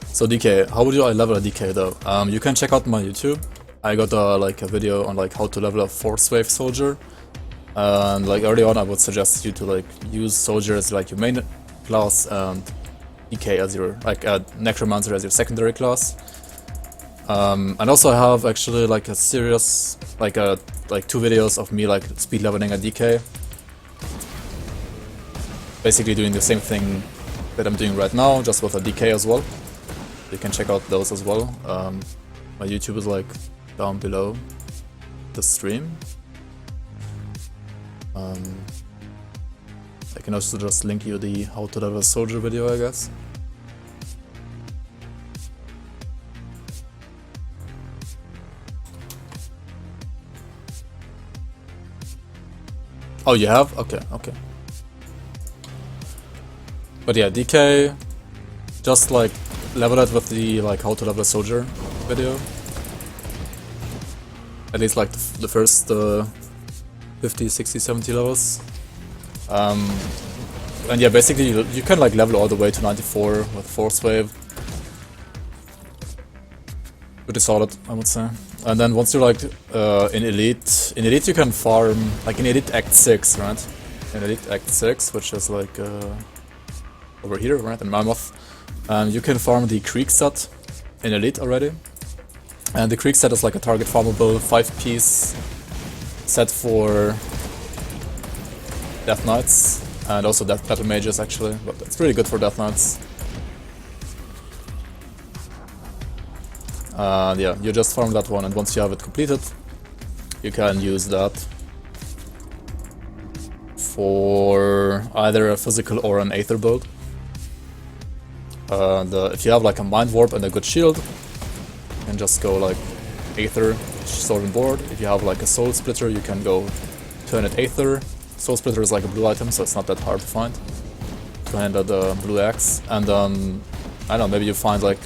So DK, how would I level a DK though? You can check out my YouTube. I got like a video on like how to level a Force Wave soldier. And like early on, I would suggest you to like use soldier as like your main class and DK as your like necromancer as your secondary class. And also I have actually like a series, like 2 videos of me like speed leveling a DK. Basically doing the same thing that I'm doing right now, just with a DK as well. You can check out those as well. My YouTube is like down below the stream. I can also just link you the how to level a soldier video, I guess. Oh, you have? Okay, okay. But yeah, DK, just like level it with the like how to level a soldier video. At least like the first 50, 60, 70 levels. And yeah, basically you can like level all the way to 94 with Force Wave. Pretty solid, I would say. And then once you're like in Elite you can farm, like in Elite Act 6, right? In Elite Act 6, which is like over here, right, in Mammoth. You can farm the Creek set in Elite already. And the Creek set is like a target farmable 5-piece set for Death Knights, and also Death Battle Mages actually, but it's really good for Death Knights. And yeah, you just farm that one, and once you have it completed, you can use that for either a physical or an Aether build. And if you have like a Mind Warp and a good shield, you can just go like Aether, Sword and Board. If you have like a Soul Splitter, you can go turn it Aether. Soul Splitter is like a blue item, so it's not that hard to find. Two-handed blue axe, and I don't know, maybe you find like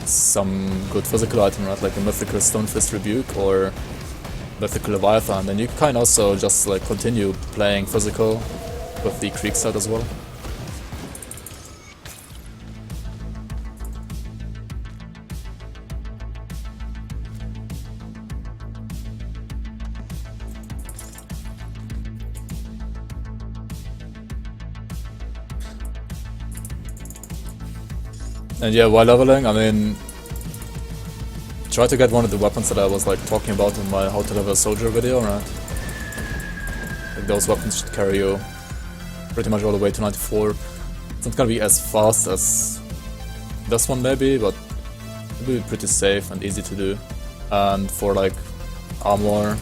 some good physical item, right? Like a mythical Stonefist Rebuke or mythical Leviathan. Then you can also just like continue playing physical with the Creek set as well. And yeah, while leveling, I mean, try to get one of the weapons that I was like talking about in my how to level a soldier video, right? Like those weapons should carry you pretty much all the way to 94. It's not gonna be as fast as this one maybe, but it'll be pretty safe and easy to do. And for like armor.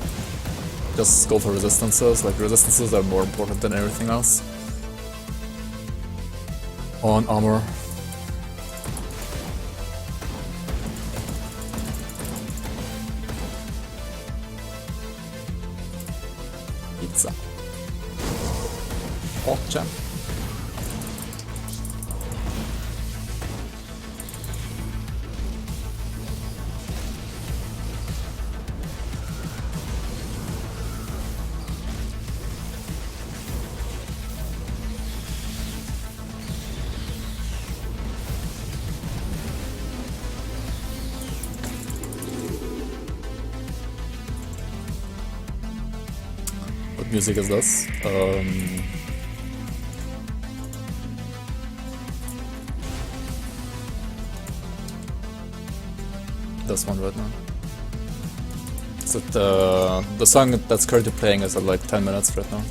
Just go for resistances, like resistances are more important than everything else. On armor. Pizza. Pork jam. What music is this? This one right now. Is it the song that's currently playing is at like 10 minutes right now.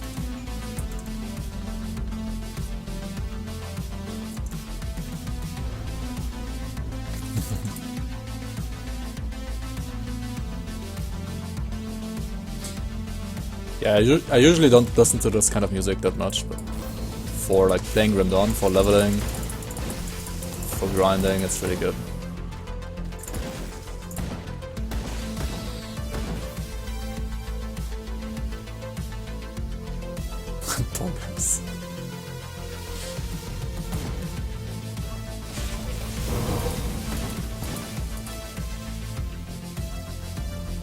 Yeah, I usually don't listen to this kind of music that much, but for like playing Grim Dawn, for leveling, for grinding, it's really good. Progress.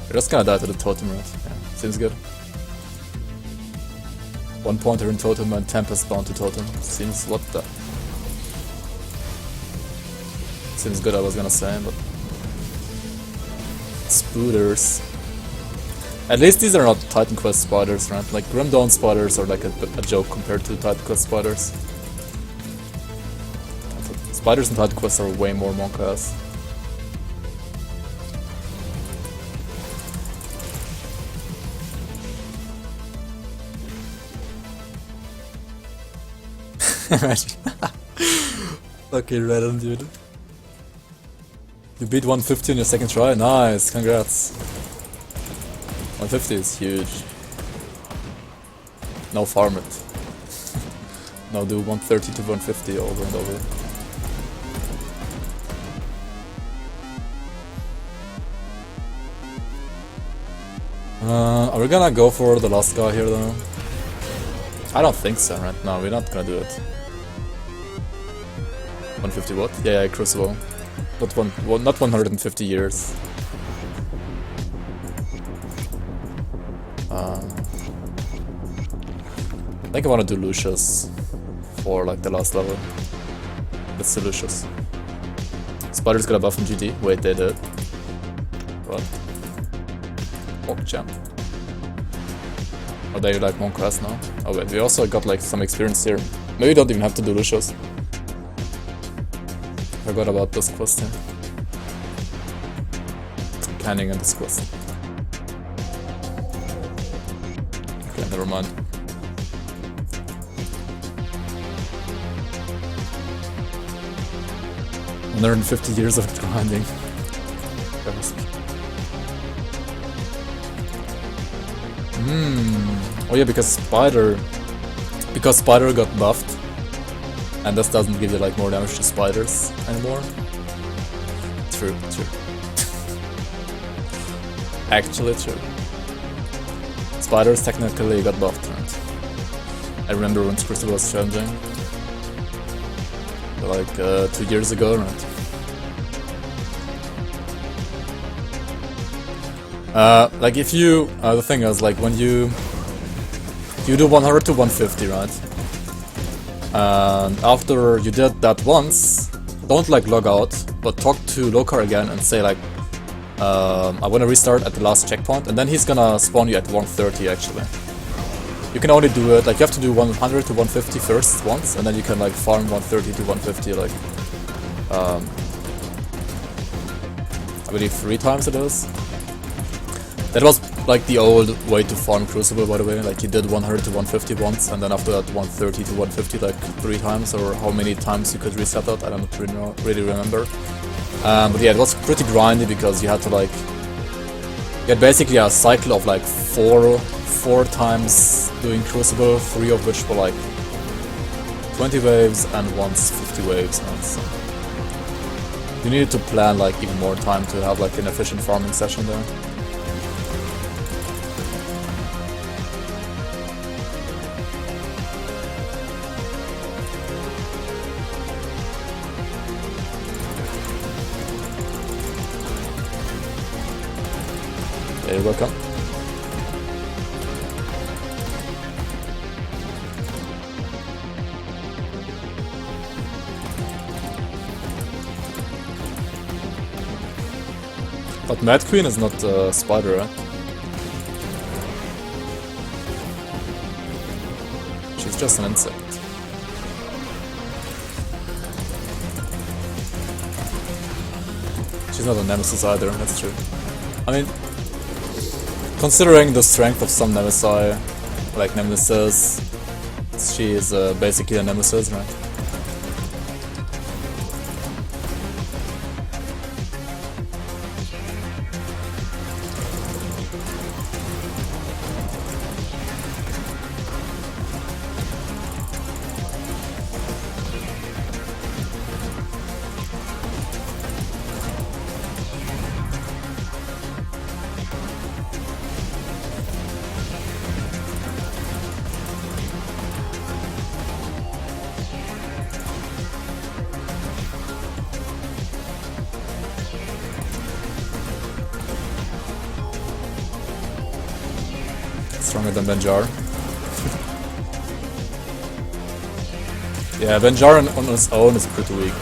We're just gonna die to the totem, right? Yeah, seems good. 1 pointer in totem and Tempest bound to totem. Seems what the... Seems good, I was gonna say, but... Spooters. At least these are not Titan Quest spiders, right? Like Grim Dawn spiders are like a joke compared to Titan Quest spiders. Spiders in Titan Quest are way more monk-ass. Lucky Redden, dude. You beat 150 on your second try? Nice, congrats. 150 is huge. Now farm it. Now do 130 to 150 over and over. Are we gonna go for the last guy here though? I don't think so right now, we're not gonna do it. 150 what? Yeah, Crucible. Not 150 years. I think I wanna do Lucius for like the last level. Let's do Lucius. Spiders got a buff in GD. Wait, they did. What? Pork jam. Are they like Monk class now? Oh wait, we also got like some experience here. Maybe we don't even have to do Lucius. Forgot about this quest here. Canning in this quest. Okay, never mind. 150 years of grinding. Oh yeah, because Spider got buffed, and this doesn't give you like more damage to spiders anymore. True. Actually true. Spiders technically got buffed, right? I remember when Crucible was challenging. Like 2 years ago, right? Like if you, the thing is, like when you do 100 to 150, right? And after you did that once, don't like log out, but talk to Lokar again and say like, I want to restart at the last checkpoint, and then he's gonna spawn you at 130 actually. You can only do it, like you have to do 100 to 150 first once, and then you can like farm 130 to 150 like, I believe 3 times it is. That was like the old way to farm Crucible, by the way, like you did 100 to 150 once, and then after that 130 to 150 like 3 times, or how many times you could reset that, I don't really remember. But yeah, it was pretty grindy because you had to like get basically a cycle of like four times doing Crucible, 3 of which were like 20 waves and once 50 waves. And so you need to plan like even more time to have like an efficient farming session there. You're welcome. But Mad Queen is not a spider, right? She's just an insect. She's not a nemesis either, that's true. I mean, considering the strength of some Nemesi, like Nemesis, she is basically a Nemesis, right? Stronger than Benjar. Yeah, Benjar on its own is pretty weak.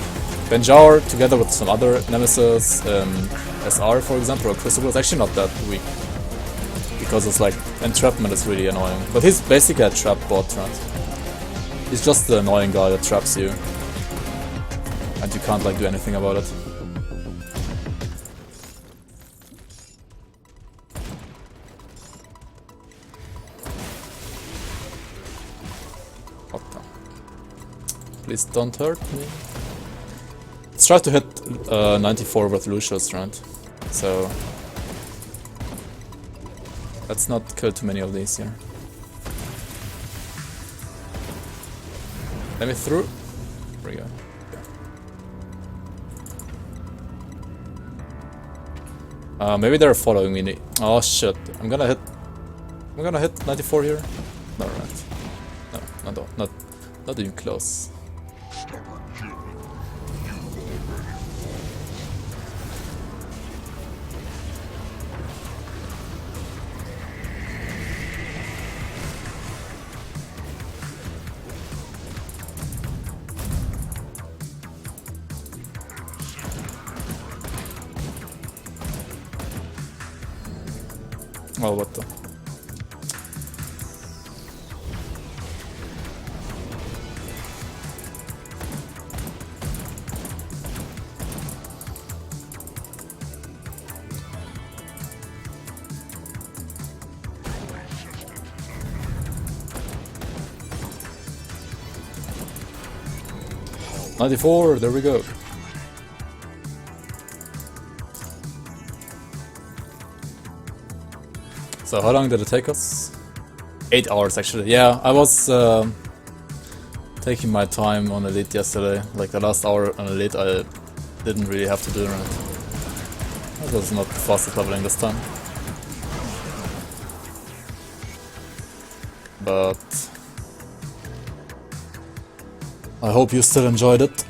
Benjar, together with some other Nemesis, SR for example, or Crucible, is actually not that weak. Because it's like, entrapment is really annoying. But he's basically a trap bot, right? He's just the annoying guy that traps you. And you can't like do anything about it. Please don't hurt me. Let's try to hit 94 with Lucius, right? So let's not kill too many of these here. Let me through. There we go. Maybe they're following me. Oh shit! I'm gonna hit 94 here. No, right? No, not even close. Oh, what the? '94, there we go. So how long did it take us? 8 hours actually. Yeah, I was taking my time on Elite yesterday. Like the last hour on Elite I didn't really have to do it. I was not fastest leveling this time. But I hope you still enjoyed it.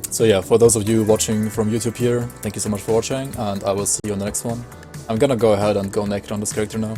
So yeah, for those of you watching from YouTube here, thank you so much for watching, and I will see you on the next one. I'm gonna go ahead and go naked on this character now.